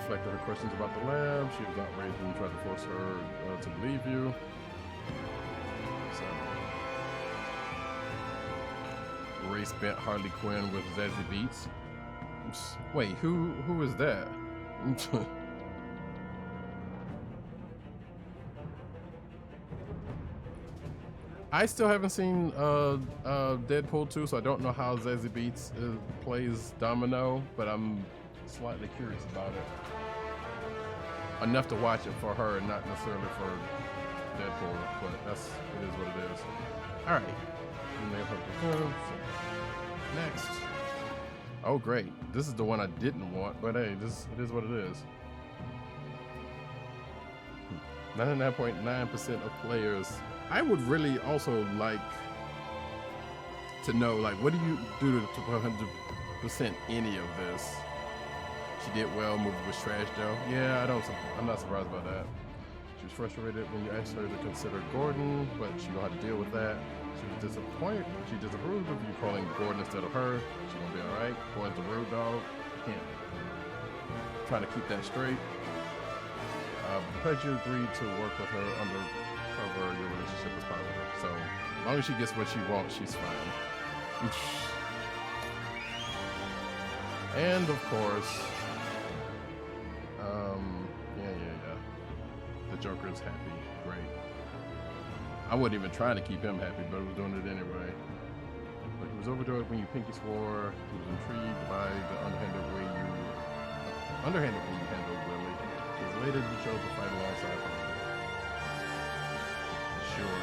Speaker 1: deflected her questions about the lab. She was outraged when you tried to force her to believe you. So, race bent Harley Quinn with Zazie Beetz. Wait, who is that? I still haven't seen Deadpool 2, so I don't know how Zazie Beetz plays Domino, but I'm slightly curious about it. Enough to watch it for her and not necessarily for Deadpool, but it is what it is. All right. Next. Oh, great. This is the one I didn't want, but hey, it is what it is. 99.9% of players. I would really also like to know, like, what do you do to 100% any of this? She did well, movie was trash though. Yeah, I'm not surprised by that. She was frustrated when you asked her to consider Gordon, but she knew how to deal with that. She was disappointed. She disapproved of you calling Gordon instead of her. She's gonna be alright. Gordon's a rude dog. Can't try to keep that straight. Because you agreed to work with her undercover, your relationship is positive. So as long as she gets what she wants, she's fine. And of course, yeah. The Joker's happy. Great. I wasn't even trying to keep him happy, but I was doing it anyway. But he was overjoyed when you pinky swore. He was intrigued by the underhanded way you handled Willie. He was elated you chose to fight alongside him. Sure.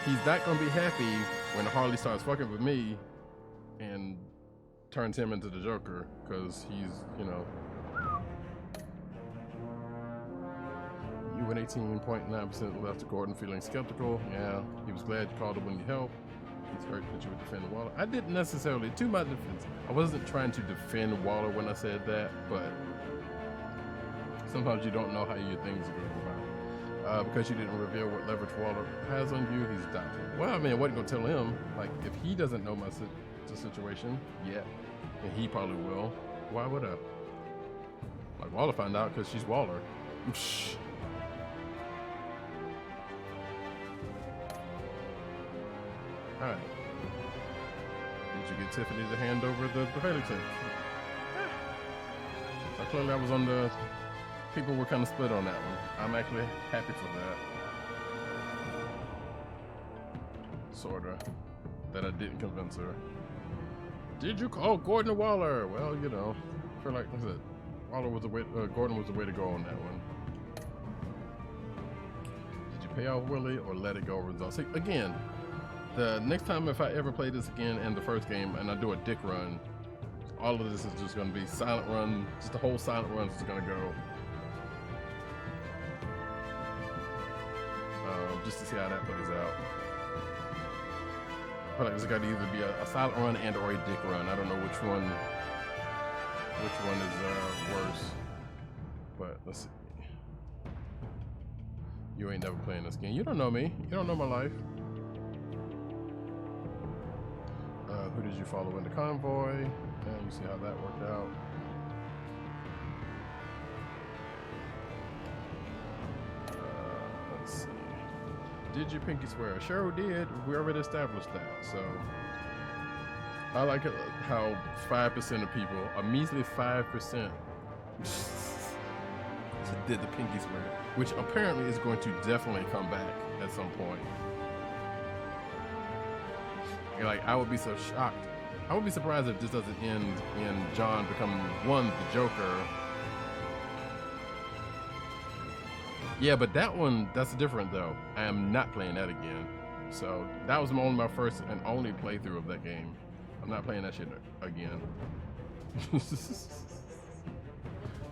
Speaker 1: He's not gonna be happy when Harley starts fucking with me and turns him into the Joker, because he's, you know. You went 18.9% left Gordon feeling skeptical. Yeah, he was glad you called him when you helped. He's hurt that you would defend Waller. I didn't necessarily, to my defense, I wasn't trying to defend Waller when I said that, but sometimes you don't know how your things are going to come out. Because you didn't reveal what leverage Waller has on you, he's doubtful. Well, I mean, I wasn't going to tell him. Like, if he doesn't know the situation yet, and he probably will, why would I? Like, Waller found out because she's Waller. Alright. Did you get Tiffany to hand over the Felix thing? So clearly I was on the... People were kind of split on that one. I'm actually happy for that. Sorta. That I didn't convince her. Did you call Gordon or Waller? Well, you know. I feel like, what's it? Waller was the way, Gordon was the way to go on that one. Did you pay off Willie or let it go results? See, again, the next time if I ever play this again in the first game and I do a dick run, all of this is just going to be silent run. Just the whole silent run is just going to go. Just to see how that plays out. I feel like it's got to either be a silent run and or a dick run. I don't know which one is worse. But let's see. You ain't never playing this game. You don't know me. You don't know my life. Who did you follow in the convoy? And you see how that worked out. Let's see. Did you pinky swear? Sure did. We already established that. So I like it how 5% of people, a measly 5%, did the pinky swear, which apparently is going to definitely come back at some point. Like, I would be so shocked. I would be surprised if this doesn't end in John becoming, one, the Joker. Yeah, but that one, that's different though. I am not playing that again. So that was only my first and only playthrough of that game. I'm not playing that shit again.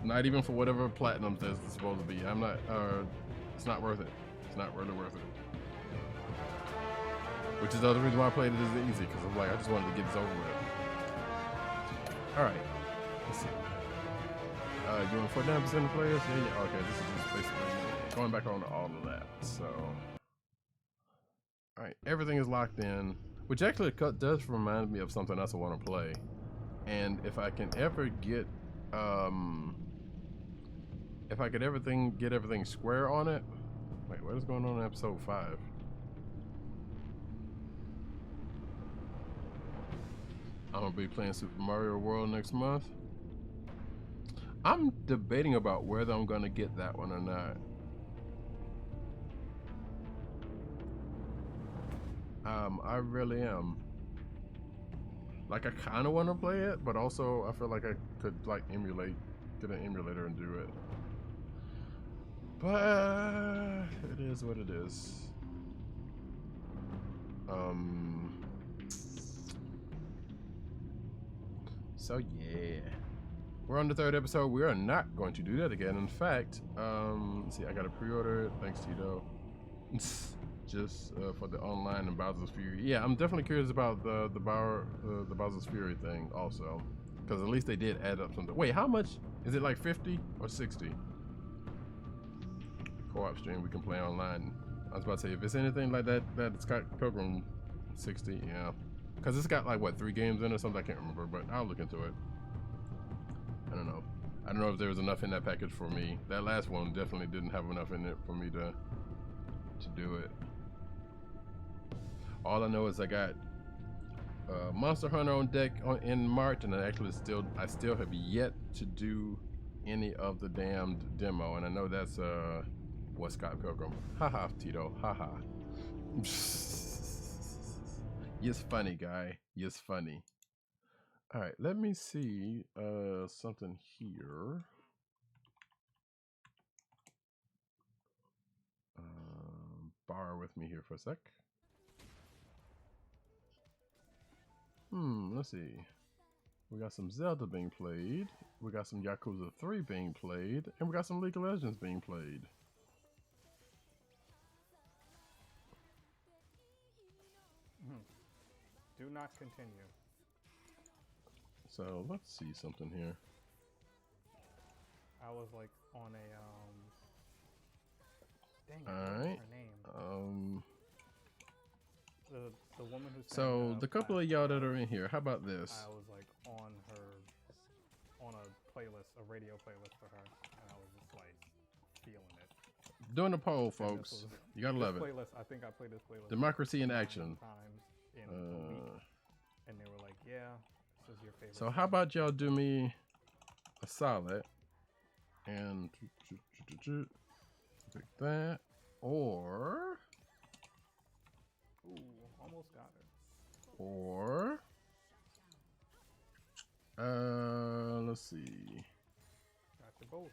Speaker 1: Not even for whatever platinum that's supposed to be. I'm not, it's not worth it. It's not really worth it. Which is the other reason why I played it as easy, because I'm like, I just wanted to get this over with. Alright, let's see. You want 49% of players? Yeah, okay, this is just basically going back on to all of that, so. Alright, everything is locked in, which actually does remind me of something else I want to play. And if I can ever get, if I could get everything square on it. Wait, what is going on in episode 5? I'm gonna be playing Super Mario World next month. I'm debating about whether I'm gonna get that one or not. I really am. Like, I kind of want to play it, but also I feel like I could like get an emulator and do it. But it is what it is. So yeah, we're on the 3rd episode. We are not going to do that again. In fact, let's see, I got to pre-order it. Thanks, Tito. Just for the online and Bowser's Fury. Yeah, I'm definitely curious about the Bowser's Fury thing also, because at least they did add up something. Wait, how much is it? Like 50 or 60? Co-op stream, we can play online. I was about to say, if it's anything like that Scott Pilgrim, 60, yeah. Because it's got like, what, 3 games in it or something? I can't remember, but I'll look into it. I don't know. I don't know if there was enough in that package for me. That last one definitely didn't have enough in it for me to do it. All I know is I got Monster Hunter on deck in March, and I still have yet to do any of the damned demo, and I know that's what Scott Pilgrim. Haha, Tito. Haha. Yes, funny guy. Yes, funny. All right, let me see something here. Bar with me here for a sec. Let's see. We got some Zelda being played. We got some Yakuza 3 being played. And we got some League of Legends being played.
Speaker 20: Do not continue.
Speaker 1: So let's see something here.
Speaker 20: I was like on a dang it,
Speaker 1: All
Speaker 20: what's
Speaker 1: right.
Speaker 20: her name? The woman who's
Speaker 1: So the couple of y'all that are in here, how about this?
Speaker 20: I was like on a playlist, a radio playlist for her, and I was just like feeling it.
Speaker 1: Doing the poll, folks. You gotta love it.
Speaker 20: Playlist, I think I played this playlist
Speaker 1: Democracy in
Speaker 20: 9
Speaker 1: action.
Speaker 20: times in a week, and they were like, "Yeah, this is your favorite."
Speaker 1: So how about y'all do me a solid and pick that, or
Speaker 20: almost got her.
Speaker 1: Or let's see.
Speaker 20: Got you both.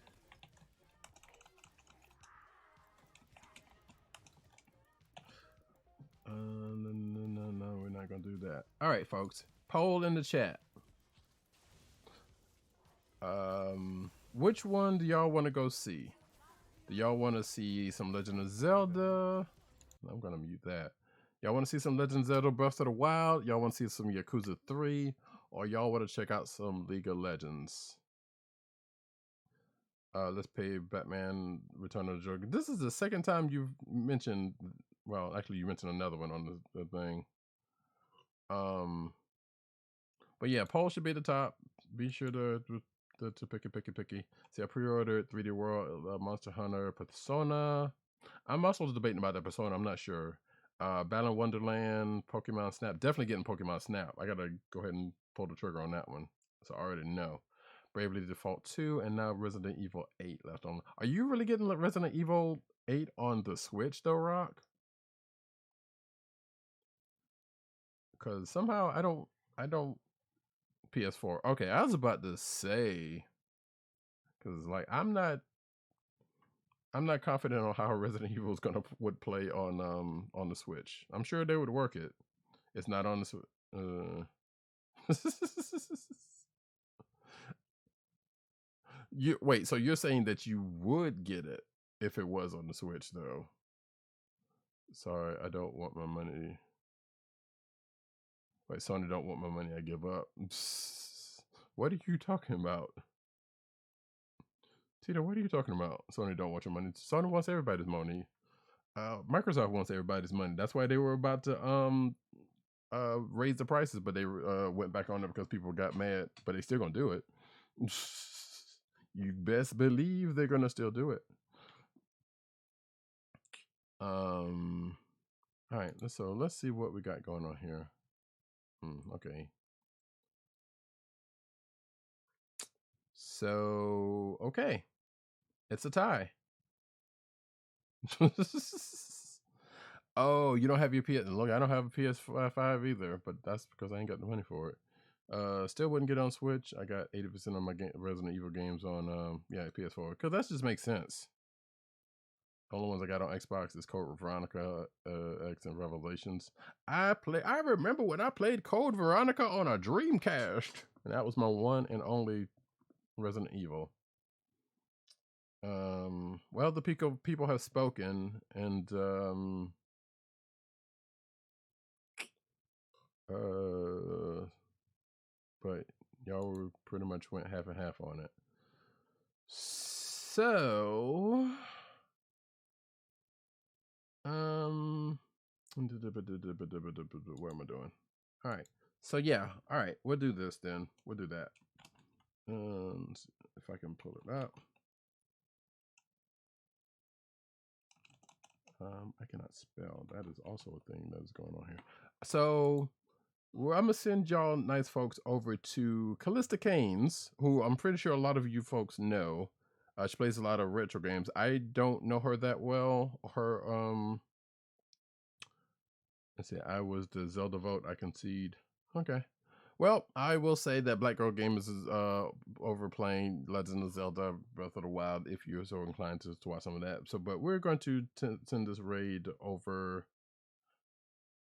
Speaker 1: No, we're not gonna do that. All right, folks. Poll in the chat. Which one do y'all want to go see? Do y'all want to see some Legend of Zelda? I'm gonna mute that. Y'all want to see some Legend of Zelda Breath of the Wild? Y'all want to see some Yakuza 3? Or y'all want to check out some League of Legends? Let's play Batman Return of the Joker. This is the second time you've mentioned, well, actually you mentioned another one on the thing. But yeah, poll should be at the top. Be sure to picky. See, I pre-ordered 3D World, Monster Hunter, Persona. I'm also debating about that Persona. I'm not sure. Battle in Wonderland, Pokemon Snap. Definitely getting Pokemon Snap. I gotta go ahead and pull the trigger on that one. So I already know. Bravely Default 2, and now Resident Evil 8 left on. Are you really getting Resident Evil 8 on the Switch though, Rock? Because somehow I don't PS4. Okay, I was about to say, because like I'm not confident on how Resident Evil is would play on the Switch. I'm sure they would work it. It's not on the Switch. Wait, so you're saying that you would get it if it was on the Switch, though? Sorry, I don't want my money. Wait, Sony don't want my money. I give up. What are you talking about? Tito, what are you talking about? Sony don't want your money. Sony wants everybody's money. Microsoft wants everybody's money. That's why they were about to raise the prices, but they went back on it because people got mad. But they still gonna do it. You best believe they're gonna still do it. All right. So let's see what we got going on here. Okay. So okay, it's a tie. Oh, you don't have your PS. Look, I don't have a PS5 either, but that's because I ain't got the money for it. Still wouldn't get on Switch. I got 80% of my Resident Evil games on PS4 because that just makes sense. The only ones I got on Xbox is Code Veronica X and Revelations. I remember when I played Code Veronica on a Dreamcast, and that was my one and only Resident Evil. Well, the people have spoken, and but y'all pretty much went half and half on it. So, what am I doing? All right. So yeah, all right. We'll do this then. We'll do that. If I can pull it up. I cannot spell. That is also a thing that is going on here. So Well, I'm gonna send y'all nice folks over to Callista Canes, who I'm pretty sure a lot of you folks know. She plays a lot of retro games. I don't know her that well. Her let's see, I was the Zelda vote. I concede. Okay. Well, I will say that Black Girl Gamers is over playing Legend of Zelda Breath of the Wild if you're so inclined to watch some of that. So, but we're going to send this raid over.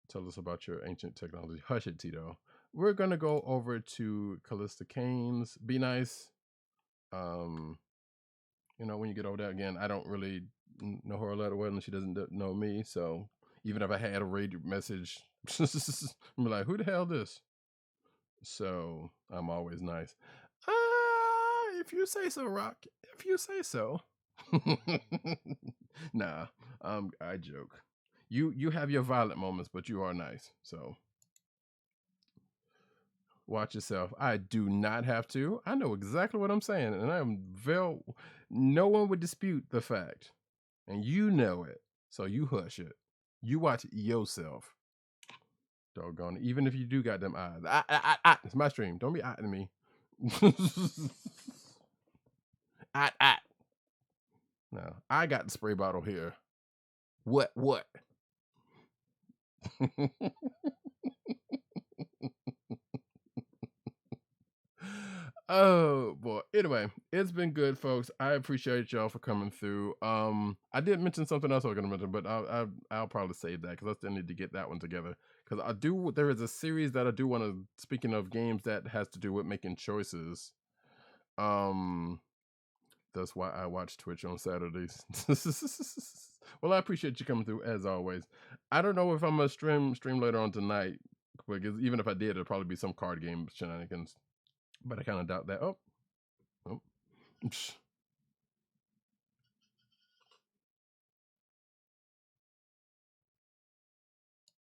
Speaker 1: Tell us about your ancient technology. Hush it, Tito. We're going to go over to Callista Canes. Be nice. You know, when you get over there again, I don't really know her a lot well, and she doesn't know me. So even if I had a raid message, I'm like, who the hell this? So I'm always nice. If you say so, Rock. If you say so. Nah, I joke. You have your violent moments, but you are nice. So watch yourself. I do not have to. I know exactly what I'm saying, and I am very. No one would dispute the fact, and you know it. So you hush it. You watch yourself. Doggone it. Even if you do got them eyes. It's my stream. Don't be eyeing me. No, I got the spray bottle here. What? Oh boy. Anyway, it's been good, folks. I appreciate y'all for coming through. I did mention something else I was gonna mention, but I'll probably save that because I still need to get that one together. Because there is a series that I do want to. Speaking of games that has to do with making choices. That's why I watch Twitch on Saturdays. Well, I appreciate you coming through as always. I don't know if I'm gonna stream later on tonight, because even if I did, it'll probably be some card game shenanigans. But I kind of doubt that. Oh.